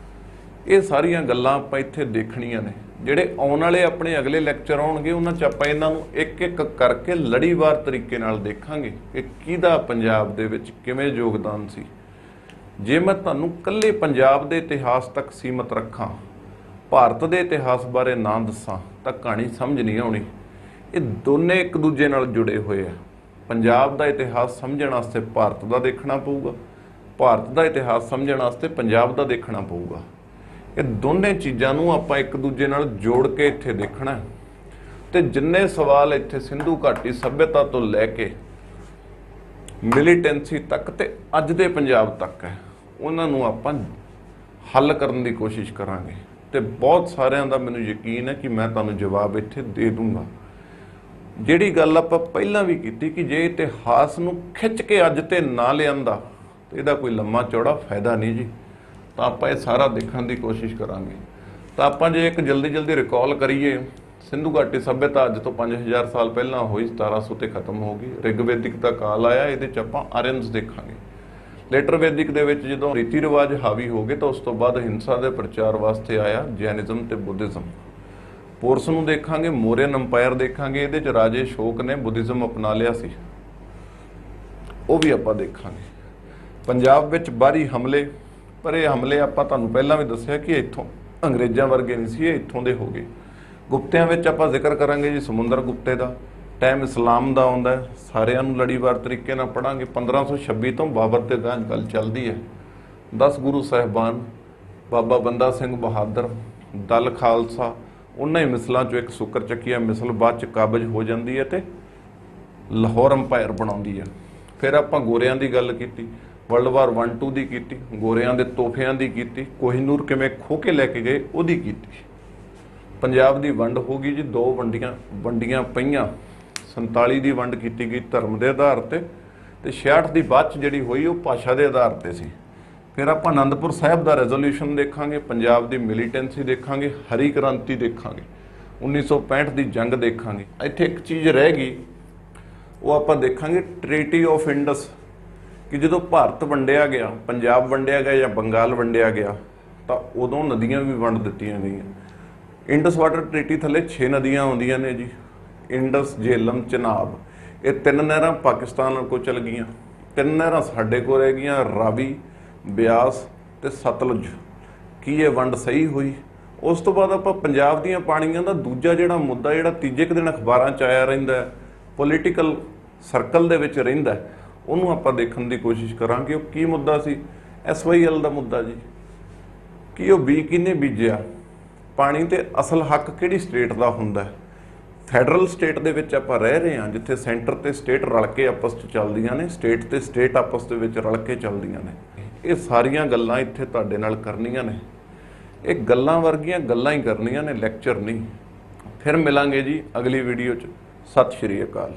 ਇਹ ਸਾਰੀਆਂ ਗੱਲਾਂ ਆਪਾਂ ਇੱਥੇ ਦੇਖਣੀਆਂ ਨੇ। ਜਿਹੜੇ ਆਉਣ ਵਾਲੇ ਆਪਣੇ ਅਗਲੇ ਲੈਕਚਰ ਆਉਣਗੇ ਉਹਨਾਂ 'ਚ ਆਪਾਂ ਇਹਨਾਂ ਨੂੰ ਇੱਕ ਇੱਕ ਕਰਕੇ ਲੜੀਵਾਰ ਤਰੀਕੇ ਨਾਲ ਦੇਖਾਂਗੇ ਕਿ ਕਿਹਦਾ ਪੰਜਾਬ ਦੇ ਵਿੱਚ ਕਿਵੇਂ ਯੋਗਦਾਨ ਸੀ। ਜੇ मैं ਤੁਹਾਨੂੰ ਕੱਲੇ ਪੰਜਾਬ ਦੇ ਇਤਿਹਾਸ ਤੱਕ ਸੀਮਤ ਰੱਖਾਂ, ਭਾਰਤ ਦੇ ਇਤਿਹਾਸ ਬਾਰੇ ਨਾ ਦੱਸਾਂ ਤਾਂ ਕਹਾਣੀ ਸਮਝ ਨਹੀਂ ਆਉਣੀ। ਇਹ ਦੋਨੇ ਇੱਕ ਦੂਜੇ ਨਾਲ ਜੁੜੇ ਹੋਏ ਆ। ਪੰਜਾਬ ਦਾ ਇਤਿਹਾਸ ਸਮਝਣ ਵਾਸਤੇ ਭਾਰਤ ਦਾ ਦੇਖਣਾ ਪਊਗਾ, ਭਾਰਤ ਦਾ ਇਤਿਹਾਸ ਸਮਝਣ ਵਾਸਤੇ ਪੰਜਾਬ ਦਾ ਦੇਖਣਾ ਪਊਗਾ। ਇਹ ਦੋਨੇ ਚੀਜ਼ਾਂ ਨੂੰ ਆਪਾਂ ਇੱਕ ਦੂਜੇ ਨਾਲ ਜੋੜ ਕੇ ਇੱਥੇ ਦੇਖਣਾ ਹੈ। ਤੇ ਜਿੰਨੇ ਸਵਾਲ ਇੱਥੇ ਸਿੰਧੂ ਘਾਟੀ ਸੱਭਿਅਤਾ ਤੋਂ ਲੈ ਕੇ ਮਿਲੀਟੈਂਸੀ ਤੱਕ ਤੇ ਅੱਜ ਦੇ ਪੰਜਾਬ ਤੱਕ ਹੈ, ਉਹਨਾਂ ਨੂੰ ਆਪਾਂ ਹੱਲ ਕਰਨ ਦੀ ਕੋਸ਼ਿਸ਼ ਕਰਾਂਗੇ। ਤੇ ਬਹੁਤ ਸਾਰਿਆਂ ਦਾ ਮੈਨੂੰ ਯਕੀਨ ਹੈ ਕਿ ਮੈਂ ਤੁਹਾਨੂੰ ਜਵਾਬ ਇੱਥੇ ਦੇ ਦੂੰਗਾ। ਜਿਹੜੀ ਗੱਲ ਆਪਾਂ ਪਹਿਲਾਂ ਵੀ ਕੀਤੀ ਕਿ ਜੇ ਇਤਿਹਾਸ ਨੂੰ ਖਿੱਚ ਕੇ ਅੱਜ ਤੇ ਨਾ ਲਿਆਂਦਾ ਤੇ ਇਹਦਾ ਕੋਈ ਲੰਮਾ ਚੌੜਾ ਫਾਇਦਾ ਨਹੀਂ ਜੀ। ਤਾਂ ਆਪਾਂ ਇਹ ਸਾਰਾ ਦੇਖਣ ਦੀ ਕੋਸ਼ਿਸ਼ ਕਰਾਂਗੇ। ਤਾਂ ਆਪਾਂ ਜੇ ਇੱਕ ਜਲਦੀ ਰਿਕਾਲ ਕਰੀਏ, ਸਿੰਧੂ ਘਾਟੀ ਸੱਭਿਅਤਾ ਅੱਜ ਤੋਂ 5000 ਸਾਲ ਪਹਿਲਾਂ ਹੋਈ, 1700 ਤੇ ਖਤਮ ਹੋ ਗਈ। ਰਿਗਵੈਦਿਕ ਦਾ ਕਾਲ ਆਇਆ, ਇਹਦੇ 'ਚ ਆਪਾਂ ਆਰੀਅਨਸ ਦੇਖਾਂਗੇ। ਲੇਟਰ ਵੈਦਿਕ ਦੇ ਵਿੱਚ ਜਦੋਂ ਰੀਤੀ ਰਿਵਾਜ ਹਾਵੀ ਹੋ ਗਏ ਤਾਂ ਉਸ ਤੋਂ ਬਾਅਦ ਹਿੰਸਾ ਦੇ ਪ੍ਰਚਾਰ ਵਾਸਤੇ ਆਇਆ ਜੈਨਿਜ਼ਮ ਤੇ ਬੁੱਧਿਜ਼ਮ। ਪੋਰਸ ਨੂੰ ਦੇਖਾਂਗੇ, ਮੌਰੀਅਨ ਅੰਪਾਇਰ ਦੇਖਾਂਗੇ, ਇਹਦੇ 'ਚ ਰਾਜੇ ਅਸ਼ੋਕ ਨੇ ਬੁੱਧਿਜ਼ਮ ਅਪਣਾ ਲਿਆ ਸੀ, ਉਹ ਵੀ ਆਪਾਂ ਦੇਖਾਂਗੇ। ਪੰਜਾਬ ਵਿੱਚ ਬਾਹਰੀ ਹਮਲੇ, ਪਰ ਇਹ ਹਮਲੇ ਆਪਾਂ ਤੁਹਾਨੂੰ ਪਹਿਲਾਂ ਵੀ ਦੱਸਿਆ ਕਿ ਇੱਥੋਂ ਅੰਗਰੇਜ਼ਾਂ ਵਰਗੇ ਨਹੀਂ ਸੀ, ਇਹ ਇੱਥੋਂ ਦੇ ਹੋ ਗਏ। ਗੁਪਤਿਆਂ ਵਿੱਚ ਆਪਾਂ ਜ਼ਿਕਰ ਕਰਾਂਗੇ ਜੀ ਸਮੁੰਦਰ ਗੁਪਤੇ ਦਾ। ਟਾਈਮ ਇਸਲਾਮ ਦਾ ਆਉਂਦਾ, ਸਾਰਿਆਂ ਨੂੰ ਲੜੀਵਾਰ ਤਰੀਕੇ ਨਾਲ ਪੜ੍ਹਾਂਗੇ। 1526 ਤੋਂ ਬਾਬਰ ਦੇ ਗਾਂ ਗੱਲ ਚੱਲਦੀ ਹੈ। 10 ਗੁਰੂ ਸਾਹਿਬਾਨ, ਬਾਬਾ ਬੰਦਾ ਸਿੰਘ ਬਹਾਦਰ, ਦਲ ਖਾਲਸਾ, ਉਹਨਾਂ ਹੀ ਮਿਸਲਾਂ 'ਚੋਂ ਇੱਕ ਸੁੱਕਰ ਚੱਕੀਆ ਮਿਸਲ ਬਾਅਦ 'ਚ ਕਾਬਜ ਹੋ ਜਾਂਦੀ ਹੈ ਤੇ ਲਾਹੌਰ ਅੰਪਾਇਰ ਬਣਾਉਂਦੀ ਹੈ। ਫਿਰ ਆਪਾਂ ਗੋਰਿਆਂ ਦੀ ਗੱਲ ਕੀਤੀ, ਵਰਲਡ ਵਾਰ 1-2 ਦੀ ਕੀਤੀ, ਗੋਰਿਆਂ ਦੇ ਤੋਹਫਿਆਂ ਦੀ ਕੀਤੀ, ਕੋਹੀਨੂਰ ਕਿਵੇਂ ਖੋਹ ਕੇ ਲੈ ਕੇ ਗਏ ਉਹਦੀ ਕੀਤੀ। ਪੰਜਾਬ ਦੀ ਵੰਡ ਹੋ ਗਈ ਜੀ, 2 ਵੰਡੀਆਂ ਪਈਆਂ। 47 ਦੀ ਵੰਡ ਕੀਤੀ ਗਈ ਧਰਮ ਦੇ ਆਧਾਰ ਤੇ 66 ਦੀ ਬਾਅਦ 'ਚ ਜਿਹੜੀ ਹੋਈ ਉਹ ਭਾਸ਼ਾ ਦੇ ਆਧਾਰ ਤੇ ਸੀ। ਫਿਰ ਆਪਾਂ ਅਨੰਦਪੁਰ ਸਾਹਿਬ ਦਾ ਰੈਜ਼ੋਲੂਸ਼ਨ ਦੇਖਾਂਗੇ, ਪੰਜਾਬ ਦੀ ਮਿਲੀਟੈਂਸੀ ਦੇਖਾਂਗੇ, ਹਰੀ ਕ੍ਰਾਂਤੀ ਦੇਖਾਂਗੇ, 1965 ਦੀ ਜੰਗ ਦੇਖਾਂਗੇ। ਇੱਥੇ ਇੱਕ ਚੀਜ਼ ਰਹਿ ਗਈ, ਉਹ ਆਪਾਂ ਦੇਖਾਂਗੇ ਟ੍ਰੀਟੀ ਆਫ ਇੰਡਸ, ਕਿ ਜਦੋਂ ਭਾਰਤ ਵੰਡਿਆ ਗਿਆ, ਪੰਜਾਬ ਵੰਡਿਆ ਗਿਆ ਜਾਂ ਬੰਗਾਲ ਵੰਡਿਆ ਗਿਆ ਤਾਂ ਉਦੋਂ ਨਦੀਆਂ ਵੀ ਵੰਡ ਦਿੱਤੀਆਂ ਗਈਆਂ। ਇੰਡਸ ਵਾਟਰ ਟ੍ਰੀਟੀ ਥੱਲੇ 6 ਨਦੀਆਂ ਆਉਂਦੀਆਂ ਨੇ ਜੀ, ਇੰਡਸ, ਜੇਹਲਮ, ਚਨਾਬ। ਇਹ 3 ਨਹਿਰਾਂ ਪਾਕਿਸਤਾਨ ਕੋਲ ਚਲ ਗਈਆਂ, 3 ਨਹਿਰਾਂ ਸਾਡੇ ਕੋਲ ਰਹਿ ਗਈਆਂ, ਰਾਵੀ, ਬਿਆਸ ਤੇ ਸਤਲੁਜ। ਕੀ ਇਹ ਵੰਡ ਸਹੀ ਹੋਈ? ਉਸ ਤੋਂ ਬਾਅਦ ਆਪਾਂ ਪੰਜਾਬ ਦੀਆਂ ਪਾਣੀਆਂ ਦਾ ਦੂਜਾ ਜਿਹੜਾ ਮੁੱਦਾ, ਜਿਹੜਾ ਤੀਜੇ ਕੁ ਦਿਨ ਅਖਬਾਰਾਂ 'ਚ ਆਇਆ ਰਹਿੰਦਾ, ਪੋਲੀਟੀਕਲ ਸਰਕਲ ਦੇ ਵਿੱਚ ਰਹਿੰਦਾ, ਉਹਨੂੰ ਆਪਾਂ ਦੇਖਣ ਦੀ ਕੋਸ਼ਿਸ਼ ਕਰਾਂਗੇ। ਉਹ ਕੀ ਮੁੱਦਾ ਸੀ? SYL ਦਾ ਮੁੱਦਾ ਜੀ। ਕੀ ਉਹ ਬੀਜ ਕਿਹਨੇ ਬੀਜਿਆ? ਪਾਣੀ ਤੇ ਅਸਲ ਹੱਕ ਕਿਹੜੀ ਸਟੇਟ ਦਾ ਹੁੰਦਾ? ਫੈਡਰਲ ਸਟੇਟ ਦੇ ਵਿੱਚ ਆਪਾਂ ਰਹਿ ਰਹੇ ਹਾਂ, ਜਿੱਥੇ ਸੈਂਟਰ ਤੇ ਸਟੇਟ ਰਲ ਕੇ ਆਪਸ 'ਚ ਚੱਲਦੀਆਂ ਨੇ, ਸਟੇਟ ਤੇ ਸਟੇਟ ਆਪਸ ਦੇ ਵਿੱਚ ਰਲ ਕੇ ਚੱਲਦੀਆਂ ਨੇ। ਇਹ ਸਾਰੀਆਂ ਗੱਲਾਂ ਇੱਥੇ ਤੁਹਾਡੇ ਨਾਲ ਕਰਨੀਆਂ ਨੇ। ਇਹ ਗੱਲਾਂ ਵਰਗੀਆਂ ਗੱਲਾਂ ਹੀ ਕਰਨੀਆਂ ਨੇ, ਲੈਕਚਰ ਨਹੀਂ। ਫਿਰ ਮਿਲਾਂਗੇ ਜੀ ਅਗਲੀ ਵੀਡੀਓ 'ਚ। ਸਤਿ ਸ਼੍ਰੀ ਅਕਾਲ।